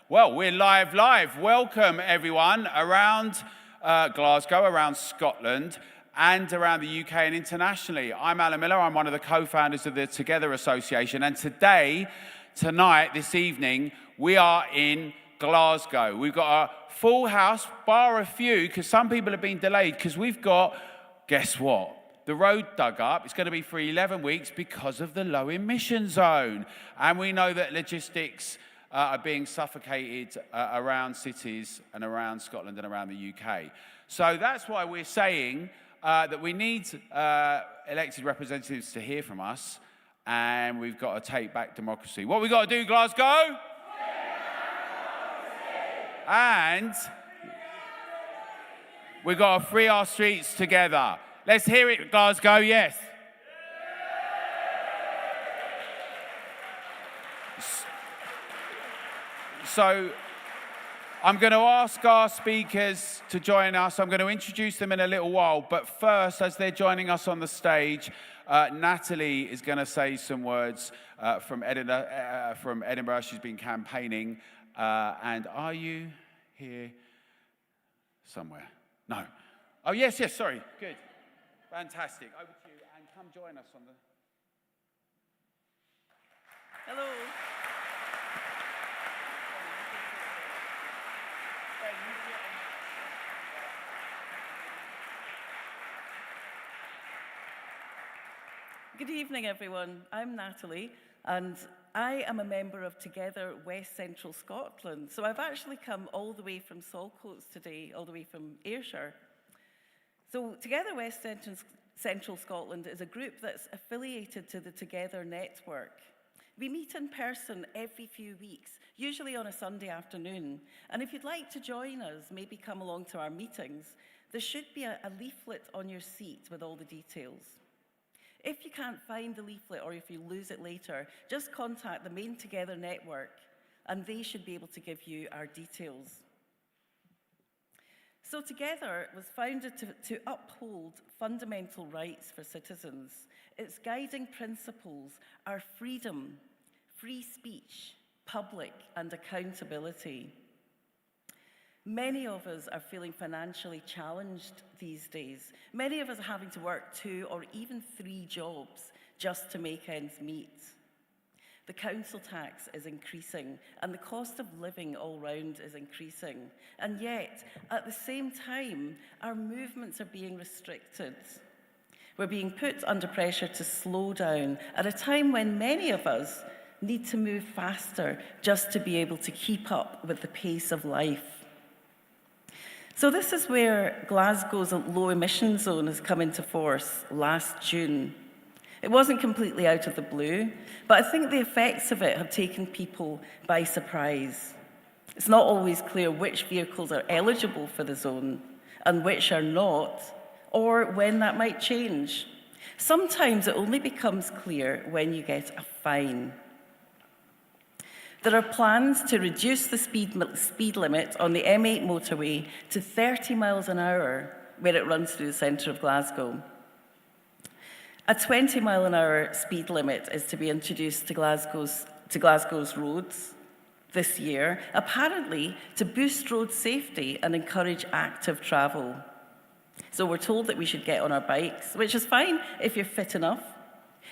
Well, we're live. Welcome, everyone, around Glasgow, around Scotland, and around the UK and internationally. I'm Alan Miller. I'm one of the co-founders of the Together Association. And tonight, this evening, we are in Glasgow. We've got a full house, bar a few, because some people have been delayed, because we've got, guess what? The road dug up. It's going to be for 11 weeks because of the low emission zone. And we know that logistics are being suffocated around cities and around Scotland and around the UK. So that's why we're saying that we need elected representatives to hear from us, and we've got to take back democracy. What we got to do, Glasgow? And we've got to free our streets together. Let's hear it, Glasgow, yes. So I'm going to ask our speakers to join us. I'm going to introduce them in a little while. But first, as they're joining us on the stage, Natalie is going to say some words from Edinburgh. She's been campaigning. And are you here somewhere? No. Oh, yes, sorry. Good. Fantastic. Over to you. And come join us on the... Hello. Good evening, everyone. I'm Natalie, and I am a member of Together West Central Scotland. So I've actually come all the way from Saltcoats today, all the way from Ayrshire. So Together West Central Scotland is a group that's affiliated to the Together network. We meet in person every few weeks, usually on a Sunday afternoon. And if you'd like to join us, maybe come along to our meetings, there should be a leaflet on your seat with all the details. If you can't find the leaflet, or if you lose it later, just contact the main Together network, and they should be able to give you our details. So Together was founded to uphold fundamental rights for citizens. Its guiding principles are freedom, free speech, public and accountability. Many of us are feeling financially challenged these days. Many of us are having to work 2 or even 3 jobs just to make ends meet. The council tax is increasing, and the cost of living all round is increasing. And yet, at the same time, our movements are being restricted. We're being put under pressure to slow down at a time when many of us need to move faster just to be able to keep up with the pace of life. So this is where Glasgow's low emission zone has come into force last June. It wasn't completely out of the blue, but I think the effects of it have taken people by surprise. It's not always clear which vehicles are eligible for the zone and which are not, or when that might change. Sometimes it only becomes clear when you get a fine. There are plans to reduce the speed limit on the M8 motorway to 30 miles an hour where it runs through the centre of Glasgow. A 20-mile-an-hour speed limit is to be introduced to Glasgow's roads this year, apparently to boost road safety and encourage active travel. So we're told that we should get on our bikes, which is fine if you're fit enough,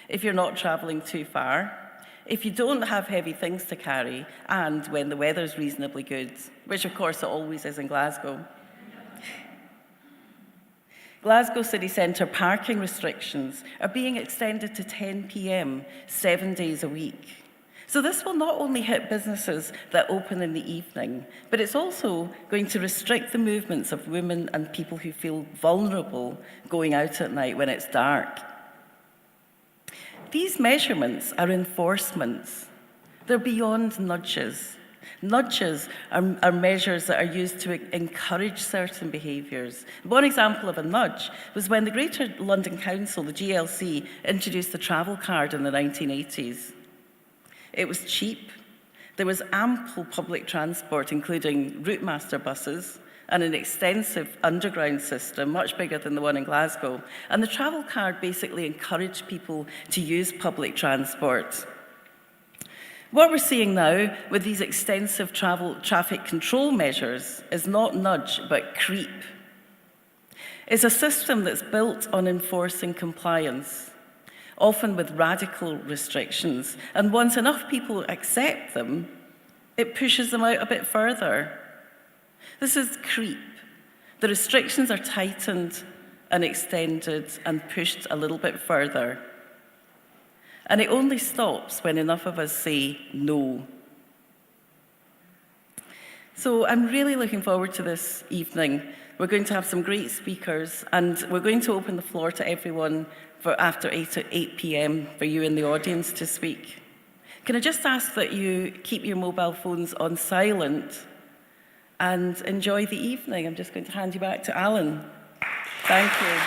if you're not travelling too far, if you don't have heavy things to carry, and when the weather's reasonably good, which of course it always is in Glasgow. Glasgow city centre parking restrictions are being extended to 10 p.m, 7 days a week. So this will not only hit businesses that open in the evening, but it's also going to restrict the movements of women and people who feel vulnerable going out at night when it's dark. These measurements are enforcements. They're beyond nudges. Nudges are measures that are used to encourage certain behaviours. One example of a nudge was when the Greater London Council, the GLC, introduced the travel card in the 1980s. It was cheap. There was ample public transport, including Routemaster buses, and an extensive underground system, much bigger than the one in Glasgow. And the travel card basically encouraged people to use public transport. What we're seeing now with these extensive traffic control measures is not nudge, but creep. It's a system that's built on enforcing compliance, often with radical restrictions, and once enough people accept them, it pushes them out a bit further. This is creep. The restrictions are tightened and extended and pushed a little bit further. And it only stops when enough of us say no. So I'm really looking forward to this evening. We're going to have some great speakers, and we're going to open the floor to everyone for after 8 p.m. for you in the audience to speak. Can I just ask that you keep your mobile phones on silent and enjoy the evening? I'm just going to hand you back to Alan. Thank you.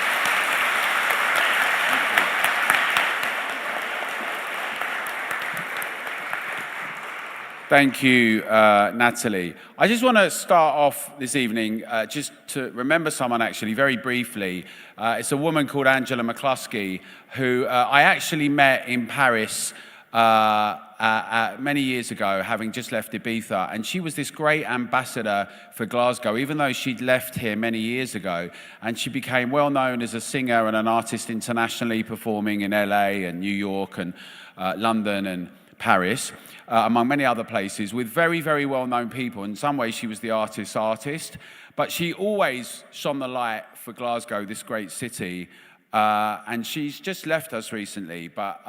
Thank you, Natalie. I just want to start off this evening just to remember someone actually very briefly. It's a woman called Angela McCluskey who I actually met in Paris many years ago, having just left Ibiza, and she was this great ambassador for Glasgow, even though she'd left here many years ago, and she became well known as a singer and an artist internationally, performing in LA and New York and London and Paris, among many other places, with very, very well-known people. In some ways, she was the artist's artist, but she always shone the light for Glasgow, this great city, and she's just left us recently, but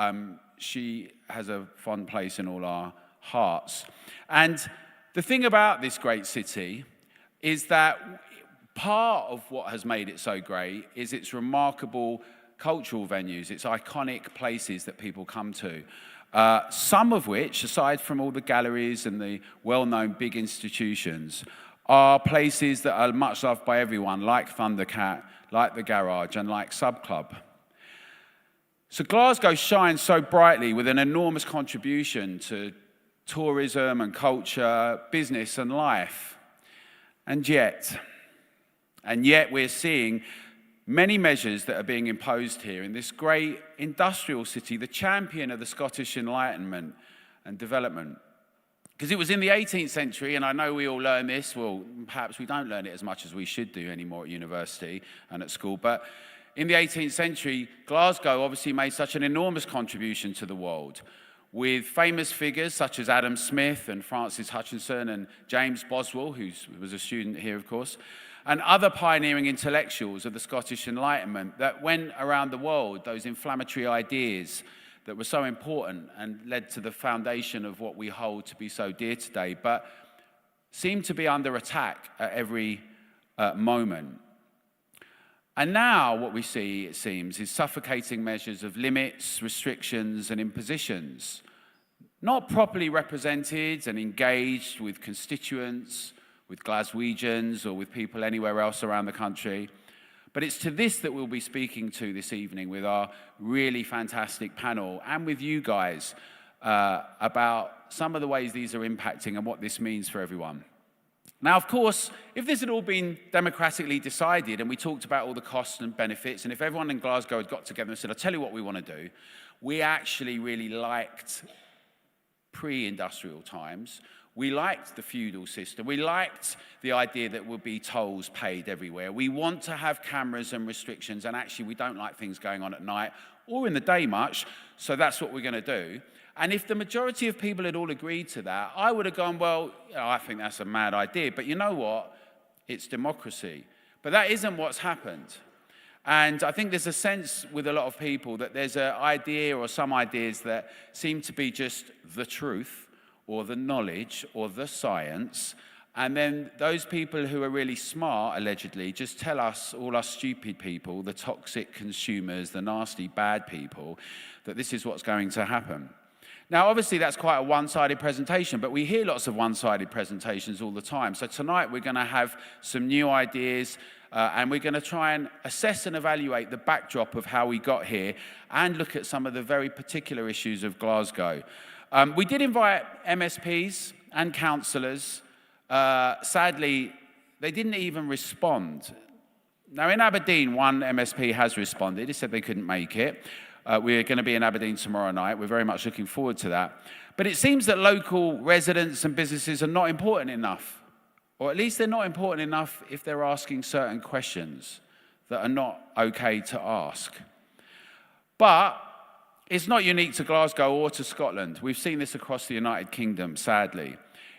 she has a fond place in all our hearts. And the thing about this great city is that part of what has made it so great is its remarkable cultural venues, its iconic places that people come to. Some of which, aside from all the galleries and the well-known big institutions, are places that are much loved by everyone, like Thundercat, like the Garage, and like Sub Club. So Glasgow shines so brightly with an enormous contribution to tourism and culture, business and life. And yet we're seeing many measures that are being imposed here in this great industrial city, the champion of the Scottish Enlightenment and development. Because it was in the 18th century, and I know we all learn this, well, perhaps we don't learn it as much as we should do anymore at university and at school, but in the 18th century, Glasgow obviously made such an enormous contribution to the world, with famous figures such as Adam Smith and Francis Hutchinson and James Boswell, who was a student here, of course, and other pioneering intellectuals of the Scottish Enlightenment that went around the world, those inflammatory ideas that were so important and led to the foundation of what we hold to be so dear today, but seem to be under attack at every moment. And now what we see, it seems, is suffocating measures of limits, restrictions, and impositions, not properly represented and engaged with constituents, with Glaswegians, or with people anywhere else around the country. But it's to this that we'll be speaking to this evening with our really fantastic panel, and with you guys, about some of the ways these are impacting and what this means for everyone. Now, of course, if this had all been democratically decided and we talked about all the costs and benefits, and if everyone in Glasgow had got together and said, I'll tell you what we want to do, we actually really liked pre-industrial times. We liked the feudal system. We liked the idea that there would be tolls paid everywhere. We want to have cameras and restrictions, and actually we don't like things going on at night or in the day much, so that's what we're going to do. And if the majority of people had all agreed to that, I would have gone, well, I think that's a mad idea. But you know what? It's democracy. But that isn't what's happened. And I think there's a sense with a lot of people that there's an idea or some ideas that seem to be just the truth or the knowledge or the science. And then those people who are really smart, allegedly, just tell us, all us stupid people, the toxic consumers, the nasty, bad people, that this is what's going to happen. Now, obviously, that's quite a one-sided presentation, but we hear lots of one-sided presentations all the time. So tonight, we're going to have some new ideas, and we're going to try and assess and evaluate the backdrop of how we got here and look at some of the very particular issues of Glasgow. We did invite MSPs and councillors. Sadly, they didn't even respond. Now, in Aberdeen, one MSP has responded. He said they couldn't make it. We're going to be in Aberdeen tomorrow night. We're very much looking forward to that. But it seems that local residents and businesses are not important enough, or at least they're not important enough if they're asking certain questions that are not okay to ask. But it's not unique to Glasgow or to Scotland. We've seen this across the United Kingdom, sadly.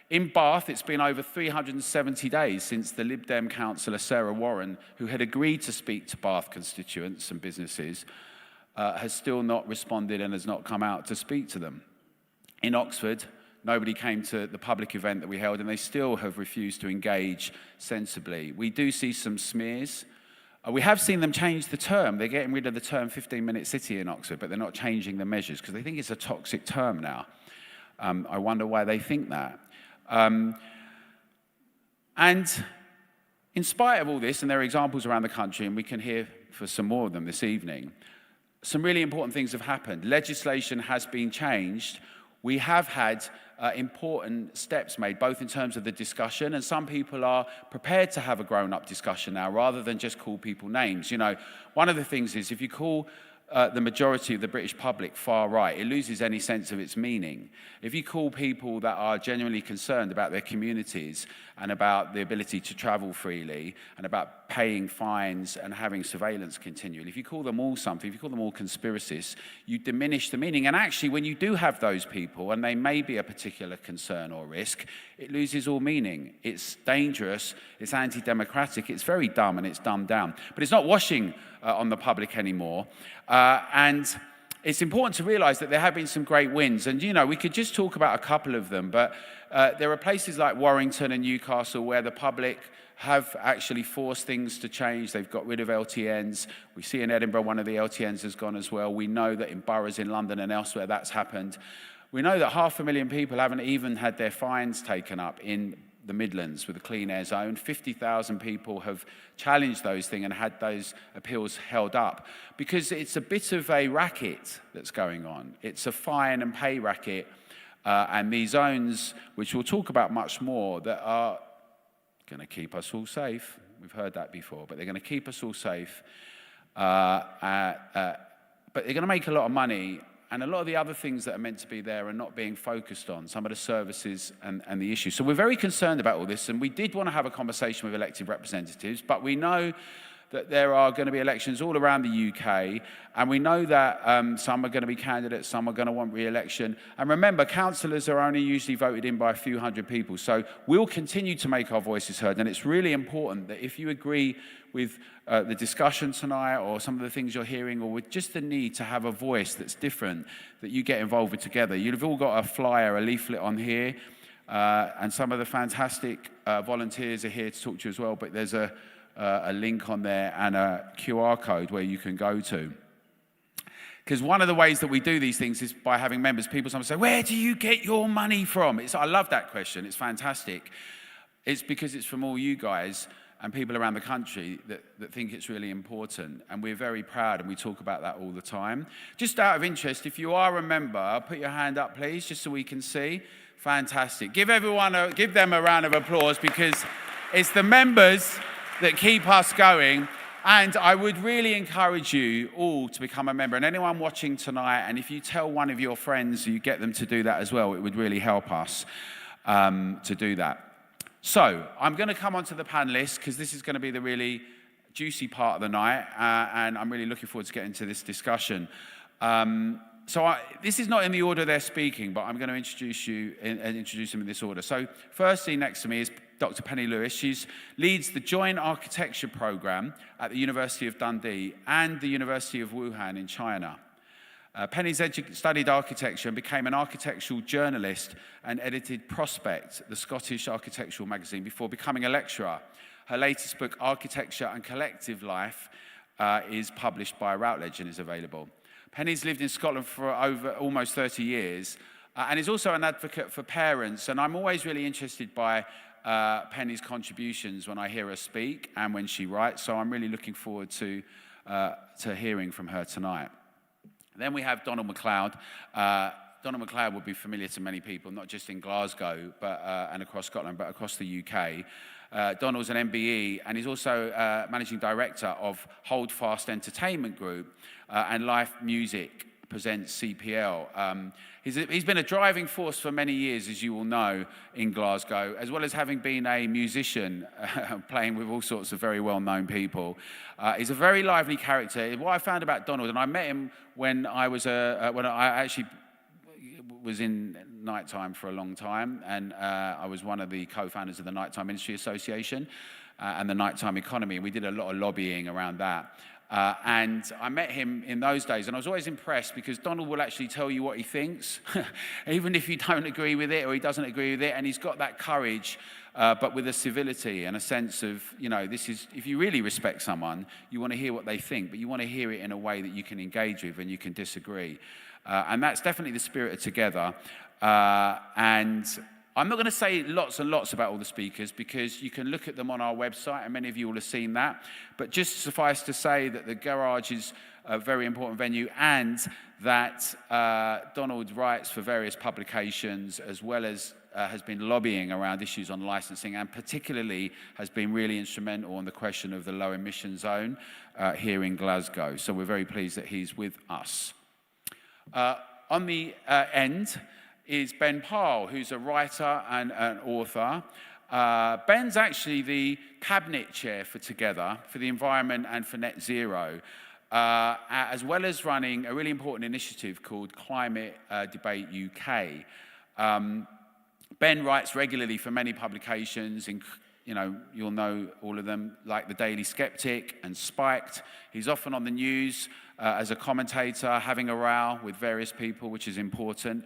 In Bath, it's been over 370 days since the Lib Dem councillor Sarah Warren, who had agreed to speak to Bath constituents and businesses, has still not responded and has not come out to speak to them. In Oxford, nobody came to the public event that we held, and they still have refused to engage sensibly. We do see some smears. We have seen them change the term. They're getting rid of the term 15-minute city in Oxford, but they're not changing the measures because they think it's a toxic term now. I wonder why they think that. And in spite of all this, and there are examples around the country, and we can hear for some more of them this evening, some really important things have happened. Legislation has been changed. We have had important steps made, both in terms of the discussion, and some people are prepared to have a grown-up discussion now rather than just call people names. You know, one of the things is if you call the majority of the British public far right, it loses any sense of its meaning. If you call people that are genuinely concerned about their communities and about the ability to travel freely and about paying fines and having surveillance continually, if you call them all something, if you call them all conspiracists, you diminish the meaning. And actually, when you do have those people, and they may be a particular concern or risk, it loses all meaning. It's dangerous, it's anti-democratic, it's very dumb, and it's dumbed down. But it's not washing on the public anymore. And it's important to realise that there have been some great wins. And, you know, we could just talk about a couple of them, but there are places like Warrington and Newcastle where the public have actually forced things to change. They've got rid of LTNs. We see in Edinburgh one of the LTNs has gone as well. We know that in boroughs in London and elsewhere that's happened. We know that 500,000 people haven't even had their fines taken up in the Midlands with the clean air zone. 50,000 people have challenged those things and had those appeals held up because it's a bit of a racket that's going on. It's a fine and pay racket, and these zones, which we'll talk about much more, that are going to keep us all safe. We've heard that before, but they're going to keep us all safe. But they're going to make a lot of money. And a lot of the other things that are meant to be there are not being focused on, some of the services and the issues. So we're very concerned about all this, and we did want to have a conversation with elected representatives, but we know that there are going to be elections all around the UK, and we know that some are going to be candidates, some are going to want re-election. And remember, councillors are only usually voted in by a few hundred people, so we'll continue to make our voices heard, and it's really important that if you agree with the discussion tonight or some of the things you're hearing, or with just the need to have a voice that's different, that you get involved with together. You've all got a flyer, a leaflet on here, and some of the fantastic volunteers are here to talk to you as well, but there's a link on there and a QR code where you can go to. Because one of the ways that we do these things is by having members. People sometimes say, where do you get your money from? I love that question. It's fantastic. It's because it's from all you guys and people around the country that think it's really important. And we're very proud, and we talk about that all the time. Just out of interest, if you are a member, put your hand up, please, just so we can see. Fantastic. Give them a round of applause, because it's the members that keep us going. And I would really encourage you all to become a member. And anyone watching tonight, and if you tell one of your friends, you get them to do that as well, it would really help us to do that. So I'm going to come on to the panelists, because this is going to be the really juicy part of the night, and I'm really looking forward to getting to this discussion. This is not in the order they're speaking, but I'm going to introduce them in this order. So firstly, next to me is Dr. Penny Lewis. She leads the Joint Architecture Program at the University of Dundee and the University of Wuhan in China. Penny studied architecture and became an architectural journalist and edited Prospect, the Scottish architectural magazine, before becoming a lecturer. Her latest book, Architecture and Collective Life, is published by Routledge and is available. Penny's lived in Scotland for over almost 30 years and is also an advocate for parents. And I'm always really interested by Penny's contributions when I hear her speak and when she writes. So I'm really looking forward to hearing from her tonight. Then we have Donald MacLeod. Donald MacLeod would be familiar to many people, not just in Glasgow and across Scotland, but across the UK. Donald's an MBE, and he's also managing director of Hold Fast Entertainment Group and Life Music presents CPL. He's been a driving force for many years, as you all know, in Glasgow, as well as having been a musician, playing with all sorts of very well-known people. He's a very lively character. What I found about Donald, and I met him when I actually was in nighttime for a long time, and I was one of the co-founders of the Nighttime Industry Association and the Nighttime Economy, and we did a lot of lobbying around that. And I met him in those days, and I was always impressed because Donald will actually tell you what he thinks, even if you don't agree with it or he doesn't agree with it, and he's got that courage, but with a civility and a sense of, this is, if you really respect someone, you want to hear what they think, but you want to hear it in a way that you can engage with and you can disagree. And that's definitely the spirit of Together. And I'm not going to say lots and lots about all the speakers because you can look at them on our website, and many of you will have seen that. But just suffice to say that the garage is a very important venue, and that Donald writes for various publications, as well as has been lobbying around issues on licensing, and particularly has been really instrumental on the question of the low emission zone here in Glasgow. So we're very pleased that he's with us. On the end is Ben Parle, who's a writer and an author. Ben's actually the cabinet chair for Together, for the environment and for net zero, as well as running a really important initiative called Climate Debate UK. Ben writes regularly for many publications, you'll know all of them, like The Daily Skeptic and Spiked. He's often on the news as a commentator, having a row with various people, which is important.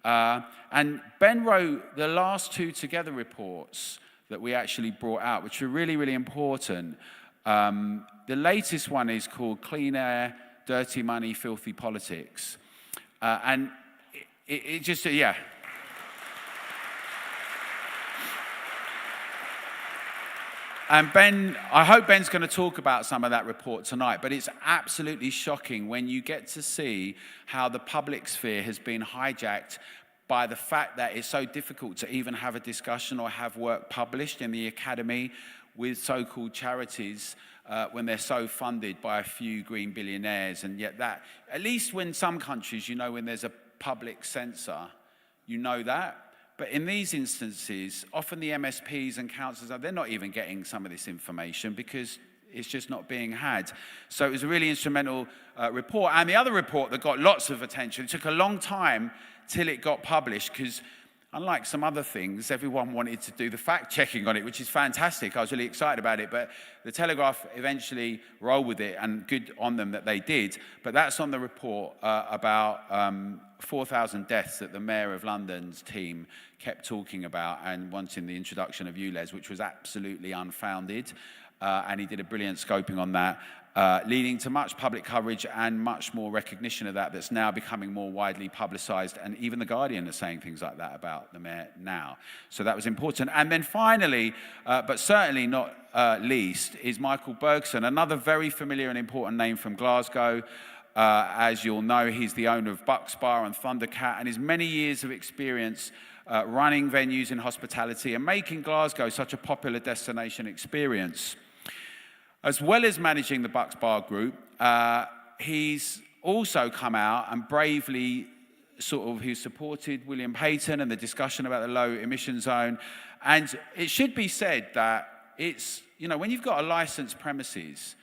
And Ben wrote the last two Together reports that we actually brought out, which are really, really important. The latest one is called Clean Air, Dirty Money, Filthy Politics. And it just, yeah. And Ben, I hope Ben's going to talk about some of that report tonight, but it's absolutely shocking when you get to see how the public sphere has been hijacked by the fact that it's so difficult to even have a discussion or have work published in the academy with so-called charities when they're so funded by a few green billionaires. And yet that, at least when some countries, when there's a public censor, you know that. But in these instances, often the MSPs and councils, they're not even getting some of this information because it's just not being had. So it was a really instrumental report. And the other report that got lots of attention, it took a long time till it got published because unlike some other things, everyone wanted to do the fact-checking on it, which is fantastic. I was really excited about it, but the Telegraph eventually rolled with it, and good on them that they did. But that's on the report about 4,000 deaths that the Mayor of London's team kept talking about and wanting the introduction of LEZs, which was absolutely unfounded. And he did a brilliant scoping on that, leading to much public coverage and much more recognition of that that's now becoming more widely publicised. And even The Guardian is saying things like that about the Mayor now. So that was important. And then finally, but certainly not least, is Michael Bergson, another very familiar and important name from Glasgow. As you'll know, he's the owner of Bucks Bar and Thundercat, and his many years of experience running venues in hospitality and making Glasgow such a popular destination experience. As well as managing the Bucks Bar Group, he's also come out and bravely he supported William Payton and the discussion about the low emission zone. And it should be said that it's, when you've got a licensed premises,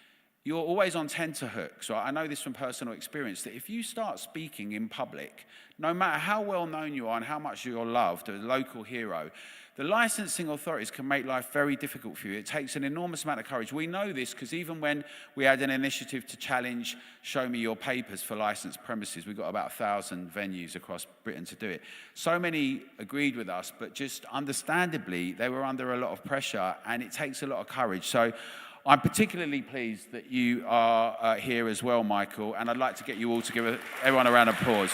you're always on tenterhooks. Right? I know this from personal experience, that if you start speaking in public, no matter how well known you are and how much you're loved, a local hero, the licensing authorities can make life very difficult for you. It takes an enormous amount of courage. We know this because even when we had an initiative to challenge Show Me Your Papers for licensed premises, we got about 1,000 venues across Britain to do it. So many agreed with us, but just understandably, they were under a lot of pressure, and it takes a lot of courage. So I'm particularly pleased that you are here as well, Michael, and I'd like to get you all to give everyone a round of applause.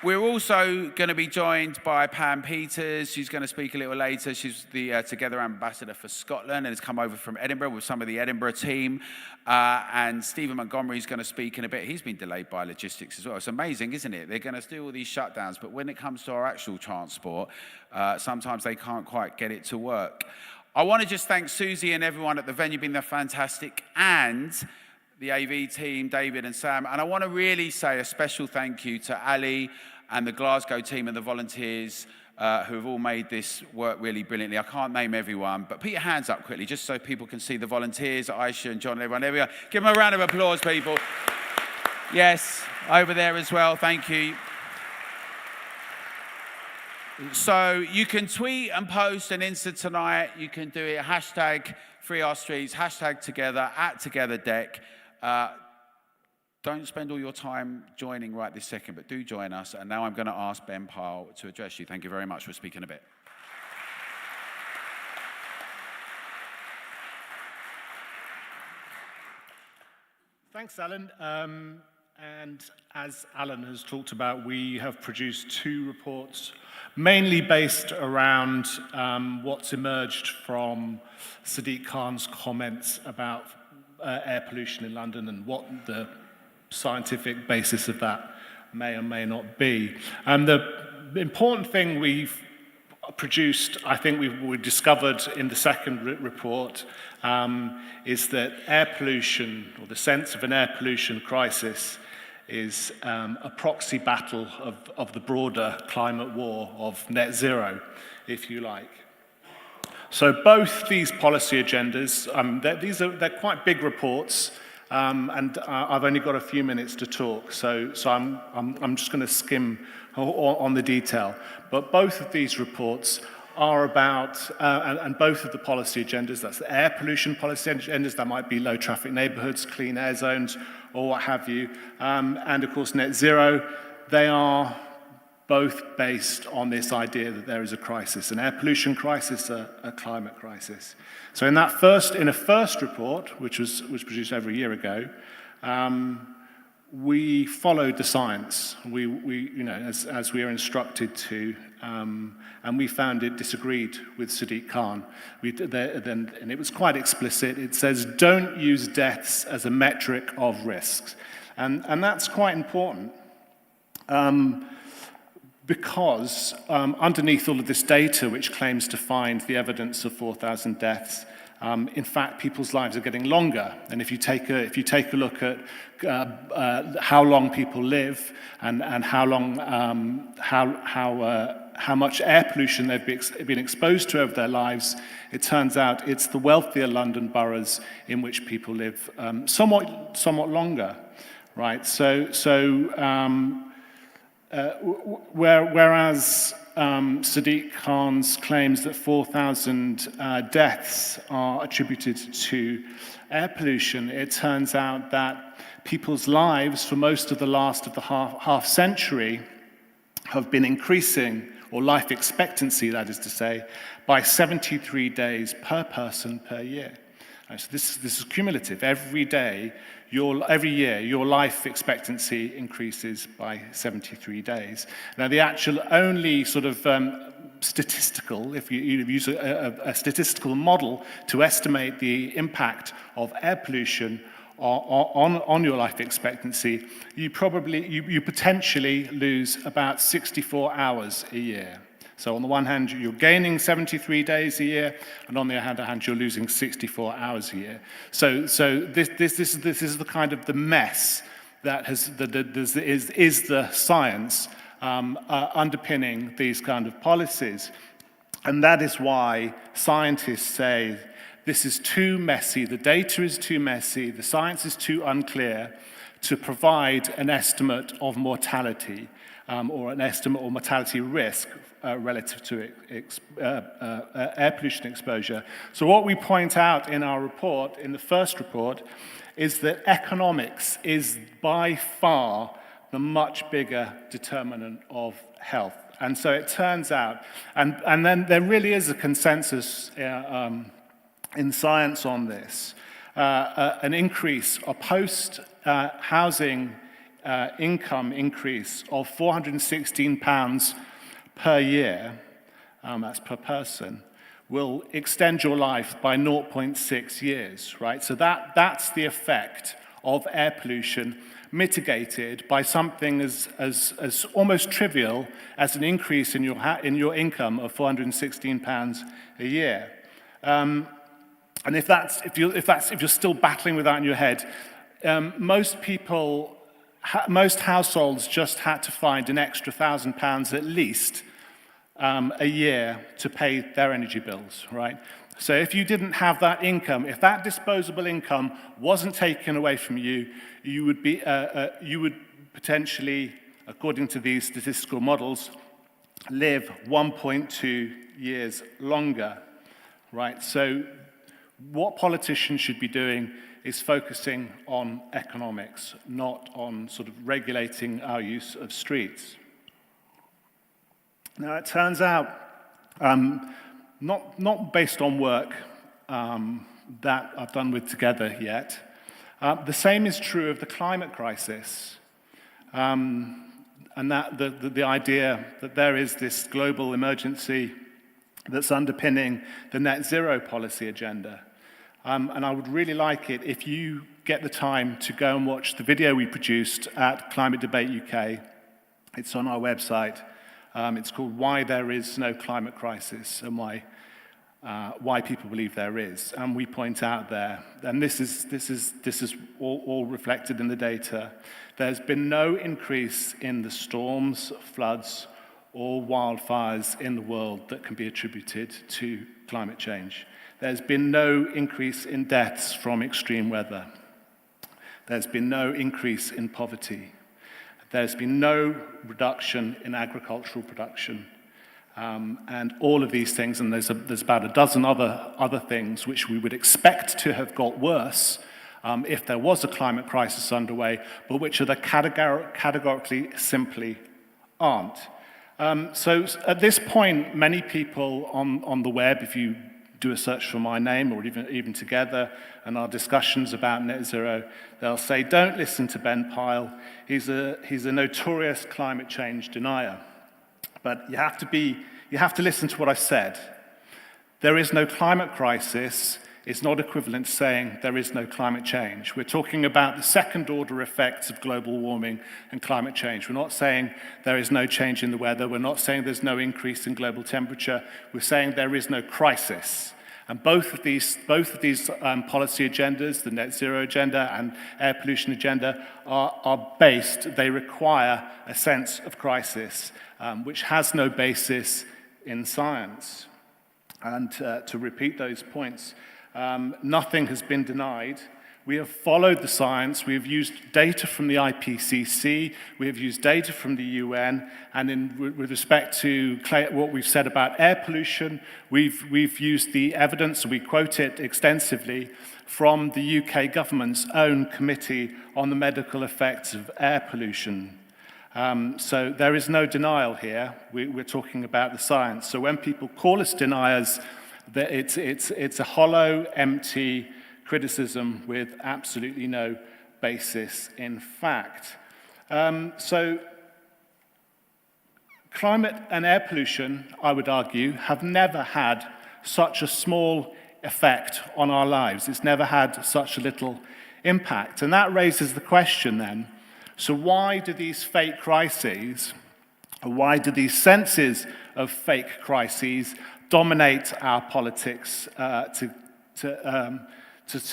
We're also going to be joined by Pam Peters. She's going to speak a little later. She's the Together Ambassador for Scotland and has come over from Edinburgh with some of the Edinburgh team. And Stephen Montgomery is going to speak in a bit. He's been delayed by logistics as well. It's amazing, isn't it? They're going to do all these shutdowns, but when it comes to our actual transport, sometimes they can't quite get it to work. I want to just thank Susie and everyone at the venue, been fantastic, and the AV team, David and Sam. And I want to really say a special thank you to Ali and the Glasgow team and the volunteers who have all made this work really brilliantly. I can't name everyone, but put your hands up quickly just so people can see the volunteers, Aisha and John and everyone. There we go. Give them a round of applause, people. Yes, over there as well. Thank you. So you can tweet and post and Insta tonight. You can do it hashtag Free Our Streets, hashtag Together, @TogetherDeck. Don't spend all your time joining right this second, but do join us. And now I'm going to ask Ben Pyle to address you. Thank you very much for speaking a bit. Thanks, Alan. And as Alan has talked about, we have produced 2 reports, mainly based around what's emerged from Sadiq Khan's comments about air pollution in London and what the scientific basis of that may or may not be. And the important thing we've produced, I think we discovered in the second report, is that air pollution, or the sense of an air pollution crisis, is a proxy battle of the broader climate war of net zero, if you like. So both these policy agendas, they're quite big reports, and I've only got a few minutes to talk, so I'm just going to skim on the detail. But both of these reports are about, and both of the policy agendas, that's the air pollution policy agendas, that might be low traffic neighbourhoods, clean air zones, or what have you, and of course net zero, they are both based on this idea that there is a crisis, an air pollution crisis, a climate crisis. So in a first report, which was produced over a year ago, we followed the science. We as we are instructed to, and we found it disagreed with Sadiq Khan. And it was quite explicit. It says, don't use deaths as a metric of risks. And that's quite important. Because underneath all of this data, which claims to find the evidence of 4,000 deaths, in fact, people's lives are getting longer. And if you take a look at how long people live and how much air pollution they've been exposed to over their lives, it turns out it's the wealthier London boroughs in which people live somewhat longer, right? Whereas Sadiq Khan's claims that 4,000 deaths are attributed to air pollution, it turns out that people's lives for most of the last of the half century have been increasing, or life expectancy, that is to say, by 73 days per person per year. So this is cumulative. Every year, your life expectancy increases by 73 days. Now, the actual only sort of statistical, if you use a statistical model to estimate the impact of air pollution on your life expectancy, you potentially lose about 64 hours a year. So on the one hand, you're gaining 73 days a year, and on the other hand, you're losing 64 hours a year. So this is the kind of the mess that is the science underpinning these kind of policies. And that is why scientists say this is too messy, the data is too messy, the science is too unclear to provide an estimate of mortality or an estimate of mortality risk relative to air pollution exposure. So what we point out in our report, in the first report, is that economics is by far the much bigger determinant of health. And so it turns out, and then there really is a consensus in science on this, an increase, a post-housing income increase of £416 per year, that's per person, will extend your life by 0.6 years, right? So that's the effect of air pollution mitigated by something as almost trivial as an increase in your income of £416 a year. And if you're still battling with that in your head, most households just had to find an extra £1,000 at least a year to pay their energy bills, right? So if you didn't have that income, if that disposable income wasn't taken away from you, you would potentially, according to these statistical models, live 1.2 years longer, right? So what politicians should be doing is focusing on economics, not on sort of regulating our use of streets. Now, it turns out, not based on work that I've done with Together yet, the same is true of the climate crisis, and that the idea that there is this global emergency that's underpinning the net zero policy agenda. And I would really like it if you get the time to go and watch the video we produced at Climate Debate UK. It's on our website. It's called Why There Is No Climate Crisis and Why People Believe There Is. And we point out there, and this is all reflected in the data, there's been no increase in the storms, floods, or wildfires in the world that can be attributed to climate change. There's been no increase in deaths from extreme weather. There's been no increase in poverty. There's been no reduction in agricultural production. And all of these things, and there's about a dozen other things which we would expect to have got worse if there was a climate crisis underway, but which are categorically simply aren't. So at this point, many people on the web, if you do a search for my name or even Together and our discussions about net zero, they'll say, don't listen to Ben Pyle. He's a notorious climate change denier. But you have to listen to what I said. There is no climate crisis. It's not equivalent to saying there is no climate change. We're talking about the second order effects of global warming and climate change. We're not saying there is no change in the weather. We're not saying there's no increase in global temperature. We're saying there is no crisis. And both of these policy agendas, the net zero agenda and air pollution agenda, are based, they require a sense of crisis, which has no basis in science. And to repeat those points, nothing has been denied. We have followed the science. We have used data from the IPCC. We have used data from the UN. And with respect to what we've said about air pollution, we've used the evidence, we quote it extensively, from the UK government's own Committee on the Medical Effects of Air Pollution. So there is no denial here. We're talking about the science. So when people call us deniers, it's a hollow, empty criticism with absolutely no basis in fact. So climate and air pollution, I would argue, have never had such a small effect on our lives. It's never had such a little impact. And that raises the question then, so why do these fake crises, or why do these senses of fake crises dominate our politics to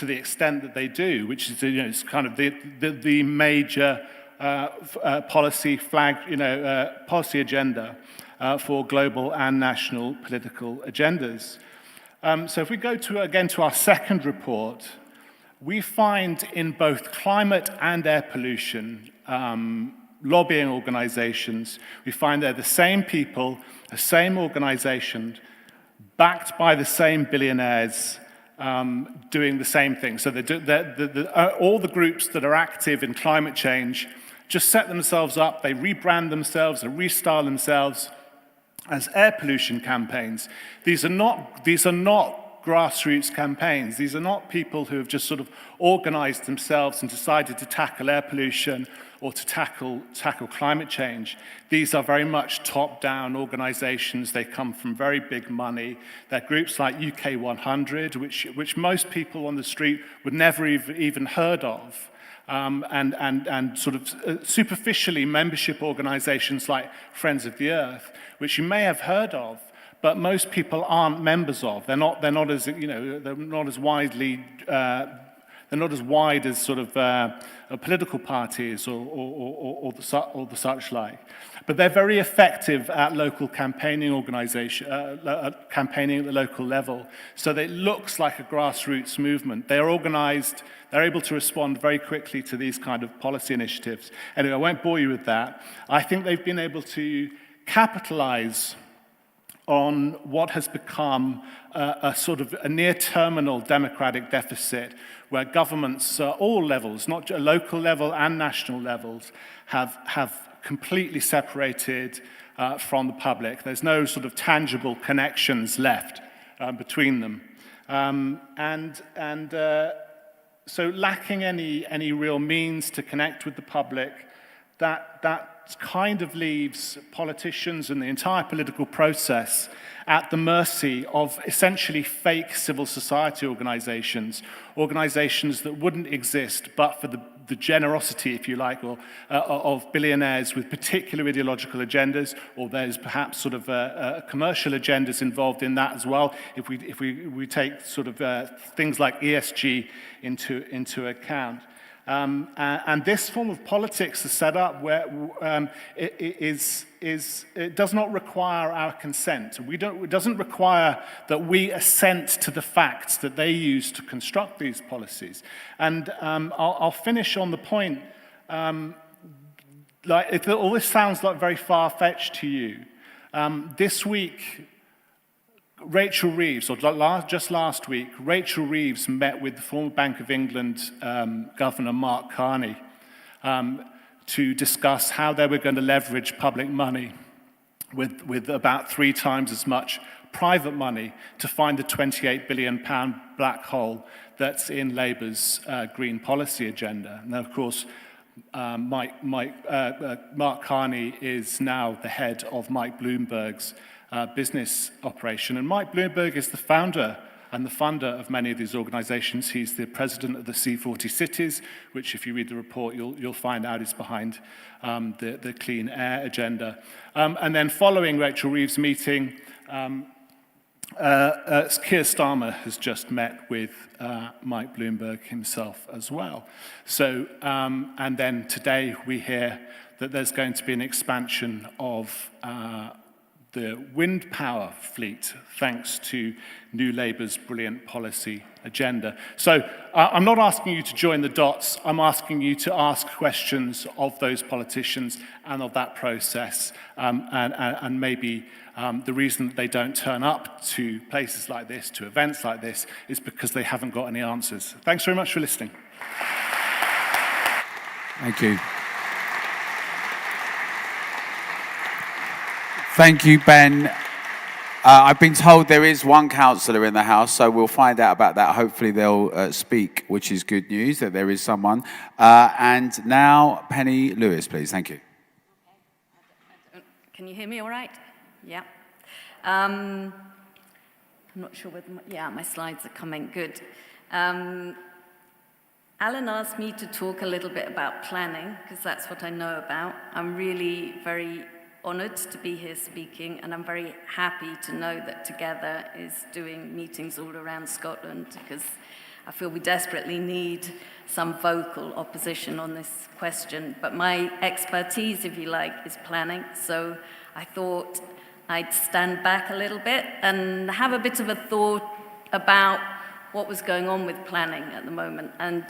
the extent that they do, which is, it's kind of the major policy policy agenda for global and national political agendas. So if we go again to our second report, we find in both climate and air pollution lobbying organizations, we find they're the same people, the same organizations, backed by the same billionaires, doing the same thing. So all the groups that are active in climate change just set themselves up, they rebrand themselves, they restyle themselves as air pollution campaigns. These are not grassroots campaigns. These are not people who have just sort of organized themselves and decided to tackle air pollution or to tackle climate change. These are very much top-down organisations. They come from very big money. They're groups like UK 100, which most people on the street would never even heard of. And sort of superficially membership organisations like Friends of the Earth, which you may have heard of, but most people aren't members of. They're not as they're not as widely. They're not as wide as sort of political parties or the such like. But they're very effective at local campaigning campaigning at the local level. So that it looks like a grassroots movement. They are organised, they're able to respond very quickly to these kind of policy initiatives. Anyway, I won't bore you with that. I think they've been able to capitalise on what has become a sort of a near-terminal democratic deficit where governments, all levels, not just local level and national levels, have completely separated from the public. There's no sort of tangible connections left between them. So lacking any real means to connect with the public, that kind of leaves politicians and the entire political process at the mercy of essentially fake civil society organizations that wouldn't exist but for the generosity, if you like, of billionaires with particular ideological agendas, or there's perhaps sort of commercial agendas involved in that as well, if we take sort of things like ESG into account. And this form of politics is set up where it does not require our consent. It doesn't require that we assent to the facts that they use to construct these policies. And I'll finish on the point, if all this sounds like very far-fetched to you, this week, Rachel Reeves, or just last week, Rachel Reeves met with the former Bank of England Governor Mark Carney to discuss how they were going to leverage public money with about 3 times as much private money to find the £28 billion black hole that's in Labour's green policy agenda. Now, of course, Mark Carney is now the head of Mike Bloomberg's business operation. And Mike Bloomberg is the founder and the funder of many of these organizations. He's the president of the C40 Cities, which if you read the report, you'll find out is behind the clean air agenda. And then following Rachel Reeves' meeting, Keir Starmer has just met with Mike Bloomberg himself as well. So, and then today we hear that there's going to be an expansion of the wind power fleet, thanks to New Labour's brilliant policy agenda. So I'm not asking you to join the dots, I'm asking you to ask questions of those politicians and of that process, and maybe the reason that they don't turn up to places like this, to events like this, is because they haven't got any answers. Thanks very much for listening. Thank you. Thank you, Ben. I've been told there is one councillor in the House, so we'll find out about that. Hopefully they'll speak, which is good news, that there is someone. And now, Penny Lewis, please. Thank you. Can you hear me all right? Yeah. I'm not sure whether, my slides are coming. Good. Alan asked me to talk a little bit about planning, because that's what I know about. I'm really very honoured to be here speaking, and I'm very happy to know that Together is doing meetings all around Scotland, because I feel we desperately need some vocal opposition on this question. But my expertise, if you like, is planning, so I thought I'd stand back a little bit and have a bit of a thought about what was going on with planning at the moment. And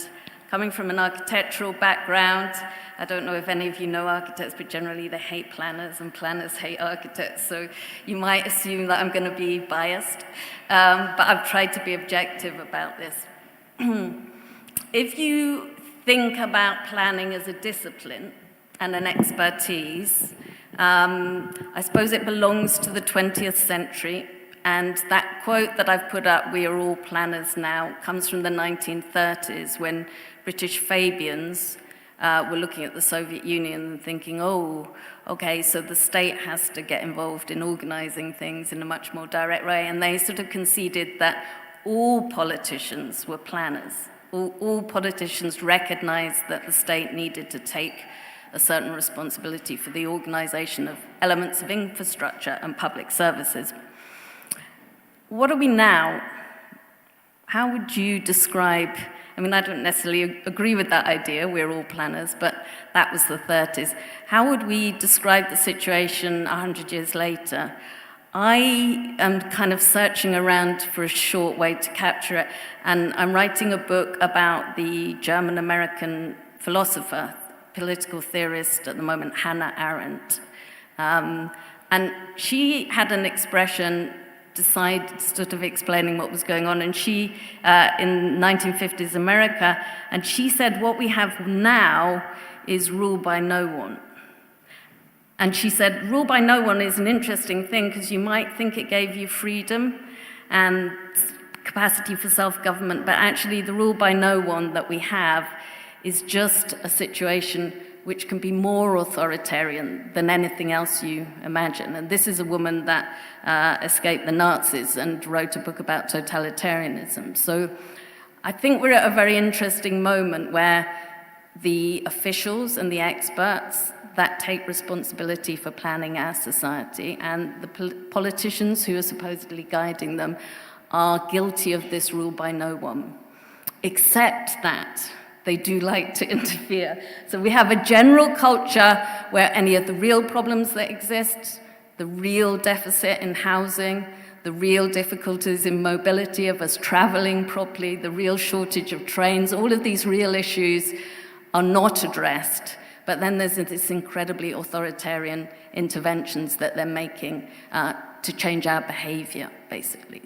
coming from an architectural background, I don't know if any of you know architects, but generally they hate planners and planners hate architects, so you might assume that I'm going to be biased, but I've tried to be objective about this. If you think about planning as a discipline and an expertise, I suppose it belongs to the 20th century, and that quote that I've put up, "We are all planners now," comes from the 1930s when British Fabians were looking at the Soviet Union and thinking, oh, okay, so the state has to get involved in organizing things in a much more direct way. And they sort of conceded that all politicians were planners. All politicians recognized that the state needed to take a certain responsibility for the organization of elements of infrastructure and public services. What are we now? How would you describe, I mean, I don't necessarily agree with that idea, we're all planners, but that was the 30s. How would we describe the situation 100 years later? I am kind of searching around for a short way to capture it, and I'm writing a book about the German-American philosopher, political theorist at the moment, Hannah Arendt. And she had an expression sort of explaining what was going on, and she, in 1950s America, and she said, what we have now is rule by no one. And she said, rule by no one is an interesting thing because you might think it gave you freedom and capacity for self-government, but actually the rule by no one that we have is just a situation which can be more authoritarian than anything else you imagine. And this is a woman that escaped the Nazis and wrote a book about totalitarianism. So I think we're at a very interesting moment where the officials and the experts that take responsibility for planning our society and the politicians who are supposedly guiding them are guilty of this rule by no one, except that they do like to interfere. So we have a general culture where any of the real problems that exist, the real deficit in housing, the real difficulties in mobility of us traveling properly, the real shortage of trains, all of these real issues are not addressed. But then there's this incredibly authoritarian interventions that they're making to change our behavior, basically.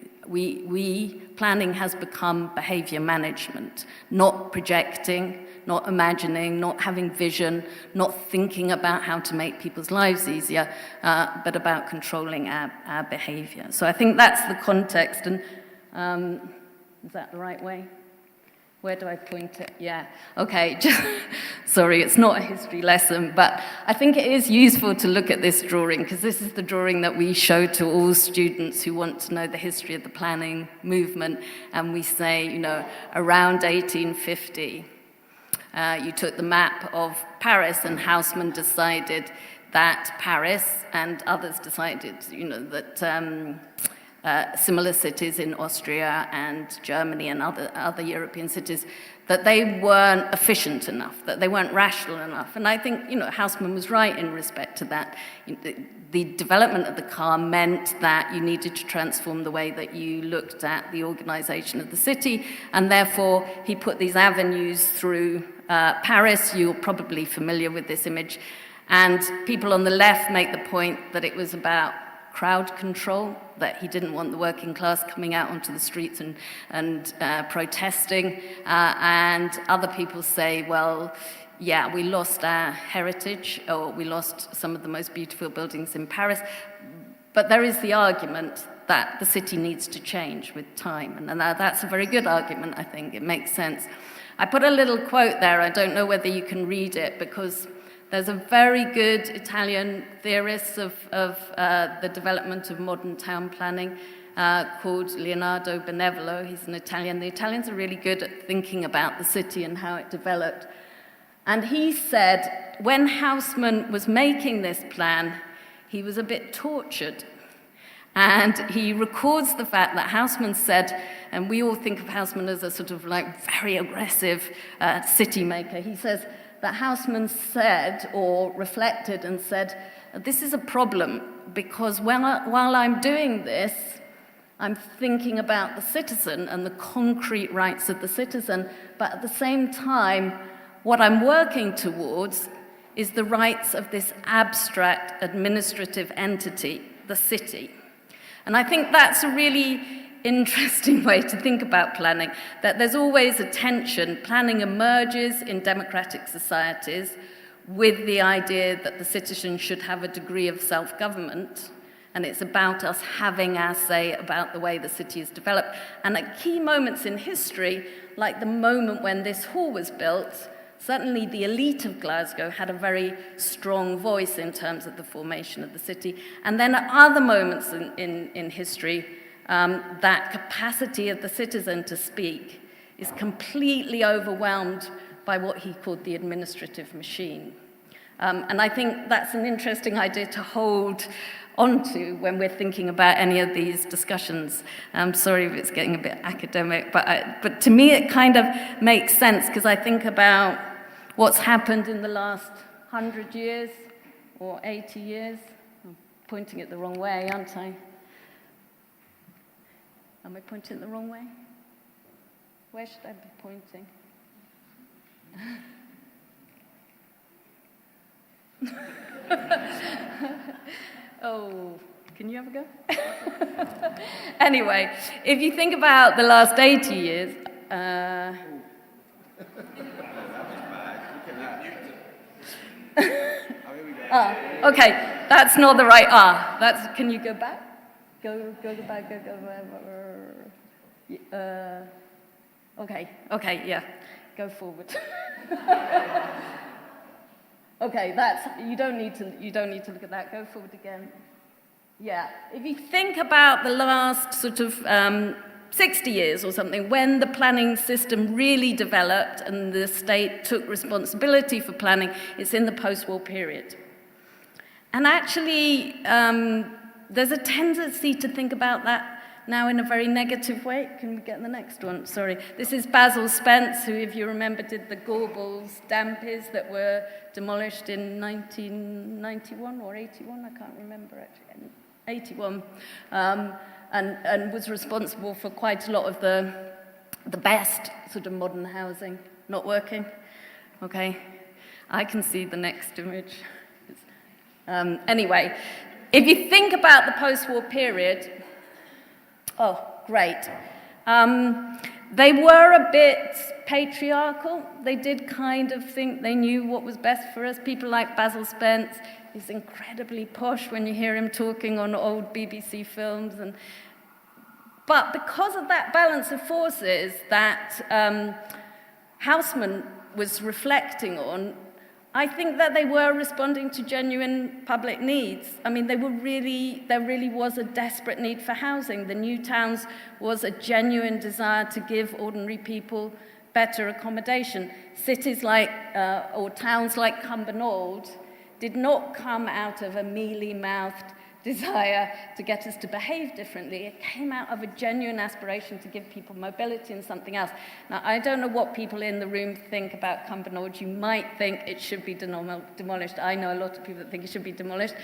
Planning has become behavior management, not projecting, not imagining, not having vision, not thinking about how to make people's lives easier, but about controlling our behavior. So I think that's the context, and is that the right way? Where do I point it? Yeah, okay, sorry, it's not a history lesson, but I think it is useful to look at this drawing, because this is the drawing that we show to all students who want to know the history of the planning movement, and we say, you know, around 1850, you took the map of Paris, and Haussmann decided that Paris, and others decided, you know, that similar cities in Austria and Germany and other European cities, that they weren't efficient enough, that they weren't rational enough. And I think, you know, Haussmann was right in respect to that. The development of the car meant that you needed to transform the way that you looked at the organization of the city, and therefore he put these avenues through Paris. You're probably familiar with this image. And people on the left make the point that it was about crowd control, that he didn't want the working class coming out onto the streets and protesting. And other people say, well, yeah, we lost our heritage, or we lost some of the most beautiful buildings in Paris. But there is the argument that the city needs to change with time. And that's a very good argument, I think. It makes sense. I put a little quote there. I don't know whether you can read it, because there's a very good Italian theorist of the development of modern town planning called Leonardo Benevolo. He's an Italian. The Italians are really good at thinking about the city and how it developed. And he said, when Haussmann was making this plan, he was a bit tortured. And he records the fact that Haussmann said, and we all think of Haussmann as a sort of like very aggressive city maker. He says that Haussmann said, or reflected and said, this is a problem, because while I'm doing this, I'm thinking about the citizen and the concrete rights of the citizen, but at the same time, what I'm working towards is the rights of this abstract administrative entity, the city. And I think that's a really interesting way to think about planning, that there's always a tension. Planning emerges in democratic societies with the idea that the citizen should have a degree of self-government, and it's about us having our say about the way the city is developed. And at key moments in history, like the moment when this hall was built, Certainly the elite of Glasgow had a very strong voice in terms of the formation of the city. And then at other moments in history, that capacity of the citizen to speak is completely overwhelmed by what he called the administrative machine. And I think that's an interesting idea to hold onto when we're thinking about any of these discussions. I'm sorry if it's getting a bit academic, but to me it kind of makes sense, because I think about what's happened in the last 100 years or 80 years. I'm pointing it the wrong way, aren't I? Am I pointing it the wrong way? Where should I be pointing? Oh, can you have a go? Anyway, if you think about the last 80 years, okay, that's not the right That's, can you go back? Go back, go back. Okay, yeah, go forward. Okay, you don't need to look at that. Go forward again. Yeah, if you think about the last sort of 60 years or something, when the planning system really developed and the state took responsibility for planning, it's in the post-war period. And actually, there's a tendency to think about that now in a very negative way. Can we get the next one? Sorry. This is Basil Spence, who, if you remember, did the Gorbals dampies that were demolished in 1991 or 81, I can't remember actually, 81, and was responsible for quite a lot of the best sort of modern housing. Not working? Okay. I can see the next image. Anyway, if you think about the post-war period, oh, great. They were a bit patriarchal. They did kind of think they knew what was best for us. People like Basil Spence is incredibly posh when you hear him talking on old BBC films. But because of that balance of forces that Houseman was reflecting on, I think that they were responding to genuine public needs. I mean, there really was a desperate need for housing. The new towns was a genuine desire to give ordinary people better accommodation. Cities like, or towns like Cumbernauld did not come out of a mealy-mouthed desire to get us to behave differently. It came out of a genuine aspiration to give people mobility and something else. Now, I don't know what people in the room think about Cumbernauld. You might think it should be demolished. I know a lot of people that think it should be demolished.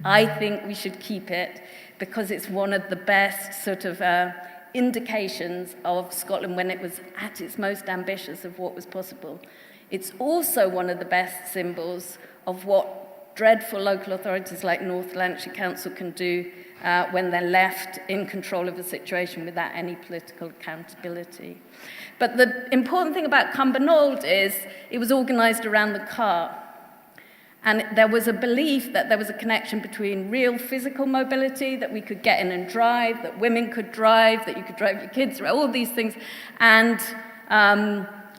I think we should keep it because it's one of the best sort of indications of Scotland when it was at its most ambitious of what was possible. It's also one of the best symbols of what dreadful local authorities like North Lanarkshire Council can do when they're left in control of a situation without any political accountability. But the important thing about Cumbernauld is it was organised around the car. And there was a belief that there was a connection between real physical mobility, that we could get in and drive, that women could drive, that you could drive your kids, all these things, and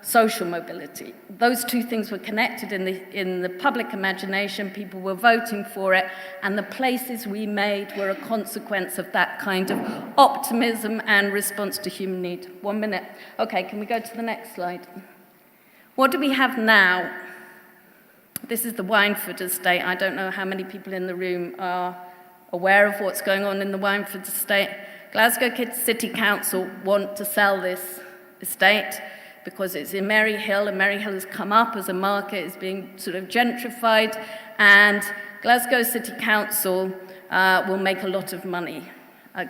social mobility. Those two things were connected in the public imagination. People were voting for it, and the places we made were a consequence of that kind of optimism and response to human need. 1 minute. Okay, can we go to the next slide? What do we have now? This is the Wynford estate. I don't know how many people in the room are aware of what's going on in the Wynford estate. Glasgow City Council want to sell this estate because it's in Maryhill, and Maryhill has come up as a market, is being sort of gentrified, and Glasgow City Council will make a lot of money.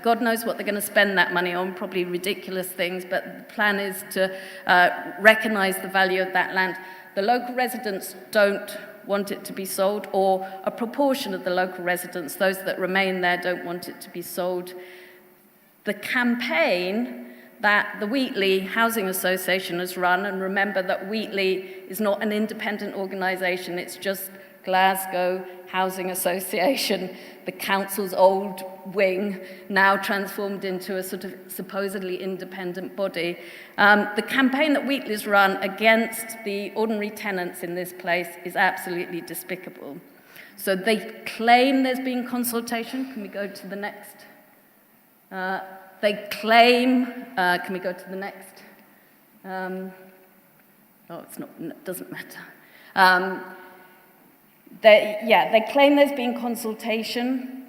God knows what they're going to spend that money on, probably ridiculous things, but the plan is to recognise the value of that land. The local residents don't want it to be sold, or a proportion of the local residents, those that remain there, don't want it to be sold. The campaign that the Wheatley Housing Association has run, and remember that Wheatley is not an independent organisation, it's just Glasgow Housing Association, the council's old wing, now transformed into a sort of supposedly independent body. The campaign that Wheatley's run against the ordinary tenants in this place is absolutely despicable. So they claim there's been consultation. Can we go to the next? They claim, can we go to the next? It's not, it doesn't matter. They claim there's been consultation.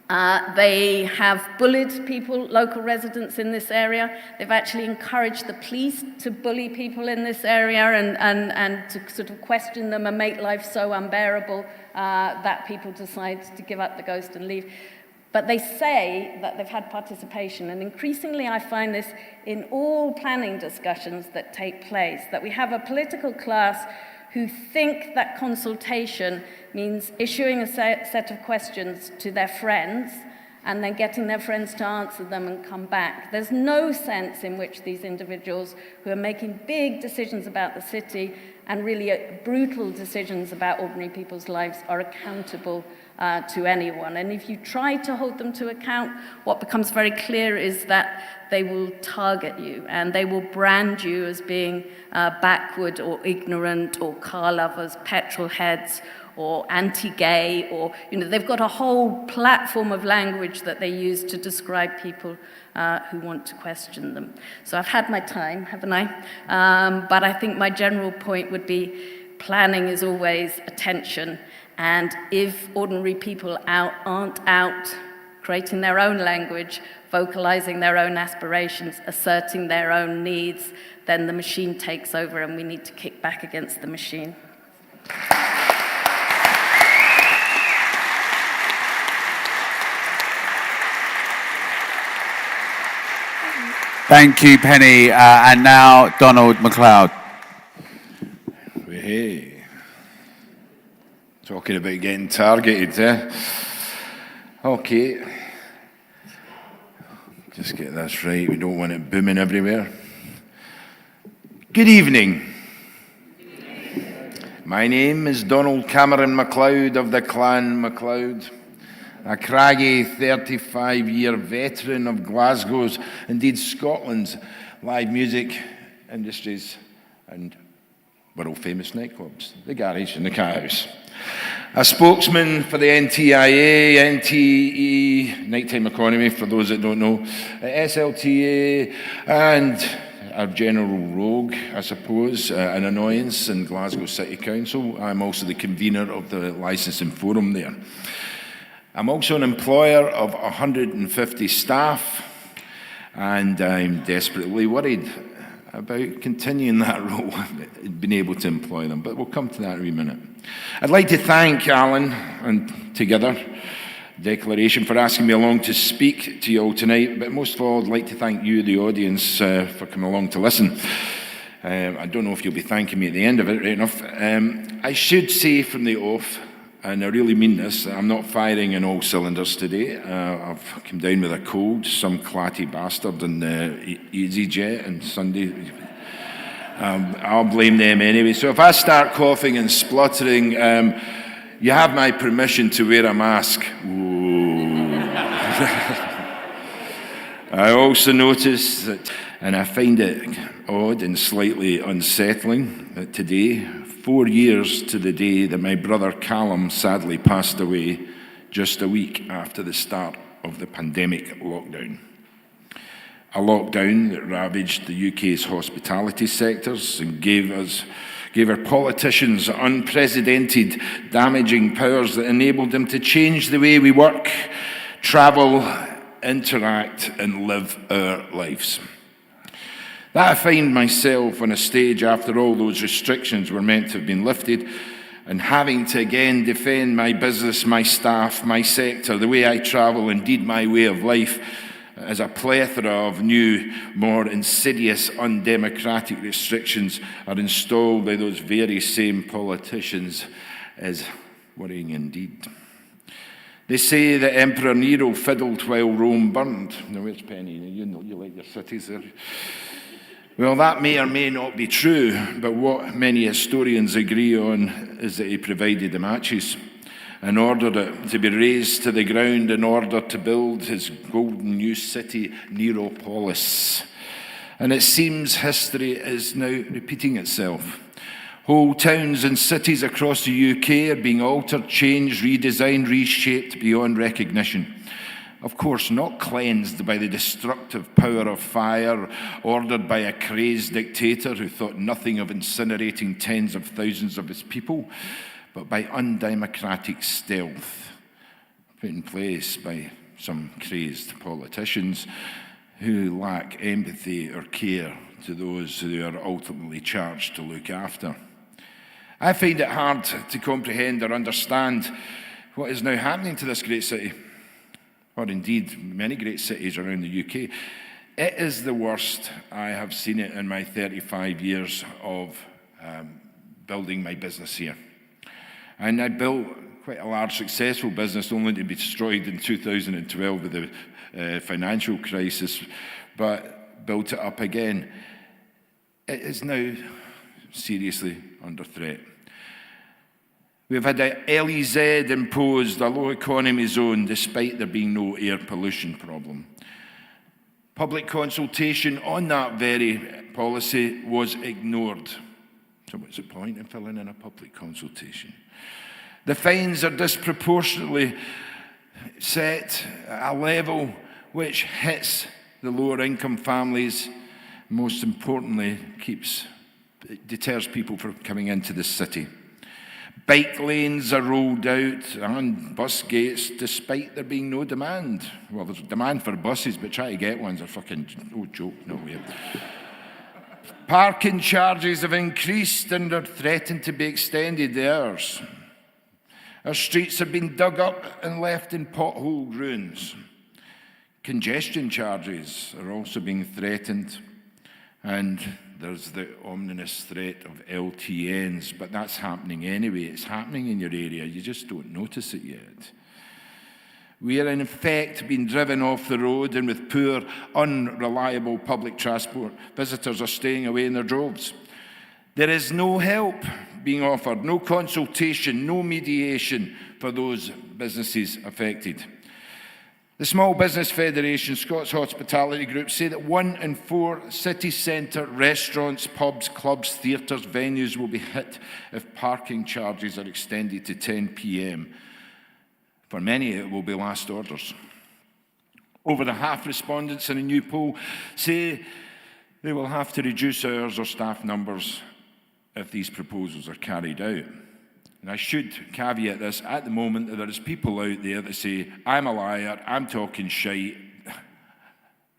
They have bullied people, local residents in this area. They've actually encouraged the police to bully people in this area and to sort of question them and make life so unbearable that people decide to give up the ghost and leave. But they say that they've had participation, and increasingly I find this in all planning discussions that take place, that we have a political class who think that consultation means issuing a set of questions to their friends and then getting their friends to answer them and come back. There's no sense in which these individuals who are making big decisions about the city and really brutal decisions about ordinary people's lives are accountable to anyone. And if you try to hold them to account, what becomes very clear is that they will target you and they will brand you as being backward or ignorant or car lovers, petrol heads, or anti-gay, or, they've got a whole platform of language that they use to describe people who want to question them. So I've had my time, haven't I? But I think my general point would be planning is always attention. And if ordinary people aren't out creating their own language, vocalizing their own aspirations, asserting their own needs, then the machine takes over and we need to kick back against the machine. Thank you, Penny. And now, Donald MacLeod. Hey. Talking about getting targeted, eh? Okay. Just get this right. We don't want it booming everywhere. Good evening. My name is Donald Cameron MacLeod of the Clan MacLeod, a craggy 35-year veteran of Glasgow's, indeed Scotland's, live music industries and world-famous nightclubs, the Garage and the Cat House. A spokesman for the NTIA, NTE, Nighttime Economy, for those that don't know, SLTA, and a general rogue, I suppose, an annoyance in Glasgow City Council. I'm also the convener of the licensing forum there. I'm also an employer of 150 staff, and I'm desperately worried about continuing that role, being able to employ them, but we'll come to that in a wee minute. I'd like to thank Alan and Together Declaration for asking me along to speak to you all tonight, but most of all, I'd like to thank you, the audience, for coming along to listen. I don't know if you'll be thanking me at the end of it, right enough. I should say from the off, and I really mean this, I'm not firing in all cylinders today. I've come down with a cold, some clatty bastard in EasyJet on Sunday. I'll blame them anyway. So if I start coughing and spluttering, you have my permission to wear a mask. I also noticed that, and I find it odd and slightly unsettling, that today, 4 years to the day that my brother Callum sadly passed away, just a week after the start of the pandemic lockdown. A lockdown that ravaged the UK's hospitality sectors and gave our politicians unprecedented damaging powers that enabled them to change the way we work, travel, interact and live our lives. That I find myself on a stage after all those restrictions were meant to have been lifted and having to again defend my business, my staff, my sector, the way I travel, indeed my way of life, as a plethora of new, more insidious, undemocratic restrictions are installed by those very same politicians is worrying indeed. They say that Emperor Nero fiddled while Rome burned. Now, where's Penny? You know, you like your cities there. Well, that may or may not be true, but what many historians agree on is that he provided the matches and ordered it to be razed to the ground in order to build his golden new city, Neropolis. And it seems history is now repeating itself. Whole towns and cities across the UK are being altered, changed, redesigned, reshaped beyond recognition. Of course, not cleansed by the destructive power of fire ordered by a crazed dictator who thought nothing of incinerating tens of thousands of his people, but by undemocratic stealth put in place by some crazed politicians who lack empathy or care to those who are ultimately charged to look after. I find it hard to comprehend or understand what is now happening to this great city, or indeed many great cities around the UK. It is the worst I have seen it in my 35 years of building my business here. And I built quite a large, successful business, only to be destroyed in 2012 with the financial crisis, but built it up again. It is now seriously under threat. We've had a LEZ imposed, a low economy zone, despite there being no air pollution problem. Public consultation on that very policy was ignored. So what's the point in filling in a public consultation? The fines are disproportionately set at a level which hits the lower income families, most importantly, deters people from coming into the city. Bike lanes are rolled out and bus gates despite there being no demand. Well, there's demand for buses, but try to get ones are fucking, joke, no way. Parking charges have increased and are threatened to be extended to hours. Our streets have been dug up and left in potholed ruins. Congestion charges are also being threatened, and there's the ominous threat of LTNs, but that's happening anyway. It's happening in your area. You just don't notice it yet. We are in effect being driven off the road, and with poor, unreliable public transport, visitors are staying away in their droves. There is no help being offered, no consultation, no mediation for those businesses affected. The Small Business Federation, Scots Hospitality Group say that 1 in 4 city centre restaurants, pubs, clubs, theatres, venues will be hit if parking charges are extended to 10 p.m. For many, it will be last orders. Over the half respondents in a new poll say they will have to reduce hours or staff numbers if these proposals are carried out. And I should caveat this, at the moment there is people out there that say, I'm a liar, I'm talking shite.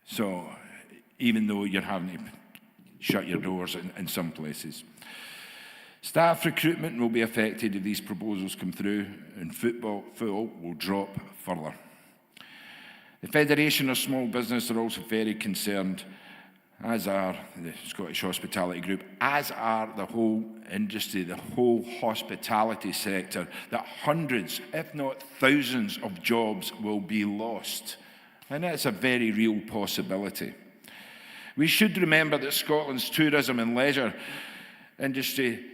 So even though you're having to shut your doors in some places. Staff recruitment will be affected if these proposals come through, and football will drop further. The Federation of Small Business are also very concerned, as are the Scottish Hospitality Group, as are the whole industry, the whole hospitality sector, that hundreds, if not thousands, of jobs will be lost. And that's a very real possibility. We should remember that Scotland's tourism and leisure industry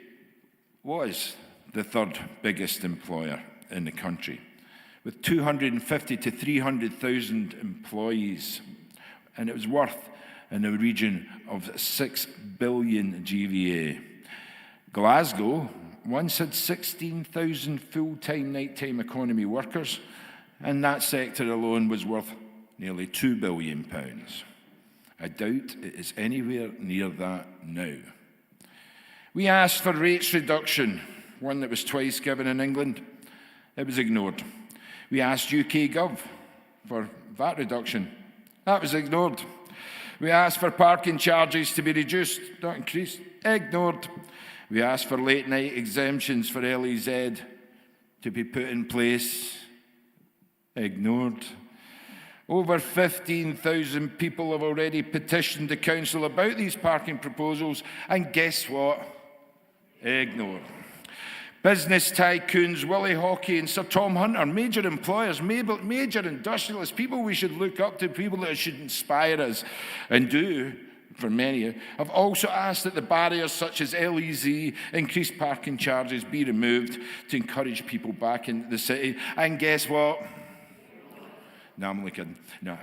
was the third biggest employer in the country, with 250 to 300,000 employees, and it was worth in the region of 6 billion GVA. Glasgow once had 16,000 full-time, night-time economy workers, and that sector alone was worth nearly £2 billion. I doubt it is anywhere near that now. We asked for rates reduction, one that was twice given in England. It was ignored. We asked UK Gov for VAT reduction. That was ignored. We asked for parking charges to be reduced, not increased. Ignored. We asked for late night exemptions for LEZ to be put in place. Ignored. Over 15,000 people have already petitioned the council about these parking proposals, and guess what? Ignored. Business tycoons, Willie Hockey and Sir Tom Hunter, major employers, major industrialists, people we should look up to, people that should inspire us and do for many, have also asked that the barriers such as LEZ, increased parking charges, be removed to encourage people back into the city. And guess what? No, I'm only kidding. No.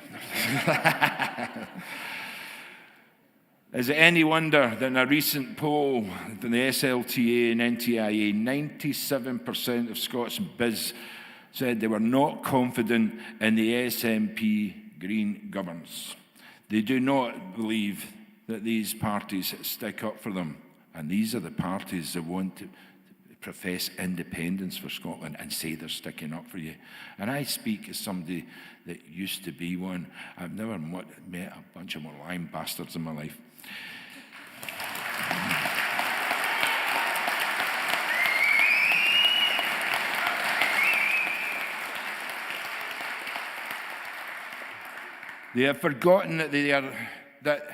Is it any wonder that in a recent poll from the SLTA and NTIA, 97% of Scots biz said they were not confident in the SNP Green governance. They do not believe that these parties stick up for them. And these are the parties that want to profess independence for Scotland and say they're sticking up for you. And I speak as somebody that used to be one. I've never met a bunch of more lying bastards in my life. They have forgotten that that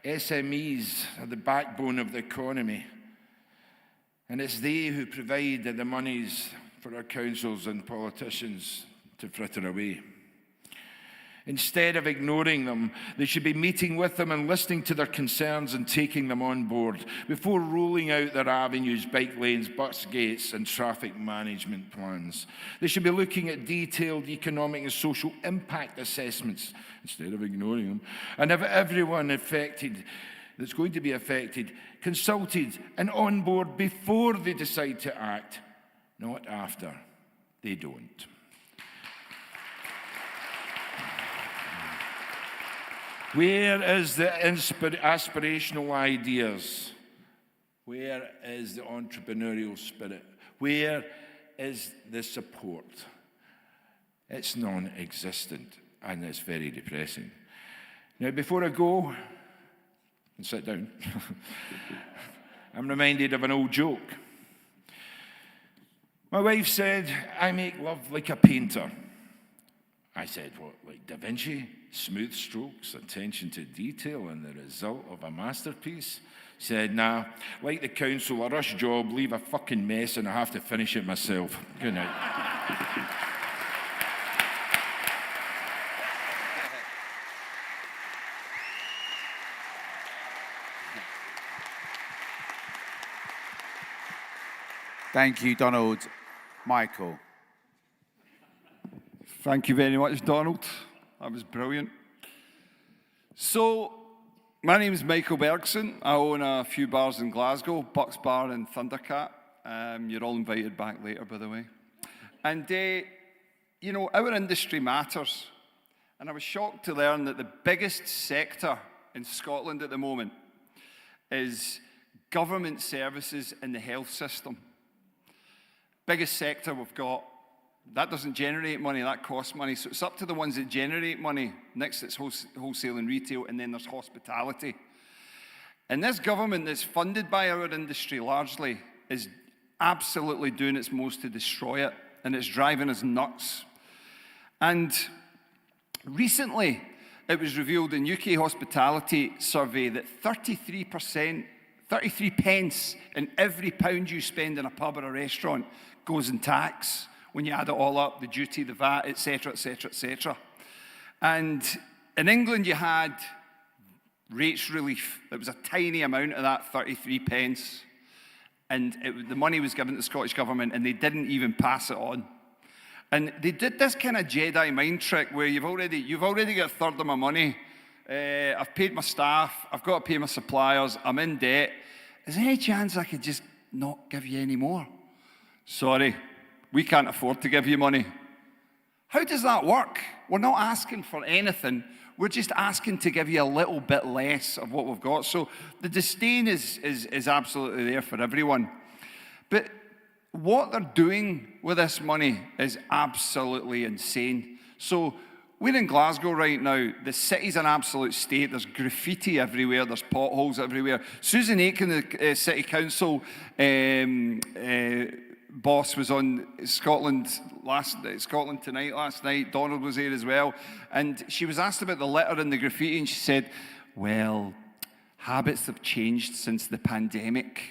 SMEs are the backbone of the economy. And it's they who provide the monies for our councils and politicians to fritter away. Instead of ignoring them, they should be meeting with them and listening to their concerns and taking them on board before rolling out their avenues, bike lanes, bus gates and traffic management plans. They should be looking at detailed economic and social impact assessments instead of ignoring them. And have everyone affected that's going to be affected consulted and on board before they decide to act, not after they don't. Where is the aspirational ideas? Where is the entrepreneurial spirit? Where is the support? It's non-existent, and it's very depressing. Now, before I go and sit down, I'm reminded of an old joke. My wife said, "I make love like a painter." I said, "What, like Da Vinci? Smooth strokes, attention to detail, and the result of a masterpiece?" She said, "Nah, like the council, a rush job, leave a fucking mess, and I have to finish it myself. Good night." Thank you, Donald. Michael. Thank you very much, Donald. That was brilliant. So, my name is Michael Bergson. I own a few bars in Glasgow, Bucks Bar and Thundercat. You're all invited back later, by the way. And, you know, our industry matters. And I was shocked to learn that the biggest sector in Scotland at the moment is government services in the health system. Biggest sector we've got. That doesn't generate money, that costs money. So it's up to the ones that generate money. Next, it's wholesale and retail, and then there's hospitality. And this government that's funded by our industry largely is absolutely doing its most to destroy it, and it's driving us nuts. And recently, it was revealed in UK Hospitality survey that 33 pence in every pound you spend in a pub or a restaurant goes in tax. When you add it all up, the duty, the VAT, etc., etc., etc. And in England, you had rates relief. It was a tiny amount of that 33 pence. And the money was given to the Scottish government, and they didn't even pass it on. And they did this kind of Jedi mind trick where you've already got a third of my money. I've paid my staff. I've got to pay my suppliers. I'm in debt. Is there any chance I could just not give you any more? Sorry. We can't afford to give you money. How does that work? We're not asking for anything. We're just asking to give you a little bit less of what we've got. So the disdain is absolutely there for everyone. But what they're doing with this money is absolutely insane. So we're in Glasgow right now. The city's an absolute state. There's graffiti everywhere. There's potholes everywhere. Susan Aiken, the city council boss, was on Scotland Tonight last night. Donald was there as well. And she was asked about the litter and the graffiti, and she said, well, habits have changed since the pandemic.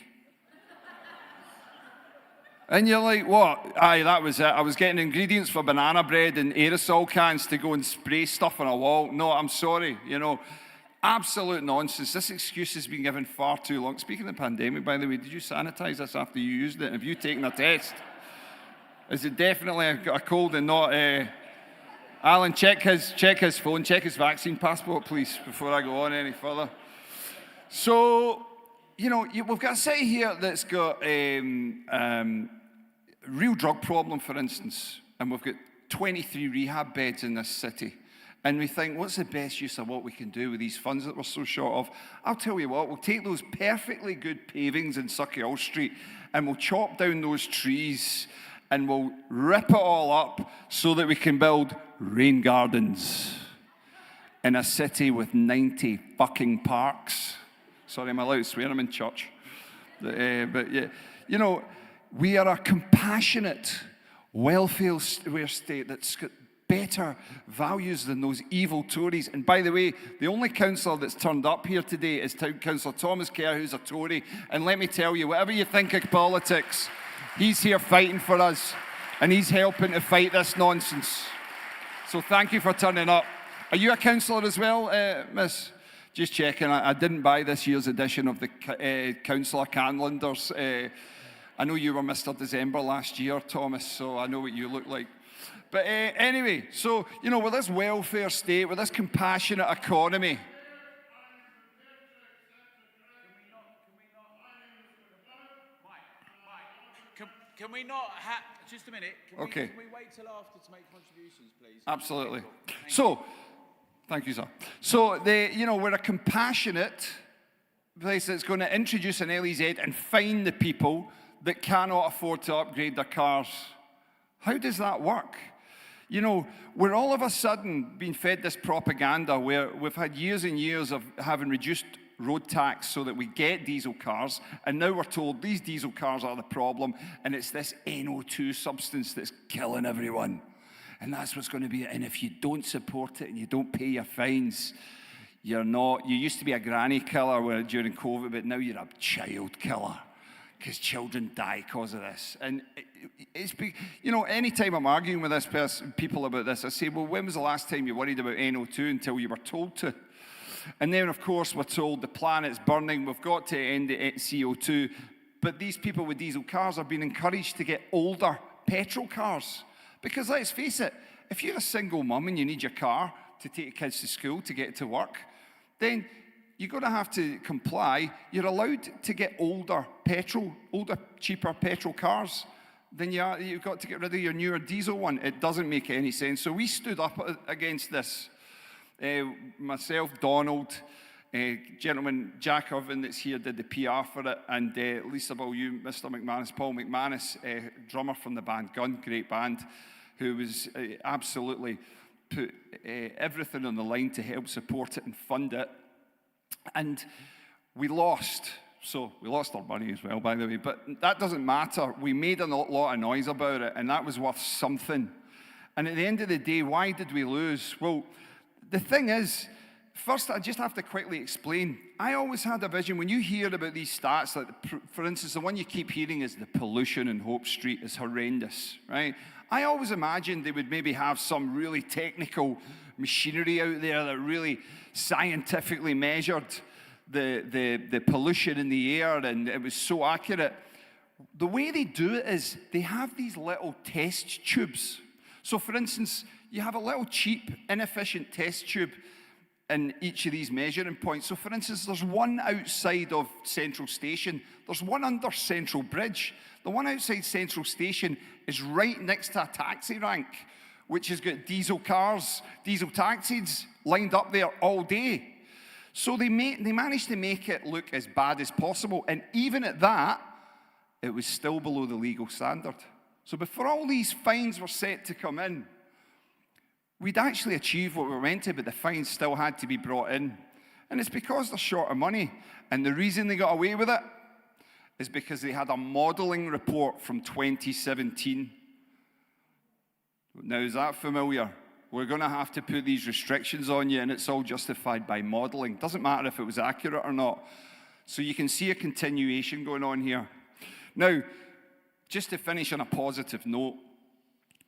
And you're like, what? Aye, that was it. I was getting ingredients for banana bread and aerosol cans to go and spray stuff on a wall. No, I'm sorry, you know. Absolute nonsense. This excuse has been given far too long. Speaking of the pandemic, by the way, did you sanitize this after you used it? Have you taken a test? Is it definitely a cold and not... Alan, check his phone, check his vaccine passport, please, before I go on any further. So, we've got a city here that's got a real drug problem, for instance, and we've got 23 rehab beds in this city. And we think, what's the best use of what we can do with these funds that we're so short of? I'll tell you what, we'll take those perfectly good pavings in Suckyall Street and we'll chop down those trees and we'll rip it all up so that we can build rain gardens in a city with 90 fucking parks. Sorry, am I allowed to swear? I'm in church. But yeah, we are a compassionate welfare state that's got better values than those evil Tories. And by the way, the only councillor that's turned up here today is Councillor Thomas Kerr, who's a Tory. And let me tell you, whatever you think of politics, he's here fighting for us. And he's helping to fight this nonsense. So thank you for turning up. Are you a councillor as well, miss? Just checking. I didn't buy this year's edition of the councillor calendars. I know you were Mr. December last year, Thomas, so I know what you look like. But anyway, so, with this welfare state, with this compassionate economy. Can we not just a minute. Can we wait till after to make contributions, please? Absolutely. Thank you, sir. So, we're a compassionate place that's going to introduce an LEZ and fine the people that cannot afford to upgrade their cars. How does that work? We're all of a sudden being fed this propaganda where we've had years and years of having reduced road tax so that we get diesel cars, and now we're told these diesel cars are the problem, and it's this NO2 substance that's killing everyone. And that's what's going to be it. And if you don't support it and you don't pay your fines, you used to be a granny killer during COVID, but now you're a child killer. Because children die because of this. And anytime I'm arguing with people about this, I say, well, when was the last time you worried about NO2 until you were told to? And then, of course, we're told the planet's burning, we've got to end the CO2. But these people with diesel cars are being encouraged to get older petrol cars. Because let's face it, if you're a single mum and you need your car to take your kids to school, to get to work, then you're going to have to comply. You're allowed to get older, cheaper petrol cars than you are. You've got to get rid of your newer diesel one. It doesn't make any sense. So we stood up against this. Myself, Donald, gentleman Jack Irvin that's here did the PR for it, and Liveable, you, Mr. McManus, Paul McManus, drummer from the band Gun, great band, who was absolutely put everything on the line to help support it and fund it. And we lost. So we lost our money as well, by the way. But that doesn't matter. We made a lot of noise about it, and that was worth something. And at the end of the day, why did we lose? Well, the thing is, first I just have to quickly explain. I always had a vision, when you hear about these stats, like for instance, the one you keep hearing is the pollution in Hope Street is horrendous, right? I always imagined they would maybe have some really technical machinery out there that really scientifically measured the pollution in the air, and it was so accurate. The way they do it is they have these little test tubes. So for instance, you have a little cheap, inefficient test tube in each of these measuring points. So for instance, there's one outside of Central Station. There's one under Central Bridge. The one outside Central Station is right next to a taxi rank, which has got diesel cars, diesel taxis lined up there all day. So they managed to make it look as bad as possible. And even at that, it was still below the legal standard. So before all these fines were set to come in, we'd actually achieved what we were meant to, but the fines still had to be brought in. And it's because they're short of money. And the reason they got away with it is because they had a modelling report from 2017. Now, is that familiar? We're going to have to put these restrictions on you, and it's all justified by modelling. Doesn't matter if it was accurate or not. So you can see a continuation going on here. Now, just to finish on a positive note,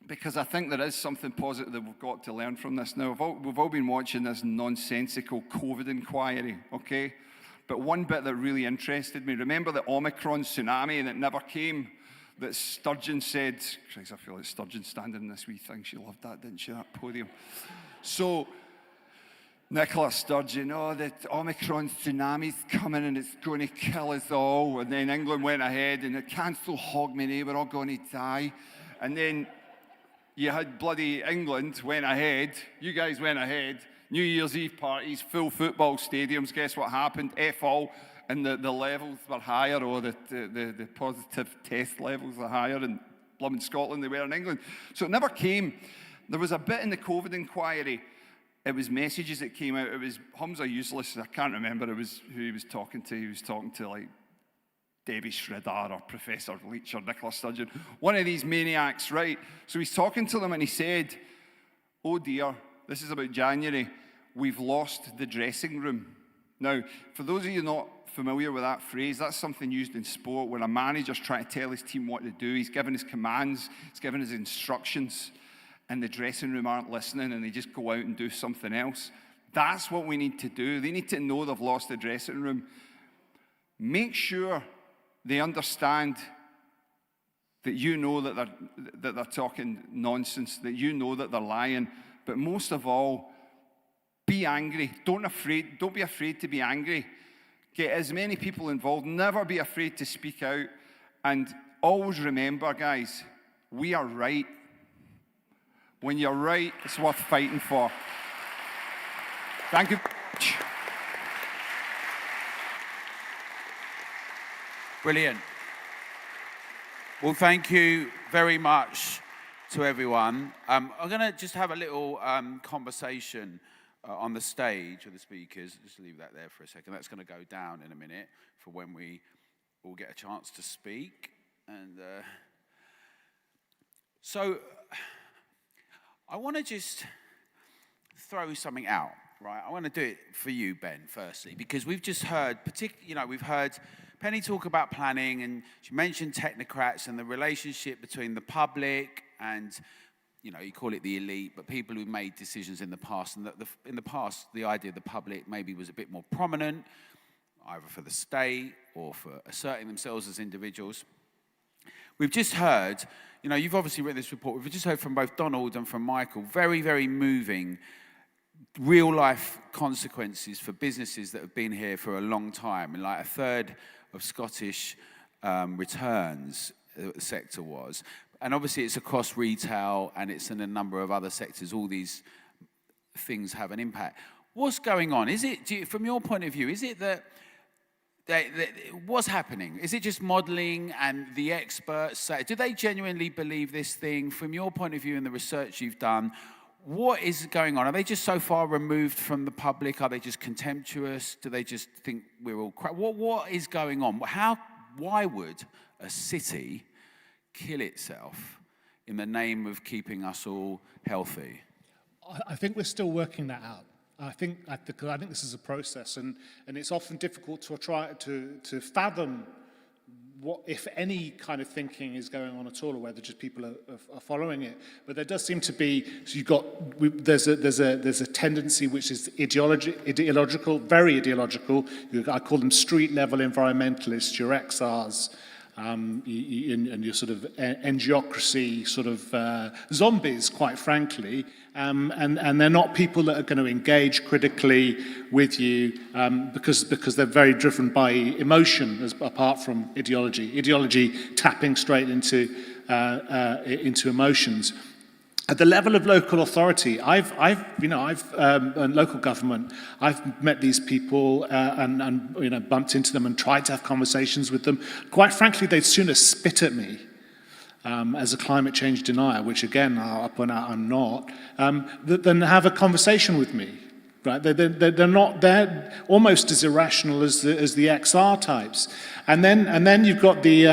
because I think there is something positive that we've got to learn from this. Now, we've all been watching this nonsensical COVID inquiry, okay? But one bit that really interested me, remember the Omicron tsunami that never came, that Sturgeon said, Christ, I feel like Sturgeon standing in this wee thing. She loved that, didn't she, that podium? So, Nicola Sturgeon, oh, the Omicron tsunami's coming and it's going to kill us all. And then England went ahead and it cancelled Hogmanay, we're all going to die. And then you had bloody England went ahead, you guys went ahead, New Year's Eve parties, full football stadiums. Guess what happened? F all, and the levels were higher, or the positive test levels were higher in blooming Scotland than they were in England. So it never came. There was a bit in the COVID inquiry. It was messages that came out. It was Humza Useless. I can't remember who he was talking to. He was talking to like Debbie Shriddar or Professor Leach or Nicola Sturgeon. One of these maniacs, right? So he's talking to them and he said, oh dear, this is about January, we've lost the dressing room. Now, for those of you not familiar with that phrase, that's something used in sport when a manager's trying to tell his team what to do. He's giving his commands, he's giving his instructions, and the dressing room aren't listening and they just go out and do something else. That's what we need to do. They need to know they've lost the dressing room. Make sure they understand that you know that they're talking nonsense, that you know that they're lying. But most of all, be angry. Don't be afraid to be angry. Get as many people involved. Never be afraid to speak out. And always remember, guys, we are right. When you're right, it's worth fighting for. Thank you. Brilliant. Well, thank you very much to everyone. I'm going to just have a little conversation on the stage with the speakers. Just leave that there for a second. That's going to go down in a minute for when we all get a chance to speak. And so I want to just throw something out, right? I want to do it for you, Ben, firstly, because we've just heard, we've heard Penny talk about planning, and she mentioned technocrats and the relationship between the public and, you call it the elite, but people who made decisions in the past. And in the past, the idea of the public maybe was a bit more prominent, either for the state or for asserting themselves as individuals. We've just heard, you've obviously written this report, we've just heard from both Donald and from Michael, very, very moving, real-life consequences for businesses that have been here for a long time. And like a third of Scottish returns, the sector was. And obviously it's across retail and it's in a number of other sectors. All these things have an impact. What's going on? From your point of view, is it that what's happening? Is it just modelling and the experts say, do they genuinely believe this thing? From your point of view and the research you've done, what is going on? Are they just so far removed from the public? Are they just contemptuous? Do they just think we're all crap? What is going on? Why would a city kill itself in the name of keeping us all healthy? I think we're still working that out. I think this is a process, and it's often difficult to try to fathom what, if any, kind of thinking is going on at all, or whether just people are following it. But there does seem to be. So there's a tendency which is ideological, very ideological. I call them street-level environmentalists, your XRs. And your sort of angiocracy sort of zombies, quite frankly, and they're not people that are going to engage critically with you because they're very driven by emotion, apart from ideology. Ideology tapping straight into emotions. At the level of local authority, and local government, I've met these people and bumped into them and tried to have conversations with them. Quite frankly, they'd sooner spit at me as a climate change denier, which again, I'll point out I'm not, than have a conversation with me. right? They're almost as irrational as the XR types. And then you've got the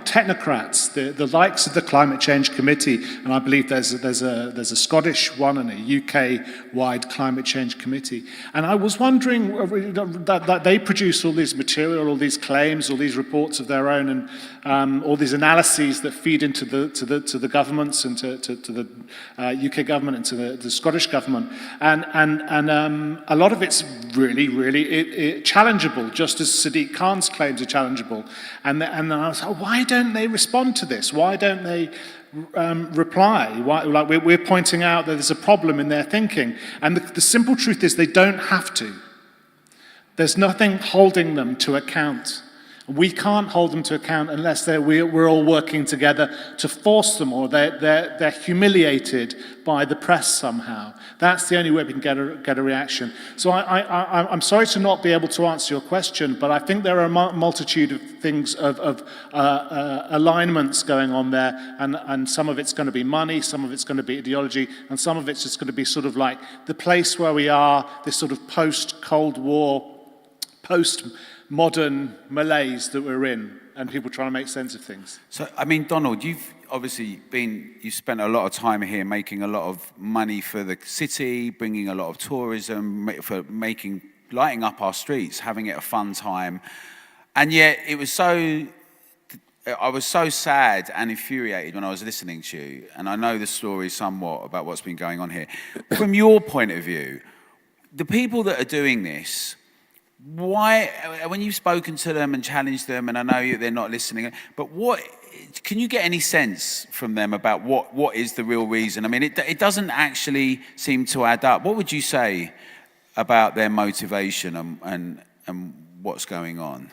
technocrats, the likes of the Climate Change Committee, and I believe there's a Scottish one and a UK-wide Climate Change Committee. And I was wondering that they produce all this material, all these claims, all these reports of their own, and all these analyses that feed into the governments and to the UK government and to the Scottish government, and a lot of it's really challengeable, just as Sadiq Khan's claims are challengeable. And I was like, why don't they respond to this? Why don't they reply? Like we're pointing out that there's a problem in their thinking. And the simple truth is they don't have to. There's nothing holding them to account. We can't hold them to account unless we're all working together to force them, or they're humiliated by the press somehow. That's the only way we can get a reaction. So I'm sorry to not be able to answer your question, but I think there are a multitude of things, of alignments going on there, and some of it's going to be money, some of it's going to be ideology, and some of it's just going to be sort of like the place where we are, this sort of post-Cold War, post-modern malaise that we're in, and people trying to make sense of things. So, I mean, Donald, you've obviously you spent a lot of time here making a lot of money for the city, bringing a lot of tourism, lighting up our streets, having it a fun time. And yet I was so sad and infuriated when I was listening to you, and I know the story somewhat about what's been going on here. From your point of view, the people that are doing this, why, when you've spoken to them and challenged them, and I know they're not listening, but can you get any sense from them about what is the real reason? I mean, it doesn't actually seem to add up. What would you say about their motivation and what's going on?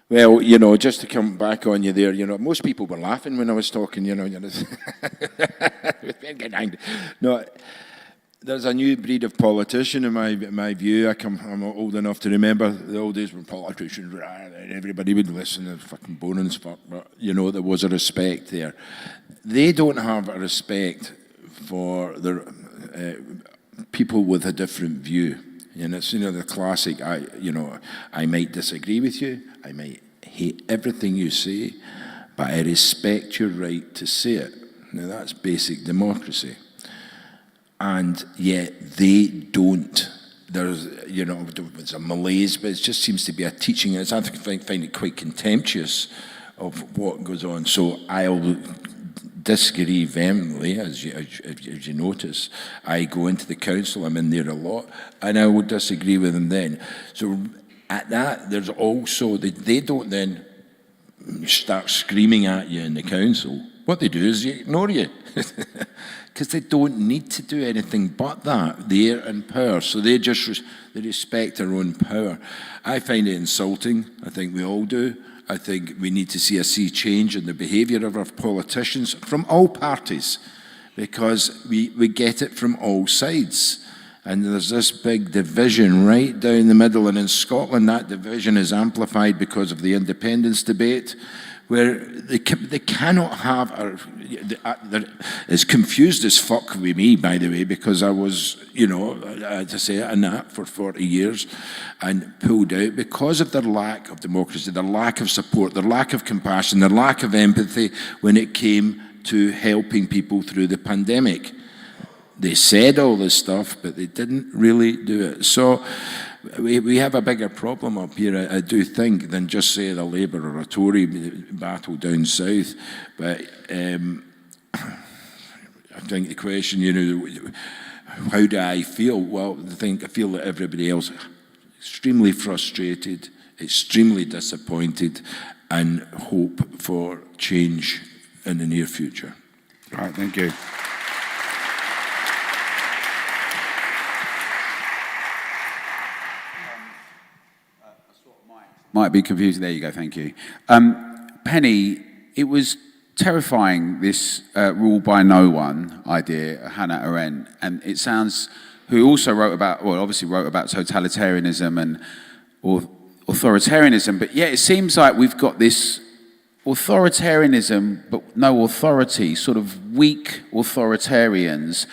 Well, just to come back on you there, most people were laughing when I was talking, No, there's a new breed of politician in my view. I'm old enough to remember the old days when politicians, everybody would listen to fucking bonings, but there was a respect there. They don't have a respect for the people with a different view. And it's the classic. I might disagree with you. I might hate everything you say, but I respect your right to say it. Now that's basic democracy. And yet they don't. There's, it's a malaise, but it just seems to be a teaching. I find it quite contemptuous of what goes on. So I'll disagree vehemently, as you notice. I go into the council, I'm in there a lot, and I will disagree with them then. So at that, there's also, they don't then start screaming at you in the council. What they do is they ignore you. Because they don't need to do anything but that. They're in power, so they respect their own power. I find it insulting. I think we all do. I think we need to see a sea change in the behaviour of our politicians from all parties, because we get it from all sides. And there's this big division right down the middle, and in Scotland that division is amplified because of the independence debate, where they cannot have it's confused as fuck with me, by the way, because I was, as I say, in that for 40 years and pulled out because of their lack of democracy, their lack of support, their lack of compassion, their lack of empathy when it came to helping people through the pandemic. They said all this stuff, but they didn't really do it. So we have a bigger problem up here, I do think, than just, say, the Labour or a Tory battle down south. But I think the question, how do I feel? Well, I feel that everybody else is extremely frustrated, extremely disappointed, and hope for change in the near future. All right, thank you. Might be confusing. There you go, thank you. Penny, it was terrifying, this rule by no one idea, Hannah Arendt, and it sounds, who also obviously wrote about totalitarianism and authoritarianism, but yet it seems like we've got this authoritarianism but no authority, sort of weak authoritarians.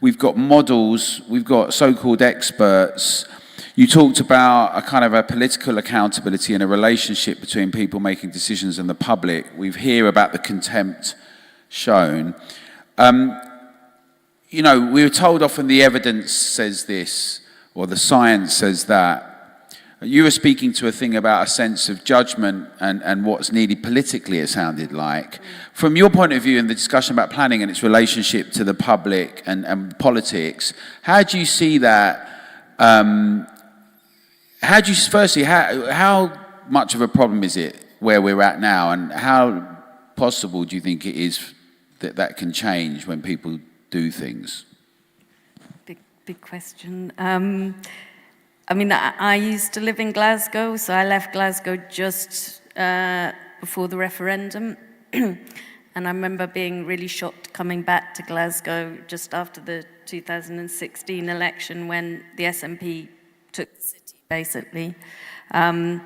we've got models, we've got so-called experts. You talked about a kind of a political accountability and a relationship between people making decisions and the public. We hear about the contempt shown. You know, we were told often the evidence says this, or the science says that. You were speaking to a thing about a sense of judgment and what's needed politically, it sounded like. From your point of view in the discussion about planning and its relationship to the public and politics, how do you see that? How do you, firstly, how much of a problem is it where we're at now, and how possible do you think it is that that can change when people do things? Big question. I mean, I used to live in Glasgow, so I left Glasgow just before the referendum. And I remember being really shocked coming back to Glasgow just after the 2016 election when the SNP took the city, basically. And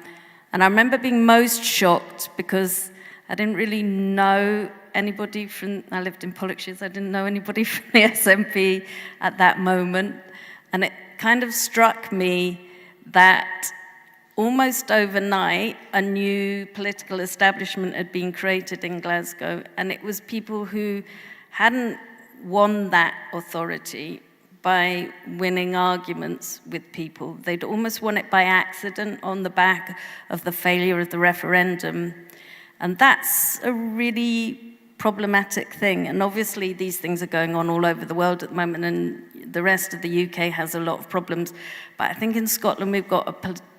I remember being most shocked because I didn't really know anybody from, I lived in Pollockshire, so I didn't know anybody from the SNP at that moment. And it kind of struck me that almost overnight, a new political establishment had been created in Glasgow, and it was people who hadn't won that authority by winning arguments with people. They'd almost won it by accident on the back of the failure of the referendum. And that's a really problematic thing. And obviously these things are going on all over the world at the moment, and the rest of the UK has a lot of problems. But I think in Scotland we've got a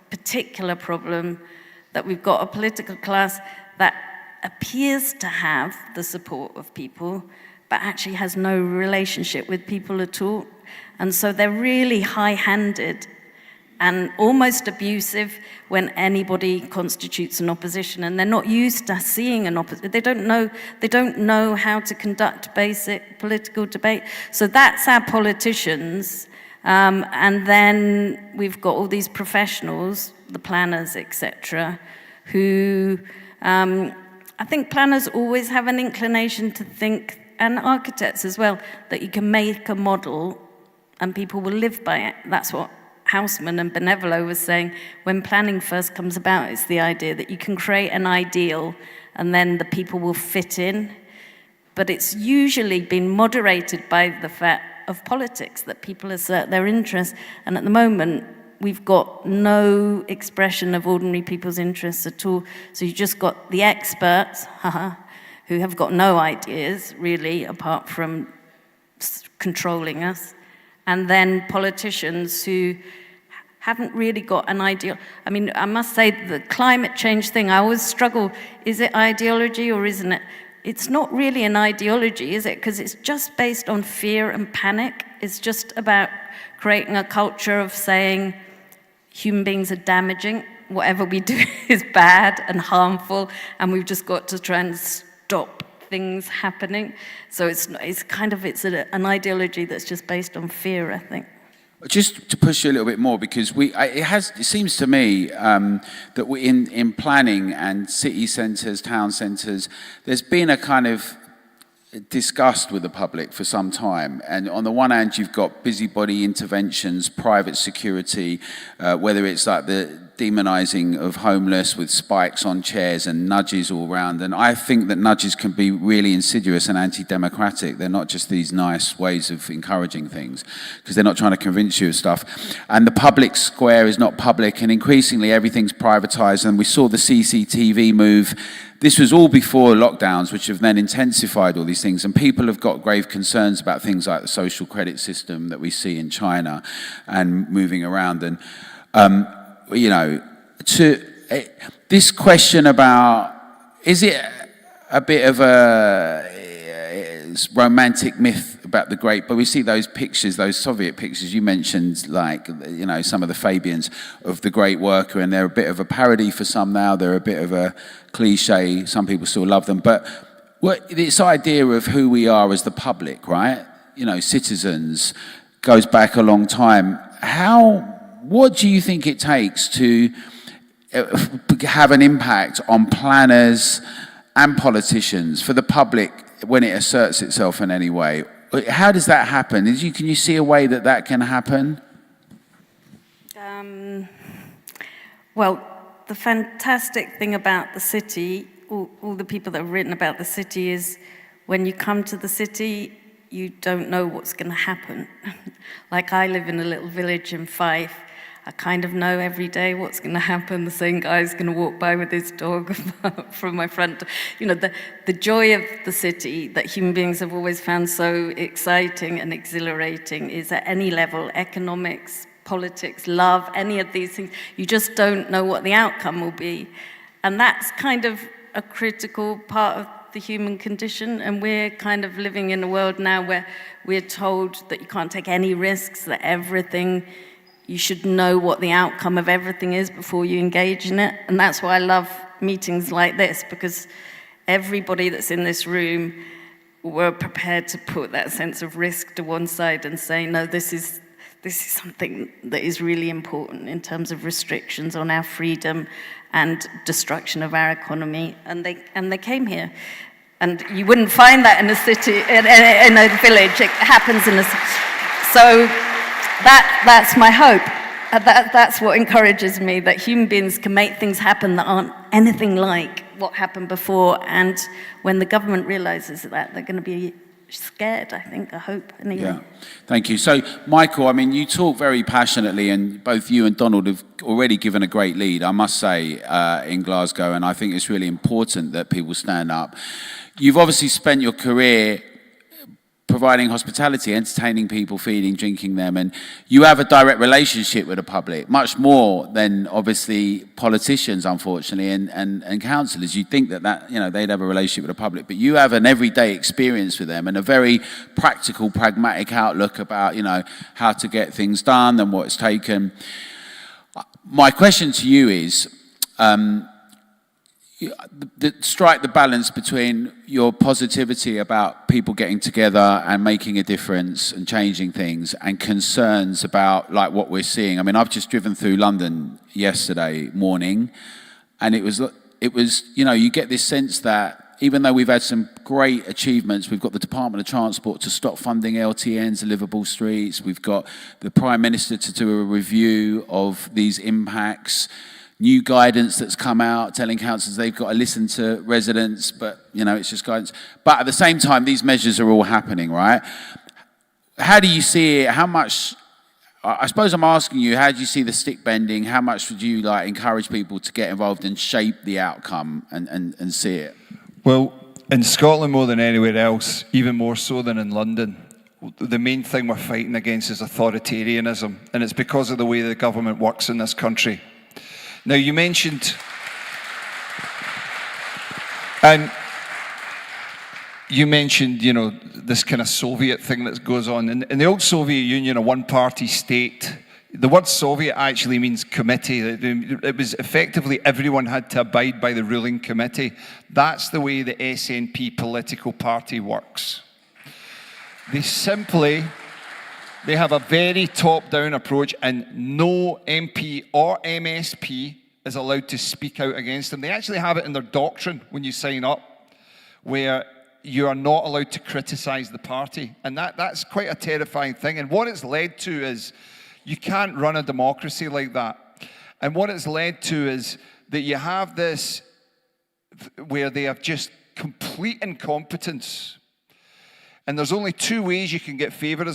particular problem, that we've got a political class that appears to have the support of people, but actually has no relationship with people at all. And so they're really high-handed and almost abusive when anybody constitutes an opposition, and they're not used to seeing an opposition. They don't know how to conduct basic political debate. So that's our politicians, and then we've got all these professionals, the planners, etc., who I think planners always have an inclination to think, and architects as well, that you can make a model and people will live by it. That's what Houseman and Benevolo was saying. When planning first comes about, it's the idea that you can create an ideal and then the people will fit in. But it's usually been moderated by the fact of politics, that people assert their interests. And at the moment, we've got no expression of ordinary people's interests at all. So you've just got the experts, who have got no ideas, really, apart from controlling us. And then politicians who haven't really got an ideal. I mean, I must say, the climate change thing, I always struggle, is it ideology or isn't it? It's not really an ideology, is it? Because it's just based on fear and panic. It's just about creating a culture of saying human beings are damaging, whatever we do is bad and harmful, and we've just got to try and stop things happening. So it's an ideology that's just based on fear, I think. Just to push you a little bit more, because it seems to me that we in planning and city centres, town centres, there's been a kind of disgust with the public for some time. And on the one hand, you've got busybody interventions, private security, whether it's like the demonising of homeless with spikes on chairs and nudges all around. And I think that nudges can be really insidious and anti-democratic. They're not just these nice ways of encouraging things, because they're not trying to convince you of stuff. And the public square is not public, and increasingly everything's privatised. And we saw the CCTV move. This was all before lockdowns, which have then intensified all these things. And people have got grave concerns about things like the social credit system that we see in China and moving around. And you know, this question about, is it a bit of a romantic myth about the great, but we see those pictures, those Soviet pictures you mentioned, like, you know, some of the Fabians of the great worker, and they're a bit of a parody for some now, they're a bit of a cliche, some people still love them, but this idea of who we are as the public, right, you know, citizens, goes back a long time. What do you think it takes to have an impact on planners and politicians, for the public, when it asserts itself in any way? How does that happen? Can you see a way that that can happen? Well, the fantastic thing about the city, all the people that have written about the city, is when you come to the city, you don't know what's going to happen. Like, I live in a little village in Fife. I kind of know every day what's going to happen. The same guy's going to walk by with his dog from my front door. You know, the joy of the city that human beings have always found so exciting and exhilarating is at any level, economics, politics, love, any of these things. You just don't know what the outcome will be. And that's kind of a critical part of the human condition, and we're kind of living in a world now where we're told that you can't take any risks, that everything, you should know what the outcome of everything is before you engage in it. And that's why I love meetings like this, because everybody that's in this room were prepared to put that sense of risk to one side and say, no, this is something that is really important in terms of restrictions on our freedom and destruction of our economy. And they came here. And you wouldn't find that in a city, in a village. It happens in a city. So that's my hope. That's what encourages me, that human beings can make things happen that aren't anything like what happened before. And when the government realizes that, they're going to be scared, I think, I hope, anyway. Yeah, thank you. So, Michael, I mean, you talk very passionately, and both you and Donald have already given a great lead, I must say, in Glasgow, and I think it's really important that people stand up. You've obviously spent your career providing hospitality, entertaining people, feeding, drinking them, and you have a direct relationship with the public, much more than obviously politicians, unfortunately, and councillors. You'd think that you know, they'd have a relationship with the public, but you have an everyday experience with them and a very practical, pragmatic outlook about, you know, how to get things done and what it's taken. My question to you is, strike the balance between your positivity about people getting together and making a difference and changing things, and concerns about like what we're seeing. I mean, I've just driven through London yesterday morning, and it was, you know, you get this sense that even though we've had some great achievements, we've got the Department of Transport to stop funding LTNs and livable streets, we've got the Prime Minister to do a review of these impacts, new guidance that's come out telling councils they've got to listen to residents, but, you know, it's just guidance. But at the same time, these measures are all happening, right? How do you see it? How much, I suppose I'm asking you, how do you see the stick bending? How much would you like encourage people to get involved and shape the outcome and see it? Well, in Scotland more than anywhere else, even more so than in London, the main thing we're fighting against is authoritarianism, and it's because of the way the government works in this country. Now, you mentioned, you know, this kind of Soviet thing that goes on. In the old Soviet Union, a one-party state, the word Soviet actually means committee. It was effectively everyone had to abide by the ruling committee. That's the way the SNP political party works. They have a very top-down approach, and no MP or MSP is allowed to speak out against them. They actually have it in their doctrine when you sign up, where you are not allowed to criticise the party. And that's quite a terrifying thing. And what it's led to is you can't run a democracy like that. And what it's led to is that you have this where they have just complete incompetence. And there's only two ways you can get favour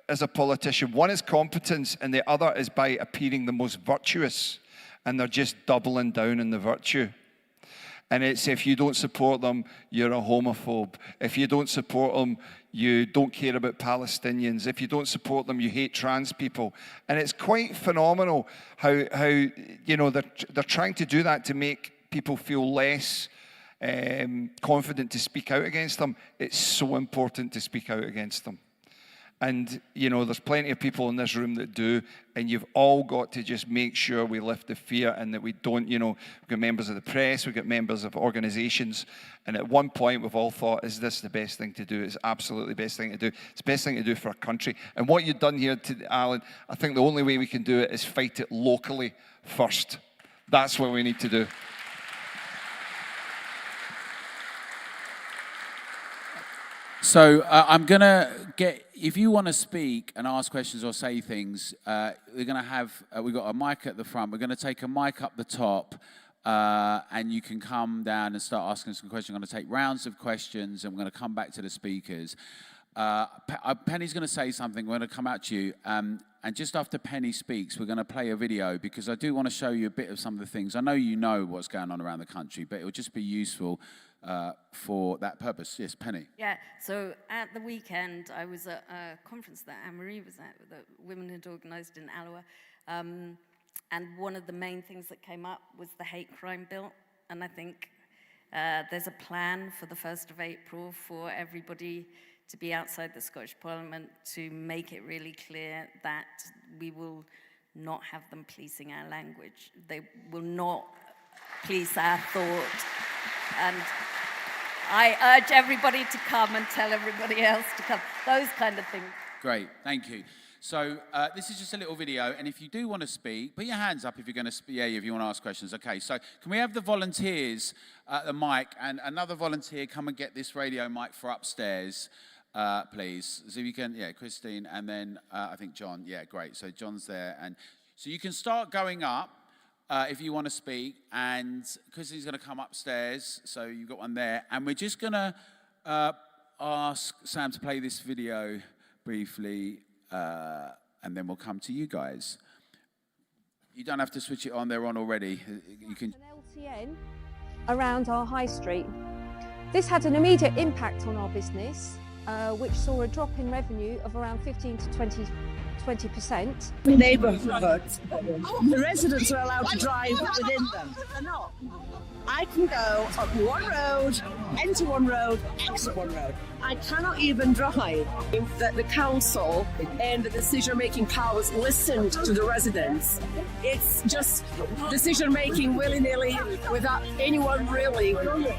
as a politician. One is competence, and the other is by appearing the most virtuous. And they're just doubling down on the virtue. And it's, if you don't support them, you're a homophobe. If you don't support them, you don't care about Palestinians. If you don't support them, you hate trans people. And it's quite phenomenal how you know, they're trying to do that to make people feel less confident to speak out against them. It's so important to speak out against them. And, you know, there's plenty of people in this room that do, and you've all got to just make sure we lift the fear and that we don't, you know, we've got members of the press, we've got members of organisations, and at one point we've all thought, is this the best thing to do? It's absolutely the best thing to do. It's the best thing to do for our country. And what you've done here, Alan, I think the only way we can do it is fight it locally first. That's what we need to do. So I'm going to if you want to speak and ask questions or say things, we're going to have, we've got a mic at the front. We're going to take a mic up the top, and you can come down and start asking some questions. I'm going to take rounds of questions, and we're going to come back to the speakers. Penny's going to say something. We're going to come out to you. And just after Penny speaks, we're going to play a video, because I do want to show you a bit of some of the things. I know you know what's going on around the country, but it will just be useful for that purpose. Yes, Penny. Yeah, so at the weekend, I was at a conference that Anne-Marie was at, that women had organised in Alloa, and one of the main things that came up was the hate crime bill, and I think there's a plan for the 1st of April for everybody to be outside the Scottish Parliament to make it really clear that we will not have them policing our language. They will not police our thought. And I urge everybody to come and tell everybody else to come. Those kind of things. Great, thank you. So this is just a little video, and if you do want to speak, put your hands up if you're going to speak. Yeah, if you want to ask questions. Okay, so can we have the volunteers at the mic, and another volunteer come and get this radio mic for upstairs, please. So if you can, yeah, Christine, and then I think John. Yeah, great. So John's there, and so you can start going up if you want to speak, and Christine's going to come upstairs, so you've got one there, and we're just going to ask Sam to play this video briefly, and then we'll come to you guys. You don't have to switch it on, they're on already. You can. An LTN around our high street. This had an immediate impact on our business, which saw a drop in revenue of around 15 to 20%. Neighbourhoods, the residents are allowed to drive within them. They're not. I can go up one road, enter one road, exit one road. I cannot even drive. That the council and the decision-making powers listened to the residents. It's just decision-making willy-nilly without anyone really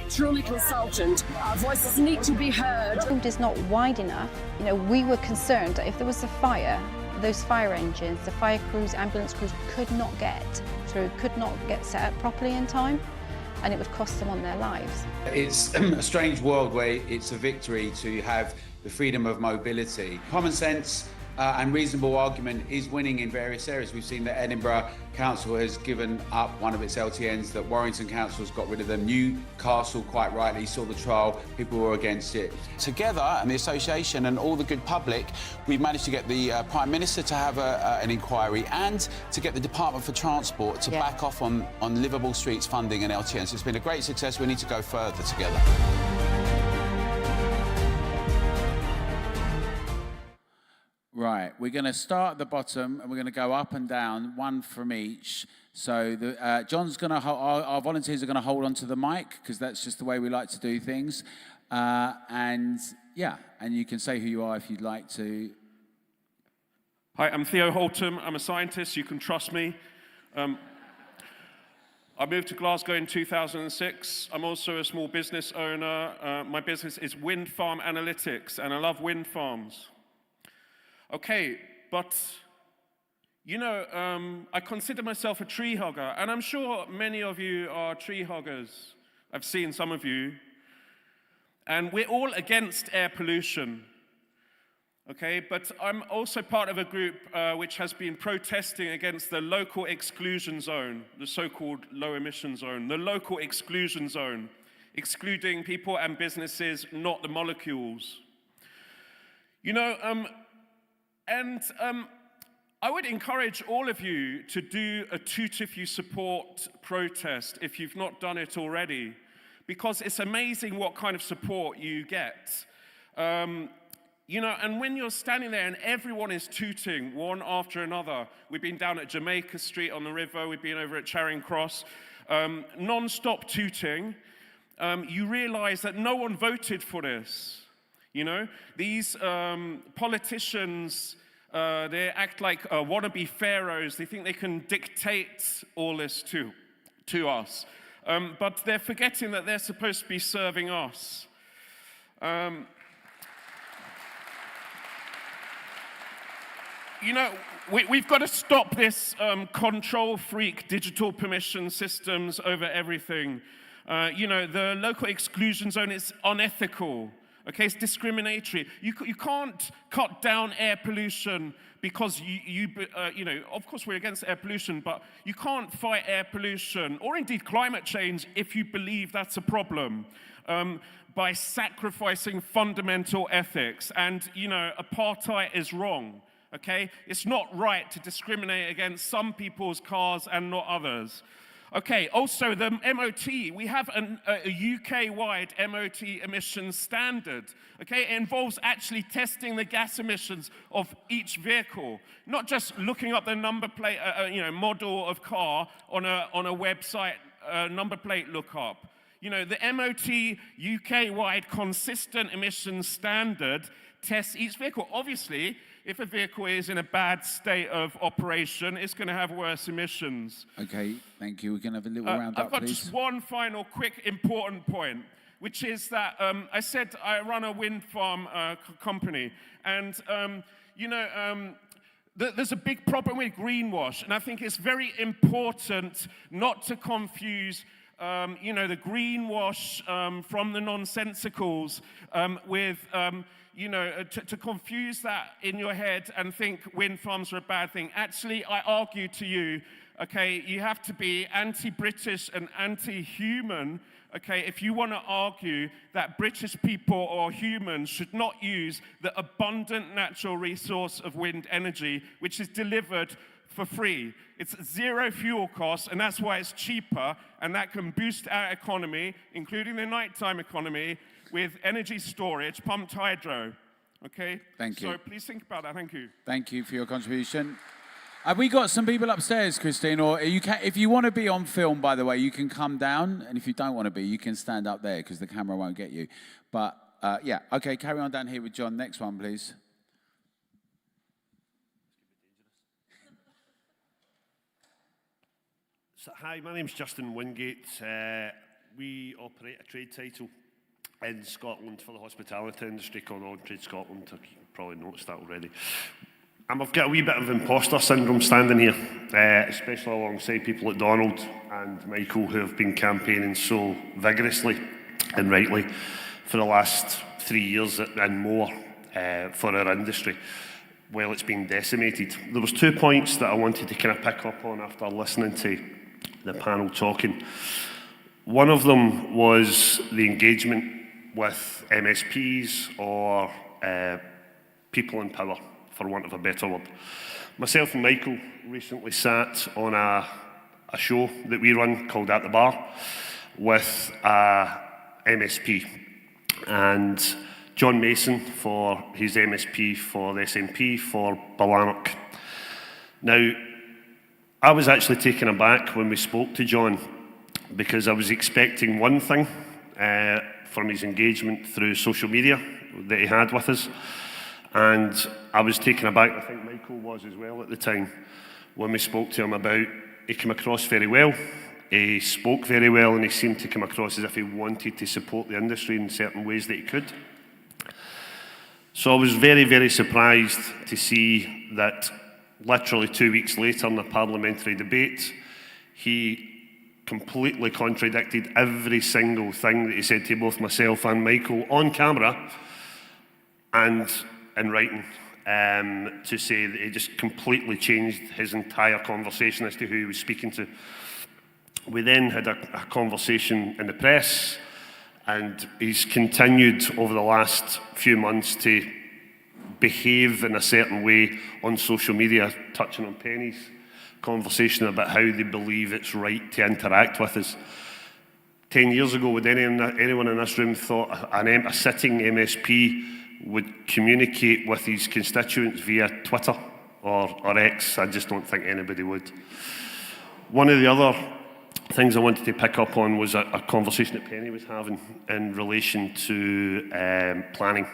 truly consultant. Our voices need to be heard. The road is not wide enough. You know, we were concerned that if there was a fire, those fire engines, the fire crews, ambulance crews could not get through, could not get set up properly in time, and it would cost them on their lives. It's a strange world where it's a victory to have the freedom of mobility. Common sense and reasonable argument is winning in various areas. We've seen that Edinburgh Council has given up one of its LTNs, that Warrington Council's got rid of them. Newcastle, quite rightly, saw the trial, people were against it. Together, and the association and all the good public, we've managed to get the Prime Minister to have an inquiry, and to get the Department for Transport to back off on livable streets funding and LTNs. It's been a great success. We need to go further together. Right, we're going to start at the bottom, and we're going to go up and down, one from each. So John's going to, our volunteers are going to hold on to the mic, because that's just the way we like to do things. And yeah, and you can say who you are if you'd like to. Hi, I'm Theo Holtum. I'm a scientist. You can trust me. I moved to Glasgow in 2006. I'm also a small business owner. My business is wind farm analytics, and I love wind farms. Okay, but, you know, I consider myself a tree hugger, and I'm sure many of you are tree huggers. I've seen some of you. And we're all against air pollution, okay? But I'm also part of a group which has been protesting against the local exclusion zone, the so-called low emission zone, the local exclusion zone, excluding people and businesses, not the molecules. You know, I would encourage all of you to do a toot if you support protest, if you've not done it already, because it's amazing what kind of support you get. You know, and when you're standing there and everyone is tooting one after another, we've been down at Jamaica Street on the river, we've been over at Charing Cross, non-stop tooting, you realize that no one voted for this. You know, these politicians, they act like wannabe pharaohs. They think they can dictate all this to us. But they're forgetting that they're supposed to be serving us. You know, we've got to stop this control freak digital permission systems over everything. You know, the local exclusion zone is unethical. Okay, it's discriminatory. You can't cut down air pollution because you know, of course we're against air pollution, but you can't fight air pollution or indeed climate change if you believe that's a problem by sacrificing fundamental ethics. And, you know, apartheid is wrong, okay? It's not right to discriminate against some people's cars and not others. Okay, also the MOT, we have a UK-wide MOT emissions standard. Okay, it involves actually testing the gas emissions of each vehicle, not just looking up the number plate, you know, model of car on a website, number plate lookup. You know, the MOT UK-wide consistent emissions standard tests each vehicle. Obviously, if a vehicle is in a bad state of operation, it's going to have worse emissions. Okay, thank you. We can have a little round up, I've got please. just one final quick important point, which is that I said I run a wind farm company, and you know, there's a big problem with greenwash, and I think it's very important not to confuse you know, the greenwash from the nonsensicals with you know, to confuse that in your head and think wind farms are a bad thing. Actually, I argue to you, okay, you have to be anti-British and anti-human, okay, if you want to argue that British people or humans should not use the abundant natural resource of wind energy, which is delivered for free. It's zero fuel costs, and that's why it's cheaper, and that can boost our economy, including the nighttime economy, with energy storage, pumped hydro. Okay? Thank you. So please think about that. Thank you. Thank you for your contribution. Have we got some people upstairs, Christine? Or you can, if you want to be on film, by the way, you can come down. And if you don't want to be, you can stand up there because the camera won't get you. But yeah, okay, carry on down here with John. Next one, please. So, hi, my name's Justin Wingate. We operate a trade title in Scotland for the hospitality industry called On Trade Scotland. You've probably noticed that already. I've got a wee bit of imposter syndrome standing here, especially alongside people like Donald and Michael, who have been campaigning so vigorously and rightly for the last 3 years and more for our industry, while it's been decimated. There was 2 points that I wanted to kind of pick up on after listening to the panel talking. One of them was the engagement with MSPs or people in power, for want of a better word. Myself and Michael recently sat on a show that we run called At the Bar with a MSP, and John Mason for his MSP for the SNP for Ballanark. Now, I was actually taken aback when we spoke to John because I was expecting one thing from his engagement through social media that he had with us. And I was taken aback, I think Michael was as well at the time, when we spoke to him about, he came across very well, he spoke very well, and he seemed to come across as if he wanted to support the industry in certain ways that he could. So I was very, very surprised to see that literally 2 weeks later in the parliamentary debate, he completely contradicted every single thing that he said to both myself and Michael on camera and in writing, to say that he just completely changed his entire conversation as to who he was speaking to. We then had a conversation in the press, and he's continued over the last few months to behave in a certain way on social media, touching on Penny's conversation about how they believe it's right to interact with us. 10 years ago, would anyone in this room thought a sitting MSP would communicate with his constituents via Twitter or X? I just don't think anybody would. One of the other things I wanted to pick up on was a conversation that Penny was having in relation to planning.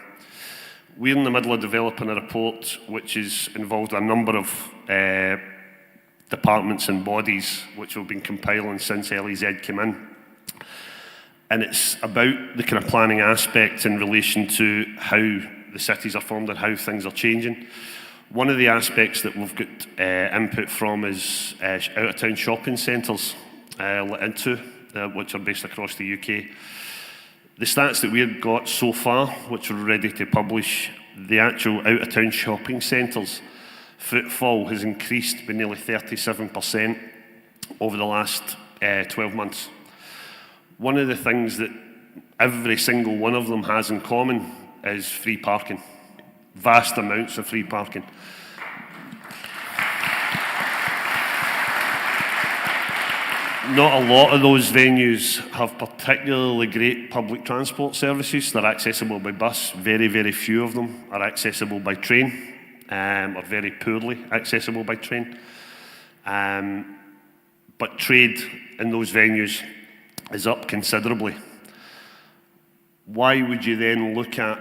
We're in the middle of developing a report which is involved a number of departments and bodies which we've been compiling since LEZ came in. And it's about the kind of planning aspect in relation to how the cities are formed and how things are changing. One of the aspects that we've got input from is out-of-town shopping centres, which are based across the UK. The stats that we've got so far, which we're ready to publish, the actual out-of-town shopping centres, footfall has increased by nearly 37% over the last 12 months. One of the things that every single one of them has in common is free parking. Vast amounts of free parking. Not a lot of those venues have particularly great public transport services. They're accessible by bus. Very, very few of them are accessible by train, or very poorly accessible by train. But trade in those venues is up considerably. Why would you then look at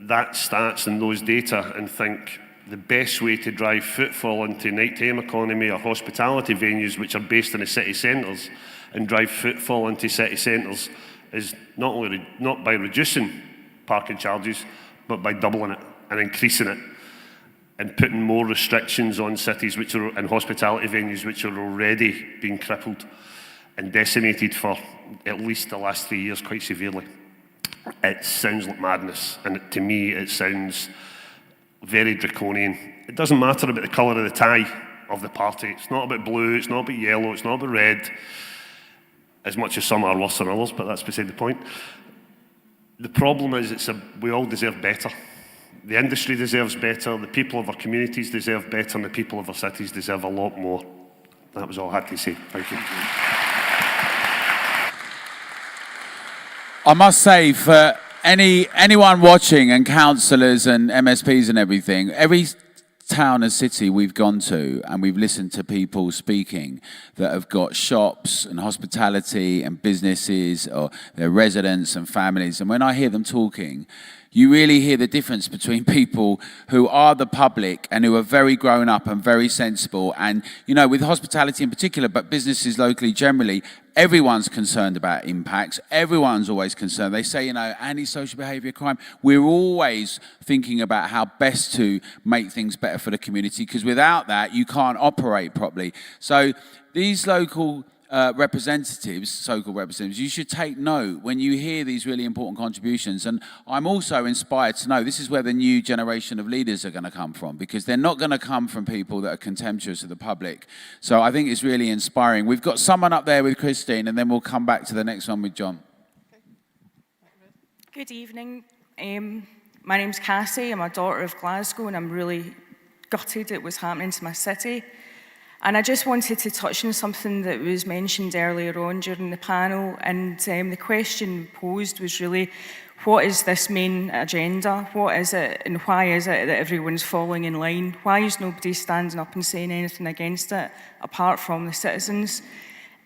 that stats and those data and think the best way to drive footfall into nighttime economy or hospitality venues which are based in the city centres and drive footfall into city centres is not by reducing parking charges, but by doubling it and increasing it and putting more restrictions on cities which are and hospitality venues which are already being crippled and decimated for at least the last 3 years quite severely. It sounds like madness, and to me it sounds very draconian. It doesn't matter about the colour of the tie of the party. It's not about blue, it's not about yellow, it's not about red, as much as some are worse than others, but that's beside the point. The problem is we all deserve better. The industry deserves better, the people of our communities deserve better, and the people of our cities deserve a lot more. That was all I had to say. Thank you. I must say, for anyone watching and councillors and MSPs and everything, every town and city we've gone to and we've listened to people speaking that have got shops and hospitality and businesses or their residents and families, and when I hear them talking, you really hear the difference between people who are the public and who are very grown up and very sensible. And, you know, with hospitality in particular, but businesses locally generally, everyone's concerned about impacts. Everyone's always concerned. They say, you know, anti-social behaviour crime. We're always thinking about how best to make things better for the community, because without that, you can't operate properly. So these local representatives, so-called representatives, you should take note when you hear these really important contributions. And I'm also inspired to know this is where the new generation of leaders are going to come from, because they're not going to come from people that are contemptuous of the public. So I think it's really inspiring. We've got someone up there with Christine, and then we'll come back to the next one with John. Good evening. My name's Cassie. I'm a daughter of Glasgow, and I'm really gutted at what's happening to my city. And I just wanted to touch on something that was mentioned earlier on during the panel, and the question posed was really, what is this main agenda? What is it, and why is it that everyone's falling in line? Why is nobody standing up and saying anything against it, apart from the citizens?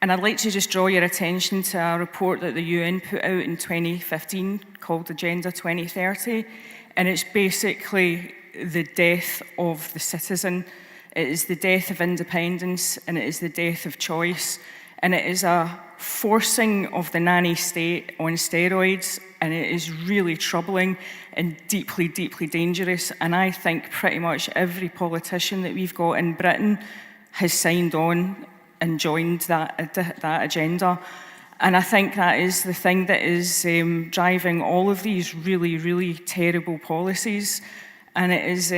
And I'd like to just draw your attention to a report that the UN put out in 2015 called Agenda 2030, and it's basically the death of the citizen. It is the death of independence, and it is the death of choice, and it is a forcing of the nanny state on steroids, and it is really troubling and deeply, deeply dangerous. And I think pretty much every politician that we've got in Britain has signed on and joined that agenda. And I think that is the thing that is driving all of these really, really terrible policies. And it is,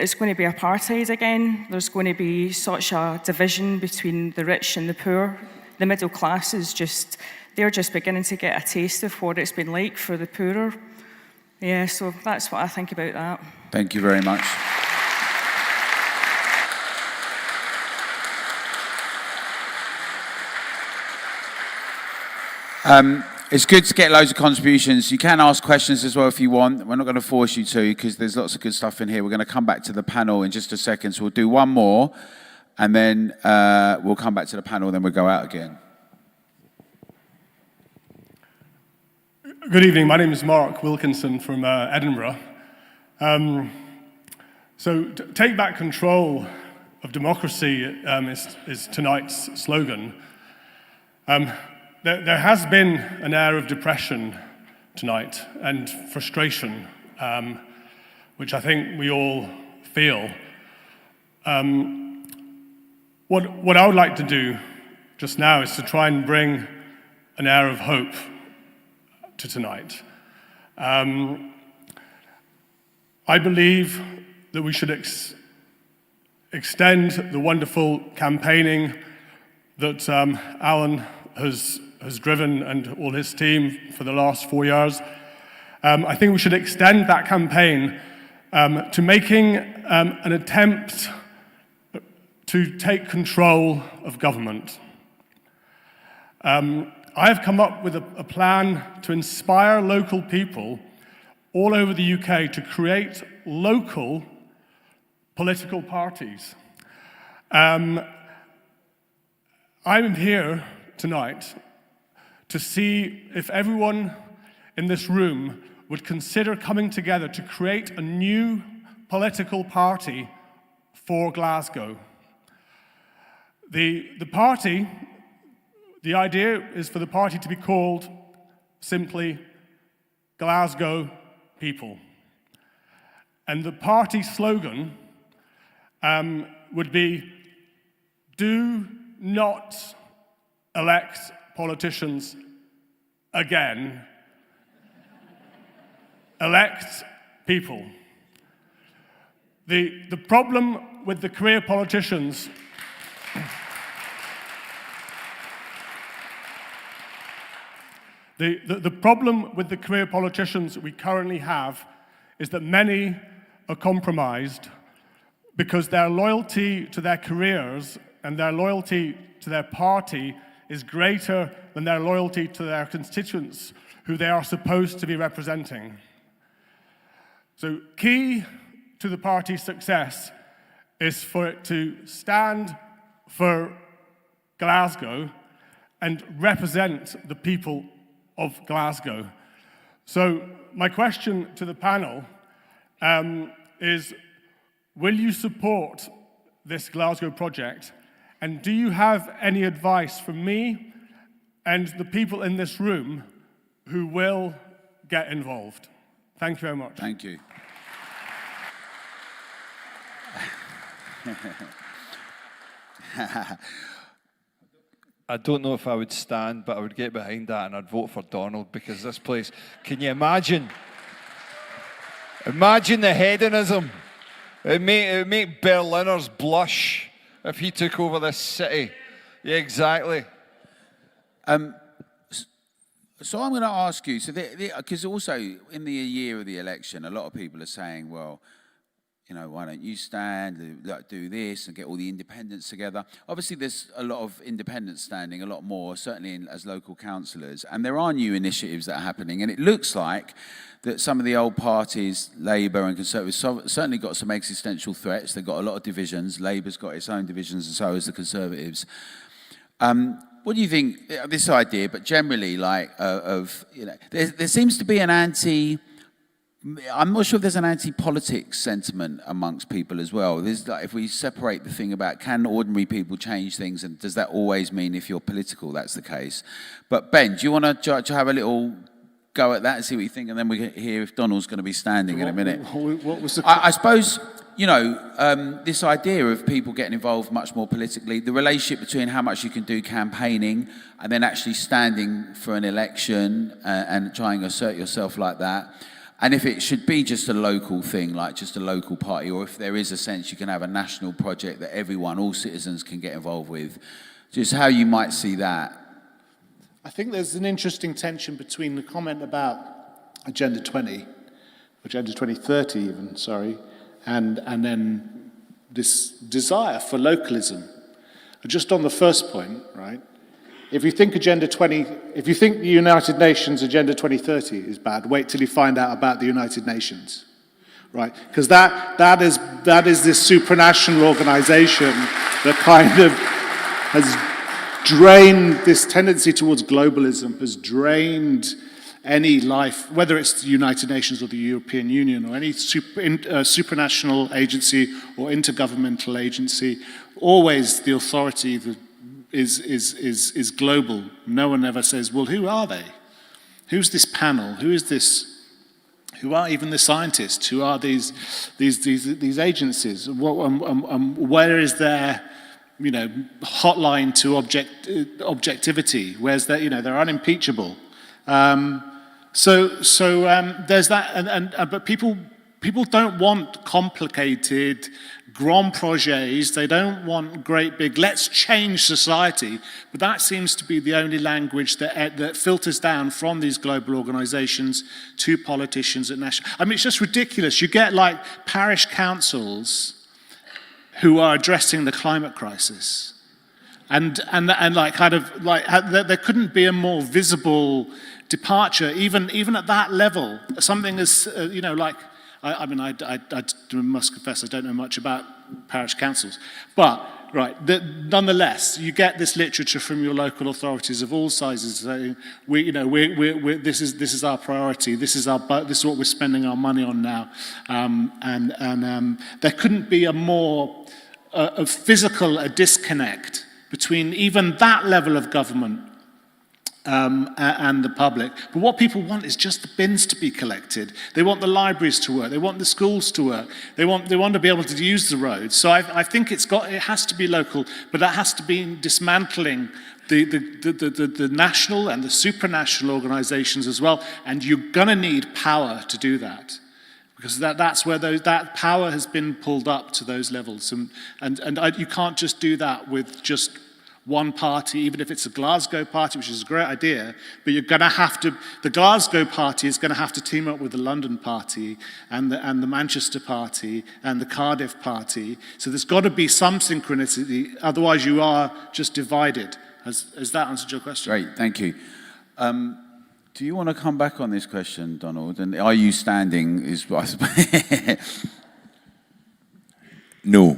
it's going to be apartheid again. There's going to be such a division between the rich and the poor. The middle class is they're just beginning to get a taste of what it's been like for the poorer. Yeah, so that's what I think about that. Thank you very much. It's good to get loads of contributions. You can ask questions as well if you want. We're not going to force you to, because there's lots of good stuff in here. We're going to come back to the panel in just a second. So we'll do one more, and then we'll come back to the panel, and then we'll go out again. Good evening. My name is Mark Wilkinson from Edinburgh. So take back control of democracy is tonight's slogan. There has been an air of depression tonight and frustration, which I think we all feel. What I would like to do just now is to try and bring an air of hope to tonight. I believe that we should extend the wonderful campaigning that Alan has driven and all his team for the last 4 years. I think we should extend that campaign to making an attempt to take control of government. I have come up with a plan to inspire local people all over the UK to create local political parties. I'm here tonight to see if everyone in this room would consider coming together to create a new political party for Glasgow. The idea is for the party to be called simply Glasgow People. And the party slogan would be, "Do not elect politicians again. Elect people." The problem with the career politicians the problem with the career politicians we currently have is that many are compromised because their loyalty to their careers and their loyalty to their party is greater than their loyalty to their constituents who they are supposed to be representing. So key to the party's success is for it to stand for Glasgow and represent the people of Glasgow. So my question to the panel is, will you support this Glasgow project? And do you have any advice for me and the people in this room who will get involved? Thank you very much. Thank you. I don't know if I would stand, but I would get behind that and I'd vote for Donald, because this place, can you imagine? Imagine the hedonism. It'd make Berliners blush if he took over this city. Yeah, exactly. So I'm going to ask you, so because also in the year of the election, a lot of people are saying, well, you know, why don't you stand, do this and get all the independents together? Obviously, there's a lot of independents standing, a lot more, certainly as local councillors. And there are new initiatives that are happening. And it looks like that some of the old parties, Labour and Conservatives, certainly got some existential threats. They've got a lot of divisions. Labour's got its own divisions, and so has the Conservatives. What do you think, this idea, but generally, like, you know, there seems to be an I'm not sure if there's an anti-politics sentiment amongst people as well. There's, like, if we separate the thing about can ordinary people change things, and does that always mean if you're political that's the case? But Ben, do you want to have a little go at that and see what you think, and then we can hear if Donald's going to be standing in a minute. What was the... I suppose, you know, this idea of people getting involved much more politically, the relationship between how much you can do campaigning and then actually standing for an election and trying to assert yourself like that. And if it should be just a local thing, like just a local party, or if there is a sense you can have a national project that everyone, all citizens can get involved with, just how you might see that. I think there's an interesting tension between the comment about Agenda 20, Agenda 2030 even, sorry, and then this desire for localism. Just on the first point, right? If you think if you think the United Nations Agenda 2030 is bad, wait till you find out about the United Nations, right? Because that is this supranational organization that kind of has drained this tendency towards globalism, has drained any life, whether it's the United Nations or the European Union or any supranational agency or intergovernmental agency. Always the authority is global. No one ever says, well, who are they? Who's this panel? Who is this? Who are even the scientists? Who are these agencies? Where is their hotline to objectivity, whereas they're unimpeachable. There's that, but people don't want complicated grand projets. They don't want great big, let's change society. But that seems to be the only language that filters down from these global organizations to politicians at national. I mean, it's just ridiculous. You get like parish councils who are addressing the climate crisis. And there couldn't be a more visible departure, even at that level. Something as, I must confess I don't know much about parish councils. But, nonetheless, you get this literature from your local authorities of all sizes saying, this is our priority, this is what we're spending our money on now. There couldn't be a more physical disconnect between even that level of government and the public. But what people want is just the bins to be collected. They want the libraries to work. They want the schools to work. They want to be able to use the roads. So I think it has to be local, but that has to be dismantling the national and the supranational organizations as well. And you're going to need power to do that, because that's where that power has been pulled up to those levels. And you can't just do that with just one party, even if it's a Glasgow party, which is a great idea, but you're going to have to, the Glasgow party is going to have to team up with the London party and the Manchester party and the Cardiff party. So there's got to be some synchronicity, otherwise you are just divided. Has that answered your question? Great, thank you. Do you want to come back on this question, Donald? And are you standing? No.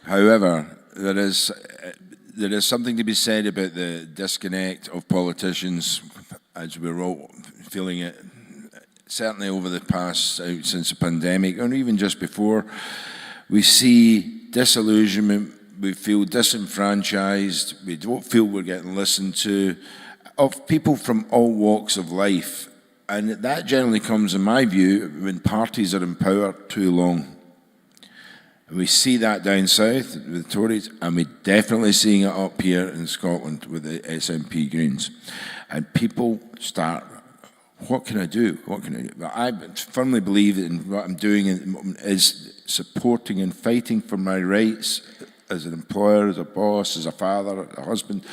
However, there is something to be said about the disconnect of politicians, as we're all feeling it, certainly over the past, since the pandemic, or even just before. We see disillusionment, we feel disenfranchised, we don't feel we're getting listened to, of people from all walks of life. And that generally comes, in my view, when parties are in power too long. We see that down south with the Tories, and we're definitely seeing it up here in Scotland with the SNP Greens. And people start, what can I do? What can I do? But I firmly believe that what I'm doing is supporting and fighting for my rights as an employer, as a boss, as a father, a husband,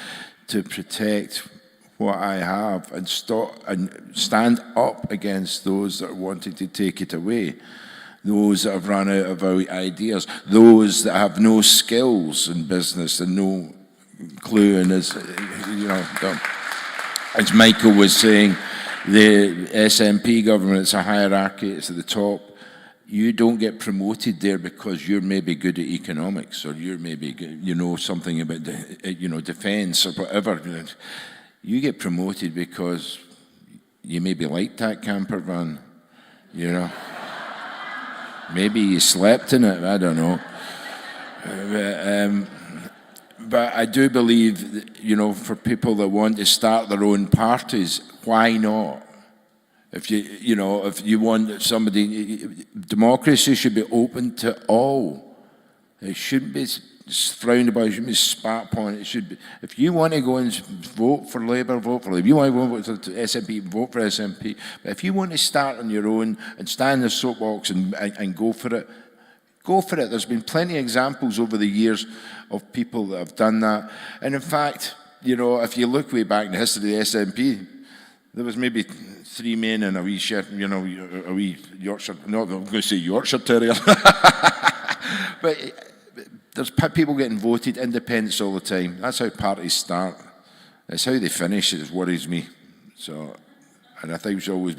to protect what I have and stop and stand up against those that are wanting to take it away. Those that have run out of ideas, those that have no skills in business and no clue in as Michael was saying, the SNP government, it's a hierarchy, it's at the top. You don't get promoted there because you're maybe good at economics, or you're maybe good, something about defence or whatever. You get promoted because you maybe like that camper van, Maybe you slept in it, I don't know. But I do believe that, for people that want to start their own parties, why not? If you want somebody, democracy should be open to all. It shouldn't be frowned about, it shouldn't be spat upon. It should be, if you want to go and vote for Labour, vote for Labour. If you want to vote for SNP, vote for SNP. But if you want to start on your own and stand in the soapbox and go for it, go for it. There's been plenty of examples over the years of people that have done that. And in fact, if you look way back in the history of the SNP, there was maybe 3 men and a wee Yorkshire, no, I'm going to say Yorkshire Terrier. But there's people getting voted, independents all the time. That's how parties start. It's how they finish that worries me. So, and I think we should always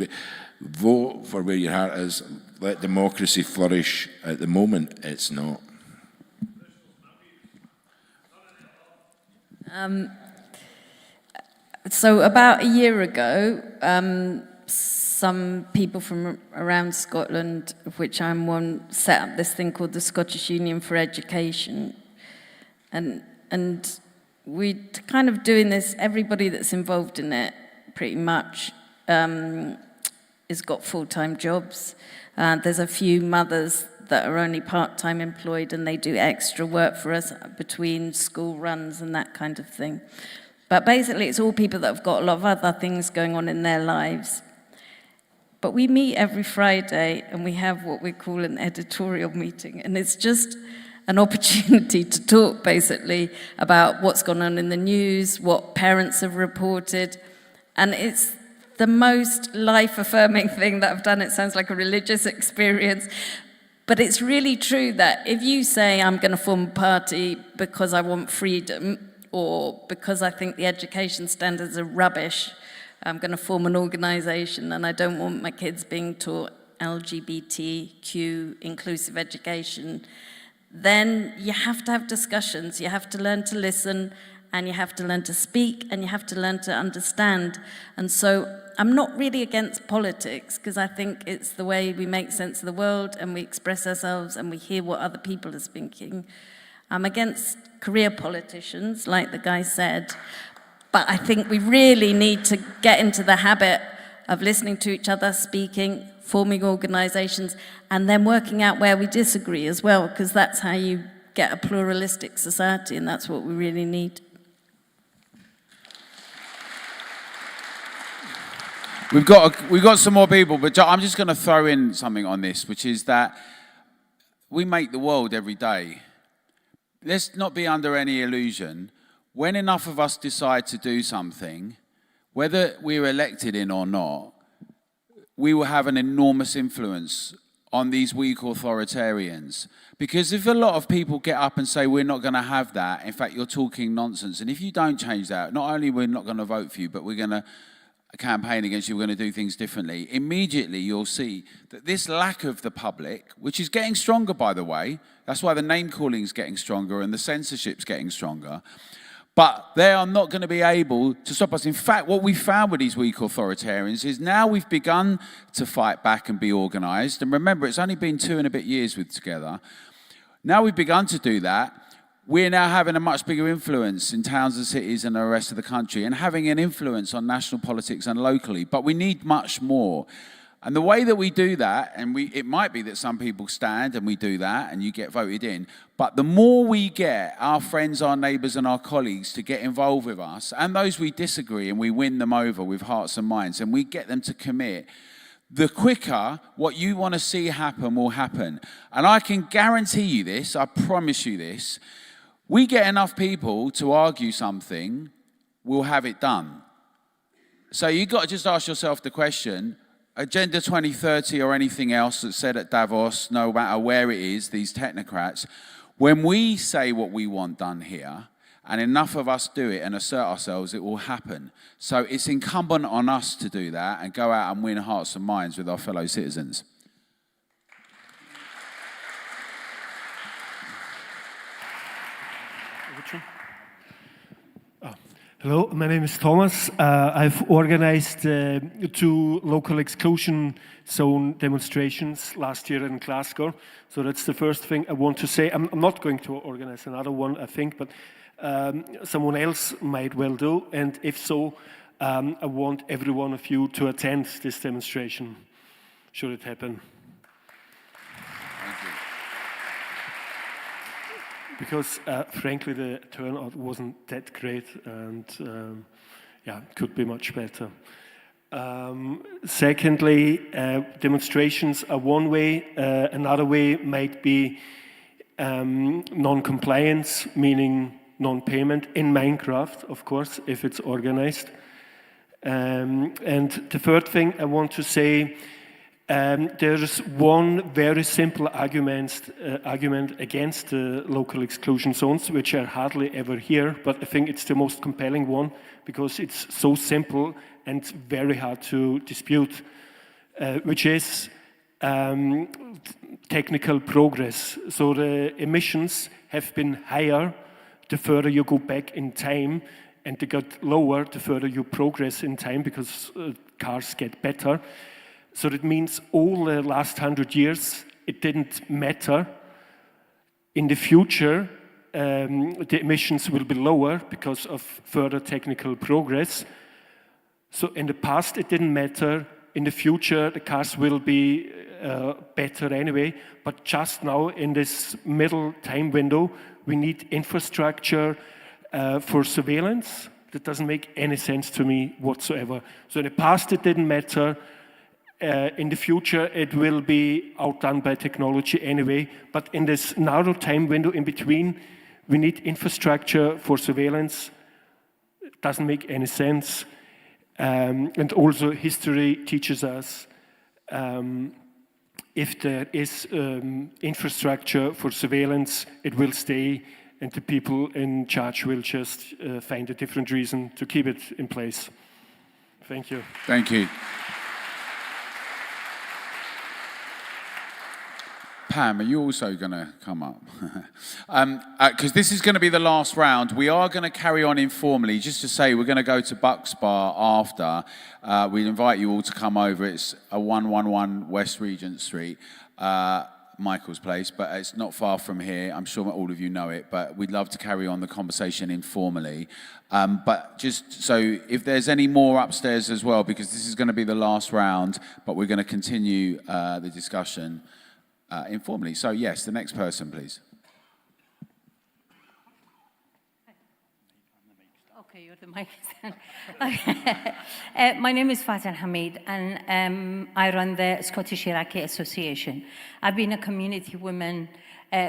vote for where your heart is. Let democracy flourish. At the moment, it's not. So about a year ago, some people from around Scotland, of which I'm one, set up this thing called the Scottish Union for Education. And we're kind of doing this, everybody that's involved in it pretty much has got full-time jobs. There's a few mothers that are only part-time employed and they do extra work for us between school runs and that kind of thing. But basically, it's all people that have got a lot of other things going on in their lives. But we meet every Friday and we have what we call an editorial meeting, and it's just an opportunity to talk basically about what's gone on in the news, what parents have reported, and it's the most life-affirming thing that I've done. It sounds like a religious experience, but it's really true that if you say, I'm going to form a party because I want freedom, or because I think the education standards are rubbish, I'm going to form an organisation and I don't want my kids being taught LGBTQ inclusive education, then you have to have discussions, you have to learn to listen, and you have to learn to speak, and you have to learn to understand. And so I'm not really against politics, because I think it's the way we make sense of the world and we express ourselves and we hear what other people are thinking. I'm against career politicians, like the guy said, but I think we really need to get into the habit of listening to each other, speaking, forming organisations, and then working out where we disagree as well, because that's how you get a pluralistic society, and that's what we really need. We've got some more people, but I'm just going to throw in something on this, which is that we make the world every day. Let's not be under any illusion. When enough of us decide to do something, whether we're elected in or not, we will have an enormous influence on these weak authoritarians. Because if a lot of people get up and say, we're not going to have that, in fact, you're talking nonsense. And if you don't change that, not only we're not going to vote for you, but we're going to campaign against you, we're going to do things differently, immediately you'll see that this lack of the public, which is getting stronger, by the way, that's why the name-calling is getting stronger and the censorship's getting stronger, but they are not going to be able to stop us. In fact, what we found with these weak authoritarians is now we've begun to fight back and be organised, and remember, it's only been 2 and a bit years with Together. Now we've begun to do that, we're now having a much bigger influence in towns and cities and the rest of the country, and having an influence on national politics and locally, but we need much more. And the way that we do that, and it might be that some people stand and we do that and you get voted in, but the more we get our friends, our neighbours and our colleagues to get involved with us, and those we disagree, and we win them over with hearts and minds, and we get them to commit, the quicker what you want to see happen will happen. And I can guarantee you this, I promise you this, we get enough people to argue something, we'll have it done. So you've got to just ask yourself the question, Agenda 2030 or anything else that's said at Davos, no matter where it is, these technocrats, when we say what we want done here, and enough of us do it and assert ourselves, it will happen. So it's incumbent on us to do that and go out and win hearts and minds with our fellow citizens. Hello, my name is Thomas. I've organized 2 local exclusion zone demonstrations last year in Glasgow. So that's the first thing I want to say. I'm not going to organize another one, I think, but someone else might well do. And if so, I want every one of you to attend this demonstration, should it happen. Because, frankly, the turnout wasn't that great, and yeah, it could be much better. Secondly, demonstrations are one way. Another way might be non-compliance, meaning non-payment in Minecraft, of course, if it's organized. And the third thing I want to say, there's one very simple argument against the local exclusion zones, which I hardly ever hear, but I think it's the most compelling one because it's so simple and very hard to dispute, which is technical progress. So the emissions have been higher the further you go back in time, and they got lower the further you progress in time because cars get better. So that means all the last 100 years, it didn't matter. In the future, the emissions will be lower because of further technical progress. So in the past, it didn't matter. In the future, the cars will be better anyway. But just now, in this middle time window, we need infrastructure for surveillance. That doesn't make any sense to me whatsoever. So in the past, it didn't matter. In the future, it will be outdone by technology anyway. But in this narrow time window in between, we need infrastructure for surveillance. It doesn't make any sense. And also, history teaches us if there is infrastructure for surveillance, it will stay, and the people in charge will just find a different reason to keep it in place. Thank you. Thank you. Pam, are you also going to come up? Because this is going to be the last round. We are going to carry on informally. Just to say, we're going to go to Bucks Bar after. We invite you all to come over. It's 111 West Regent Street, Michael's place, but it's not far from here. I'm sure all of you know it, but we'd love to carry on the conversation informally. But just so if there's any more upstairs as well, because this is going to be the last round, but we're going to continue the discussion informally. So yes, the next person, please. Okay, you're the mic. My name is Faten Hamid, and I run the Scottish Racket Association. I've been a community woman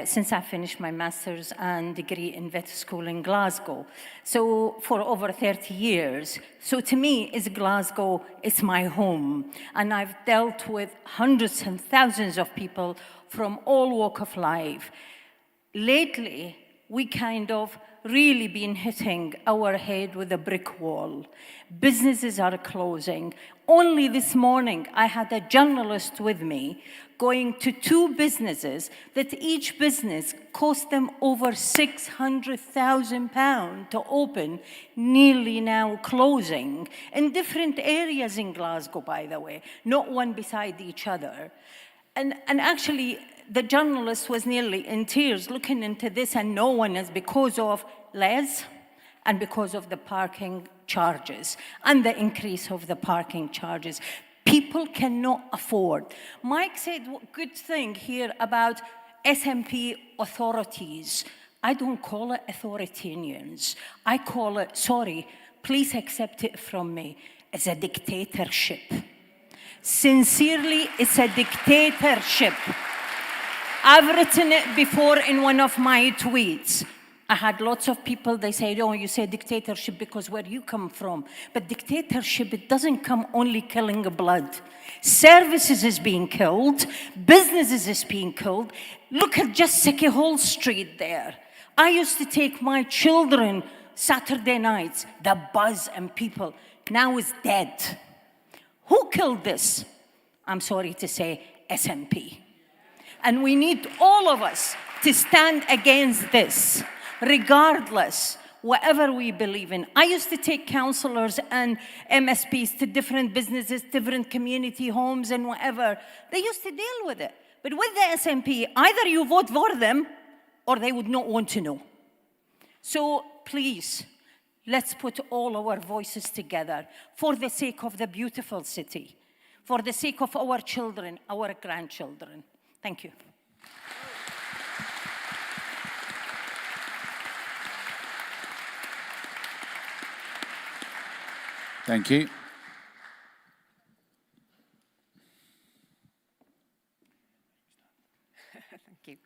since I finished my master's and degree in vet school in Glasgow. So for over 30 years. So to me, Glasgow is my home. And I've dealt with hundreds and thousands of people from all walks of life. Lately, we kind of really been hitting our head with a brick wall. Businesses are closing. Only this morning, I had a journalist with me going to 2 businesses that each business cost them over £600,000 to open, nearly now closing, in different areas in Glasgow, by the way, not one beside each other. And actually, the journalist was nearly in tears looking into this, and no one is, because of LEZs and because of the parking charges and the increase of the parking charges. People cannot afford. Mike said a good thing here about SNP authorities. I don't call it authoritarians. I call it, sorry, please accept it from me, it's a dictatorship. Sincerely, it's a dictatorship. I've written it before in one of my tweets. I had lots of people, they say, oh, you say dictatorship because where you come from. But dictatorship, it doesn't come only killing blood. Services is being killed. Businesses is being killed. Look at just Sicky Hall Street there. I used to take my children Saturday nights, the buzz and people. Now it's dead. Who killed this? I'm sorry to say, SNP. And we need all of us to stand against this, regardless, whatever we believe in. I used to take councillors and MSPs to different businesses, different community homes and whatever. They used to deal with it. But with the SNP, either you vote for them or they would not want to know. So please, let's put all our voices together for the sake of the beautiful city, for the sake of our children, our grandchildren. Thank you. Thank you. Thank you.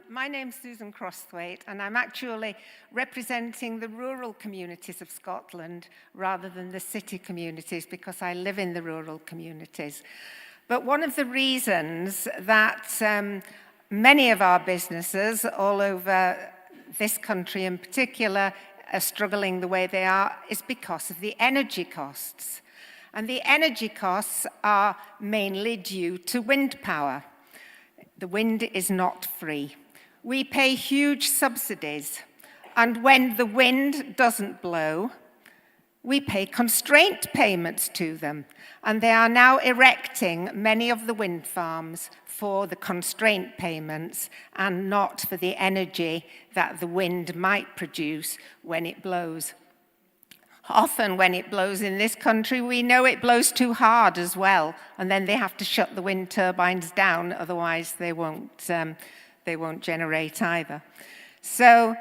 My name's Susan Crosthwaite, and I'm actually representing the rural communities of Scotland rather than the city communities because I live in the rural communities. But one of the reasons that many of our businesses all over this country in particular are struggling the way they are is because of the energy costs. And the energy costs are mainly due to wind power. The wind is not free. We pay huge subsidies, and when the wind doesn't blow, we pay constraint payments to them, and they are now erecting many of the wind farms for the constraint payments and not for the energy that the wind might produce when it blows. Often when it blows in this country, we know it blows too hard as well, and then they have to shut the wind turbines down, otherwise they won't generate either. So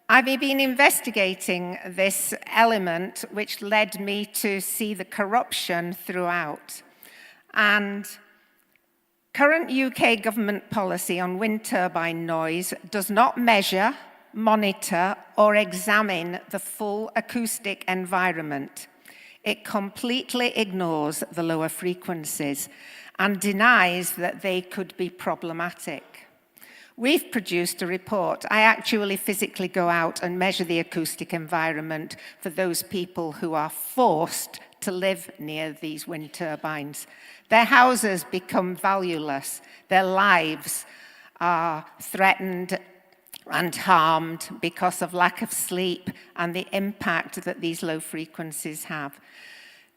I've been investigating this element, which led me to see the corruption throughout. And current UK government policy on wind turbine noise does not measure, monitor, or examine the full acoustic environment. It completely ignores the lower frequencies and denies that they could be problematic. We've produced a report. I actually physically go out and measure the acoustic environment for those people who are forced to live near these wind turbines. Their houses become valueless. Their lives are threatened and harmed because of lack of sleep and the impact that these low frequencies have.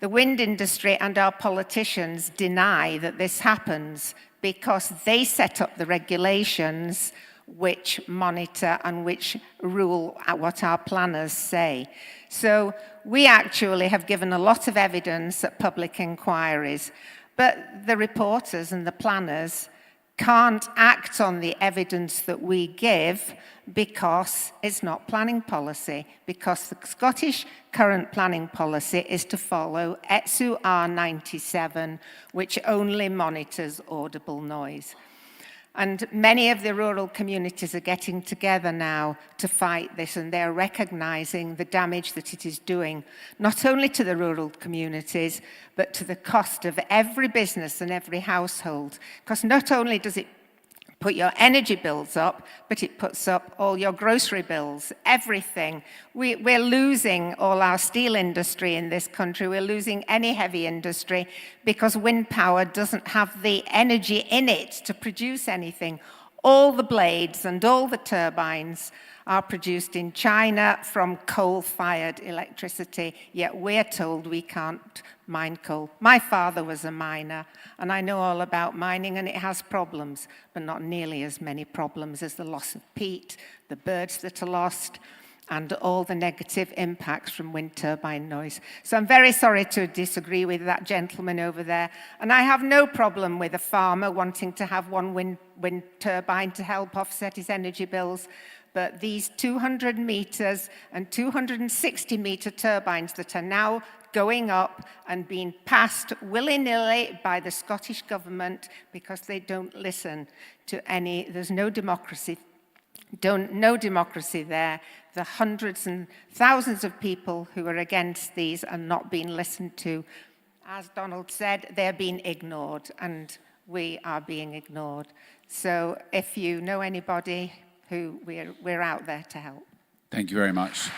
The wind industry and our politicians deny that this happens because they set up the regulations which monitor and which rule what our planners say. So we actually have given a lot of evidence at public inquiries, but the reporters and the planners can't act on the evidence that we give because it's not planning policy, because the Scottish current planning policy is to follow ETSU R97, which only monitors audible noise. And many of the rural communities are getting together now to fight this, and they're recognizing the damage that it is doing, not only to the rural communities, but to the cost of every business and every household. Because not only does it put your energy bills up, but it puts up all your grocery bills, everything. We're losing all our steel industry in this country. We're losing any heavy industry because wind power doesn't have the energy in it to produce anything. All the blades and all the turbines are produced in China from coal-fired electricity, yet we're told we can't mine coal. My father was a miner, and I know all about mining, and it has problems, but not nearly as many problems as the loss of peat, the birds that are lost, and all the negative impacts from wind turbine noise. So I'm very sorry to disagree with that gentleman over there, and I have no problem with a farmer wanting to have one wind turbine to help offset his energy bills. But these 200 meters and 260 meter turbines that are now going up and being passed willy-nilly by the Scottish government because they don't listen to any, there's no democracy, no democracy there. The hundreds and thousands of people who are against these are not being listened to. As Donald said, they're being ignored, and we are being ignored. So if you know anybody, who we're out there to help. Thank you very much.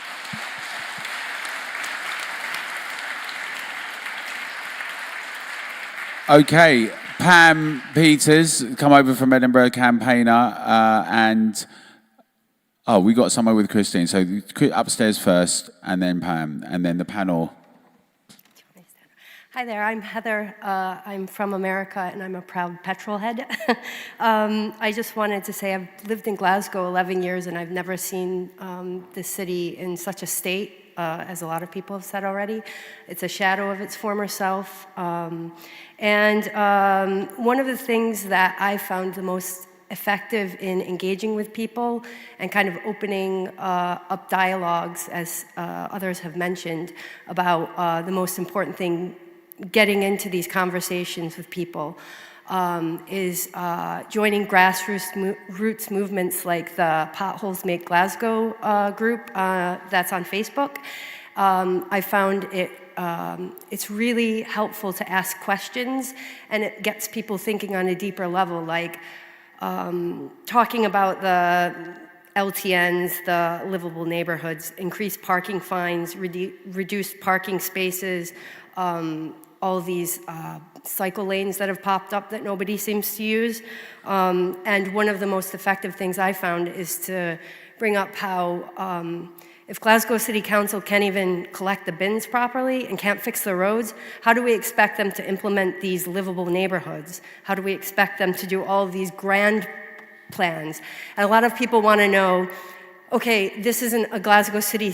Okay, Pam Peters, come over from Edinburgh campaigner, and we got somewhere with Christine. So upstairs first, and then Pam, and then the panel. Hi there, I'm Heather. I'm from America, and I'm a proud petrol head. I just wanted to say I've lived in Glasgow 11 years, and I've never seen the city in such a state, as a lot of people have said already. It's a shadow of its former self. One of the things that I found the most effective in engaging with people and kind of opening up dialogues, as others have mentioned, about the most important thing getting into these conversations with people is joining grassroots movements like the Potholes Make Glasgow group that's on Facebook. I found it's really helpful to ask questions, and it gets people thinking on a deeper level, like talking about the LTNs, the livable neighborhoods, increased parking fines, reduced parking spaces, all these cycle lanes that have popped up that nobody seems to use. And one of the most effective things I found is to bring up how if Glasgow City Council can't even collect the bins properly and can't fix the roads, how do we expect them to implement these livable neighborhoods? How do we expect them to do all of these grand plans? And a lot of people want to know, okay, this isn't a Glasgow City,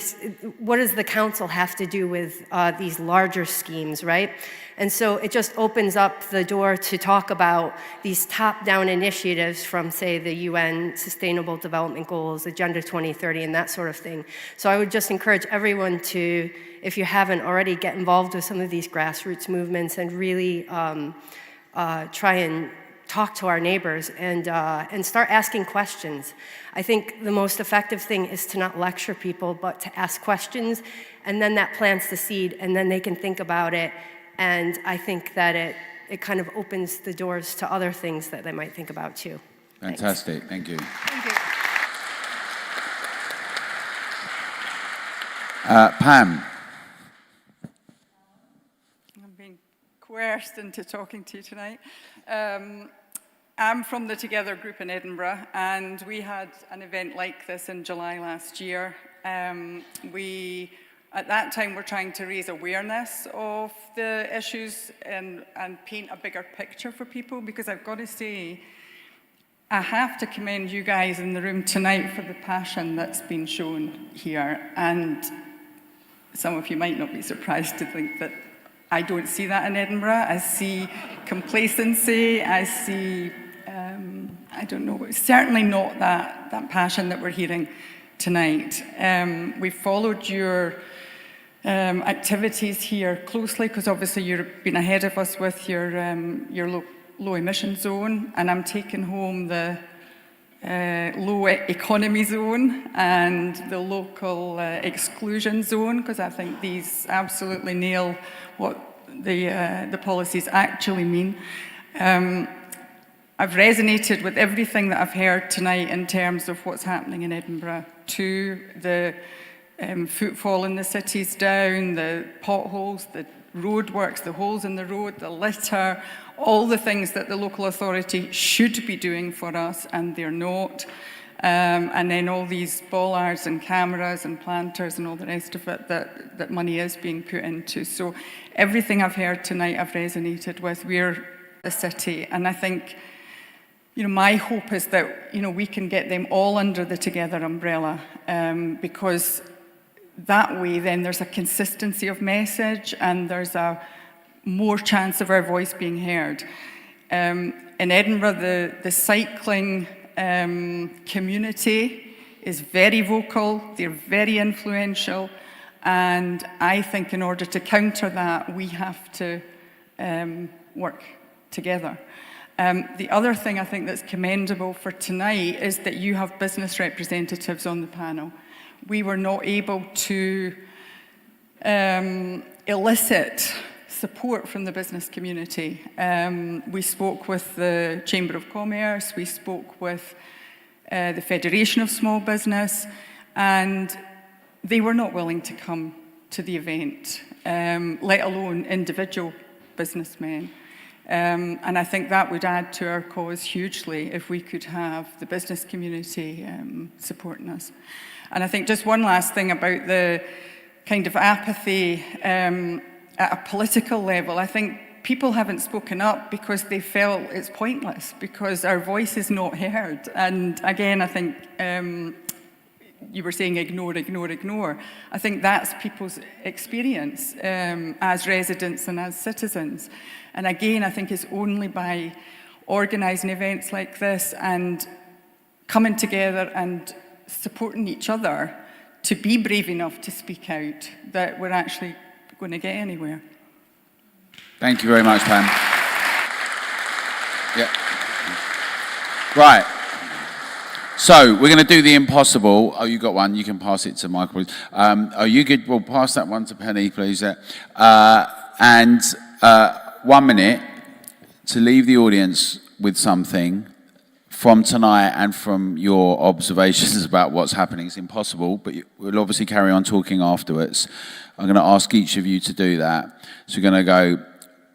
what does the council have to do with these larger schemes, right? And so it just opens up the door to talk about these top-down initiatives from, say, the UN Sustainable Development Goals, Agenda 2030, and that sort of thing. So I would just encourage everyone to, if you haven't already, get involved with some of these grassroots movements and really try and talk to our neighbors and start asking questions. I think the most effective thing is to not lecture people, but to ask questions, and then that plants the seed, and then they can think about it. And I think that it kind of opens the doors to other things that they might think about too. Fantastic, thank you. Thank you. Pam. I'm being coerced into talking to you tonight. I'm from the Together group in Edinburgh, and we had an event like this in July last year. At that time, we're trying to raise awareness of the issues and paint a bigger picture for people, because I've got to say, I have to commend you guys in the room tonight for the passion that's been shown here. And some of you might not be surprised to think that I don't see that in Edinburgh. I see complacency, I see, I don't know, certainly not that passion that we're hearing tonight. We've followed your activities here closely, because obviously you've been ahead of us with your low emission zone, and I'm taking home the low economy zone and the local exclusion zone, because I think these absolutely nail what the policies actually mean. I've resonated with everything that I've heard tonight in terms of what's happening in Edinburgh, to the footfall in the city's down, the potholes, the roadworks, the holes in the road, the litter, all the things that the local authority should be doing for us, and they're not. And then all these bollards and cameras and planters and all the rest of it that money is being put into. So everything I've heard tonight I've resonated with. We're the city, and I think, my hope is that, we can get them all under the Together umbrella, because that way then there's a consistency of message and there's a more chance of our voice being heard. In Edinburgh, the cycling community is very vocal, they're very influential, and I think in order to counter that, we have to work together. The other thing I think that's commendable for tonight is that you have business representatives on the panel. We were not able to elicit support from the business community. We spoke with the Chamber of Commerce, we spoke with the Federation of Small Business, and they were not willing to come to the event, let alone individual businessmen. And I think that would add to our cause hugely if we could have the business community supporting us. And I think just one last thing about the kind of apathy at a political level. I think people haven't spoken up because they felt it's pointless, because our voice is not heard. And again, I think you were saying ignore, ignore, ignore. I think that's people's experience as residents and as citizens. And again, I think it's only by organising events like this and coming together and supporting each other to be brave enough to speak out that we're actually going to get anywhere. Thank you very much, Pam. Yeah. Right. So we're going to do the impossible. Oh, you got one. You can pass it to Michael. Are you good? We'll pass that one to Penny, please. 1 minute to leave the audience with something from tonight and from your observations about what's happening. It's impossible, but we'll obviously carry on talking afterwards. I'm going to ask each of you to do that. So we're going to go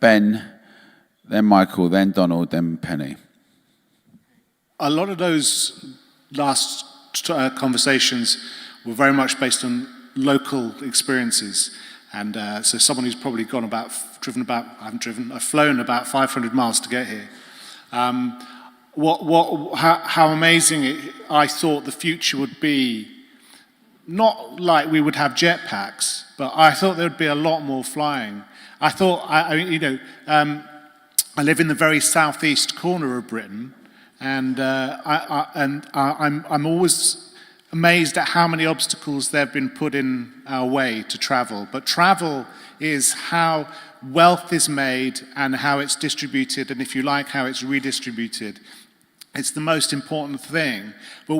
Ben, then Michael, then Donald, then Penny. A lot of those last conversations were very much based on local experiences. And so someone who's probably I've flown about 500 miles to get here. How amazing I thought the future would be not like we would have jetpacks, but I thought there would be a lot more flying. I thought, I live in the very southeast corner of Britain, and I'm always amazed at how many obstacles there have been put in our way to travel. But travel is how wealth is made and how it's distributed, and if you like, how it's redistributed. It's the most important thing. But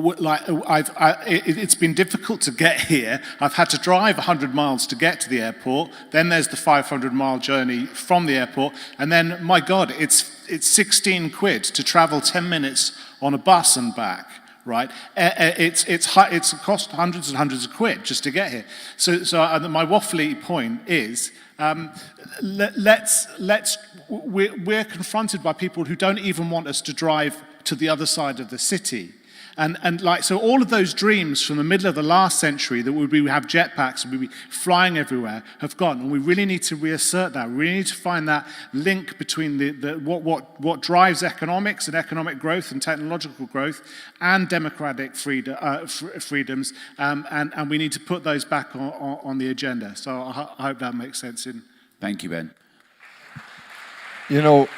it's been difficult to get here. I've had to drive 100 miles to get to the airport. Then there's the 500-mile journey from the airport. And then, my God, it's 16 quid to travel 10 minutes on a bus and back, right? It's cost hundreds and hundreds of quid just to get here. So my waffly point is, we're confronted by people who don't even want us to drive to the other side of the city. So all of those dreams from the middle of the last century that we would have jetpacks and we'd be flying everywhere have gone. And we really need to reassert that. We really need to find that link between what drives economics and economic growth and technological growth and democratic freedoms. And we need to put those back on the agenda. So I hope that makes sense. Thank you, Ben. You know,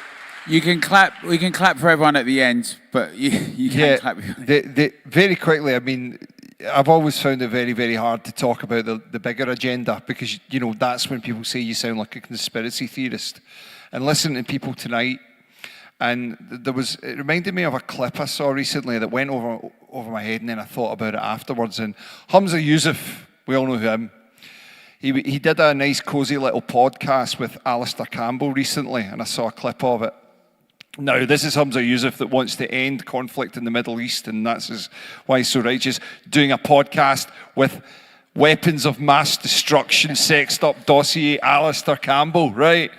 you can clap. We can clap for everyone at the end, but you can't clap. Very quickly, I mean, I've always found it very, very hard to talk about the bigger agenda because, you know, that's when people say you sound like a conspiracy theorist. And listening to people tonight, and it reminded me of a clip I saw recently that went over my head, and then I thought about it afterwards. And Hamza Yusuf, we all know him. He did a nice, cosy little podcast with Alistair Campbell recently, and I saw a clip of it. Now, this is Hamza Yusuf that wants to end conflict in the Middle East, and that's why he's so righteous, doing a podcast with weapons of mass destruction, sexed up dossier Alistair Campbell, right?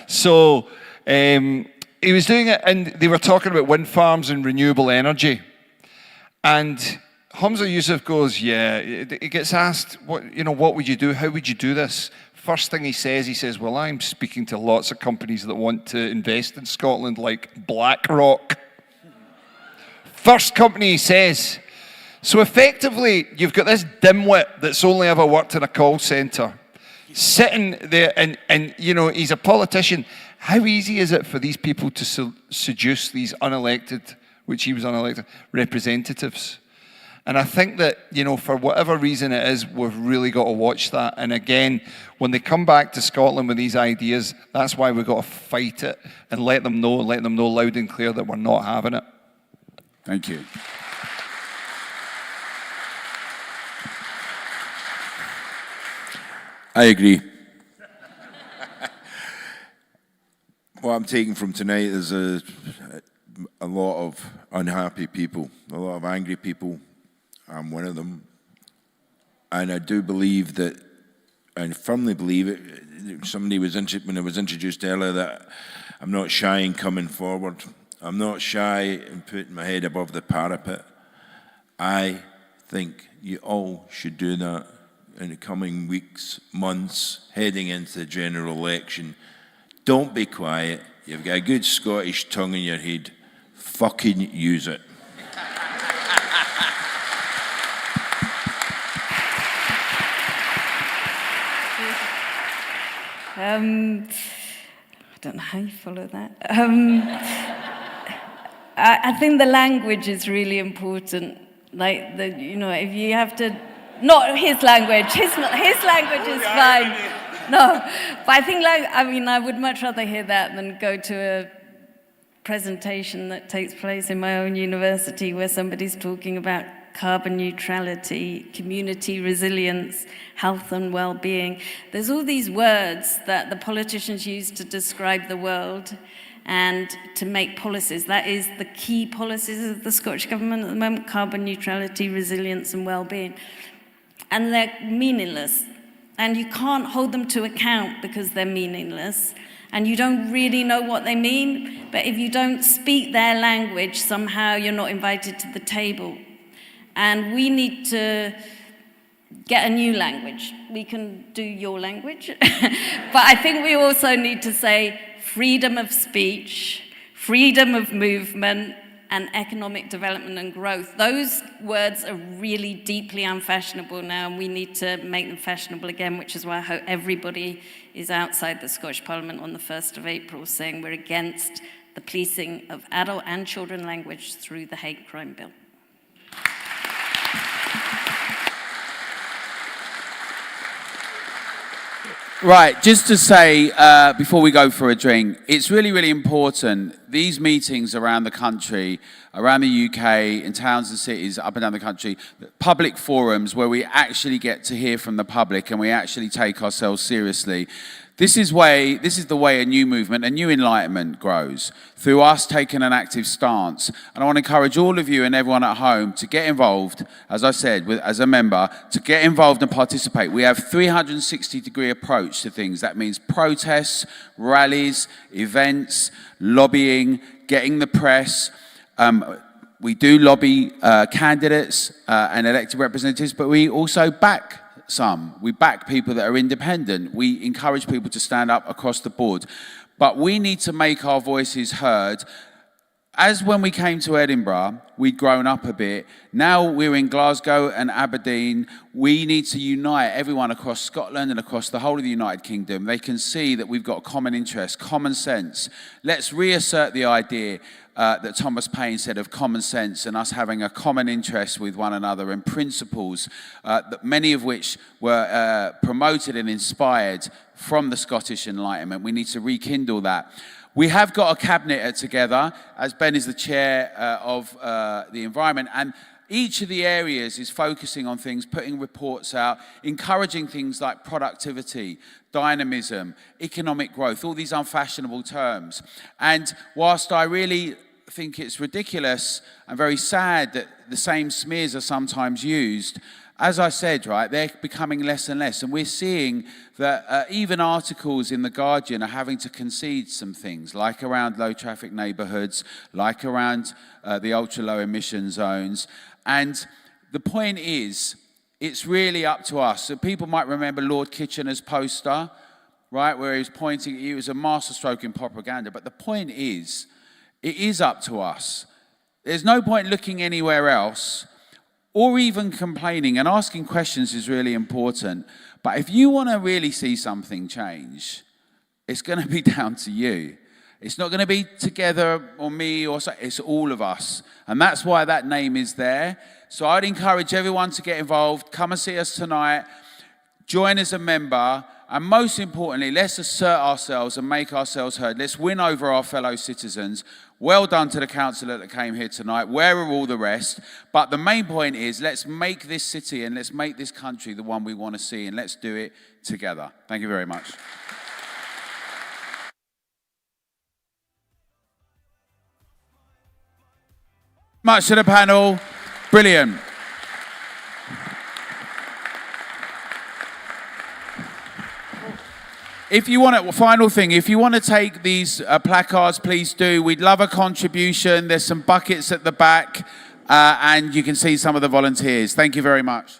So he was doing it, and they were talking about wind farms and renewable energy. And Hamza Yusuf goes, yeah, he gets asked, what would you do? How would you do this? First thing he says, well, I'm speaking to lots of companies that want to invest in Scotland, like BlackRock. First company he says. So effectively, you've got this dimwit that's only ever worked in a call centre, sitting there, and you know, he's a politician. How easy is it for these people to seduce these unelected, which he was unelected, representatives? And I think that, you know, for whatever reason it is, we've really got to watch that. And again, when they come back to Scotland with these ideas, that's why we've got to fight it and let them know loud and clear that we're not having it. Thank you. I agree. What I'm taking from tonight is a lot of unhappy people, a lot of angry people. I'm one of them. And I do believe that, and firmly believe it, when it was introduced earlier, that I'm not shy in coming forward. I'm not shy in putting my head above the parapet. I think you all should do that in the coming weeks, months, heading into the general election. Don't be quiet. You've got a good Scottish tongue in your head. Fucking use it. I don't know how you follow that. I think the language is really important. Like, if you have to, not his language, his language is fine. No, but I think, I would much rather hear that than go to a presentation that takes place in my own university where somebody's talking about carbon neutrality, community resilience, health and well-being. There's all these words that the politicians use to describe the world and to make policies. That is the key policies of the Scottish Government at the moment: carbon neutrality, resilience and well-being. And they're meaningless. And you can't hold them to account because they're meaningless. And you don't really know what they mean. But if you don't speak their language, somehow you're not invited to the table. And we need to get a new language. We can do your language. But I think we also need to say freedom of speech, freedom of movement, and economic development and growth. Those words are really deeply unfashionable now, and we need to make them fashionable again, which is why I hope everybody is outside the Scottish Parliament on the 1st of April saying we're against the policing of adult and children language through the hate crime bill. Right, just to say, before we go for a drink, it's really, really important, these meetings around the country, around the UK, in towns and cities, up and down the country, public forums where we actually get to hear from the public and we actually take ourselves seriously. This is the way a new movement, a new enlightenment grows, through us taking an active stance. And I want to encourage all of you and everyone at home to get involved, as I said, as a member, to get involved and participate. We have 360-degree approach to things. That means protests, rallies, events, lobbying, getting the press. We do lobby candidates and elected representatives, but we also back some. We back people that are independent. We encourage people to stand up across the board. But we need to make our voices heard. As when we came to Edinburgh, we'd grown up a bit. Now we're in Glasgow and Aberdeen. We need to unite everyone across Scotland and across the whole of the United Kingdom. They can see that we've got common interest, common sense. Let's reassert the idea that Thomas Paine said of common sense and us having a common interest with one another and principles, that many of which were promoted and inspired from the Scottish Enlightenment. We need to rekindle that. We have got a cabinet together, as Ben is the chair of the environment, and each of the areas is focusing on things, putting reports out, encouraging things like productivity, dynamism, economic growth, all these unfashionable terms. And whilst I really think it's ridiculous and very sad that the same smears are sometimes used, as I said, right, they're becoming less and less. And we're seeing that even articles in The Guardian are having to concede some things, like around low traffic neighbourhoods, like around the ultra-low emission zones. And the point is, it's really up to us. So people might remember Lord Kitchener's poster, right, where he was pointing, he was a masterstroke in propaganda. But the point is, it is up to us. There's no point looking anywhere else or even complaining, and asking questions is really important. But if you want to really see something change, it's going to be down to you. It's not going to be together or me or so, it's all of us. And that's why that name is there. So I'd encourage everyone to get involved. Come and see us tonight. Join as a member. And most importantly, let's assert ourselves and make ourselves heard. Let's win over our fellow citizens. Well done to the councillor that came here tonight. Where are all the rest? But the main point is, let's make this city and let's make this country the one we want to see, and let's do it together. Thank you very much. Much to the panel. Brilliant. If you want to, final thing, if you want to take these placards, please do. We'd love a contribution. There's some buckets at the back, and you can see some of the volunteers. Thank you very much.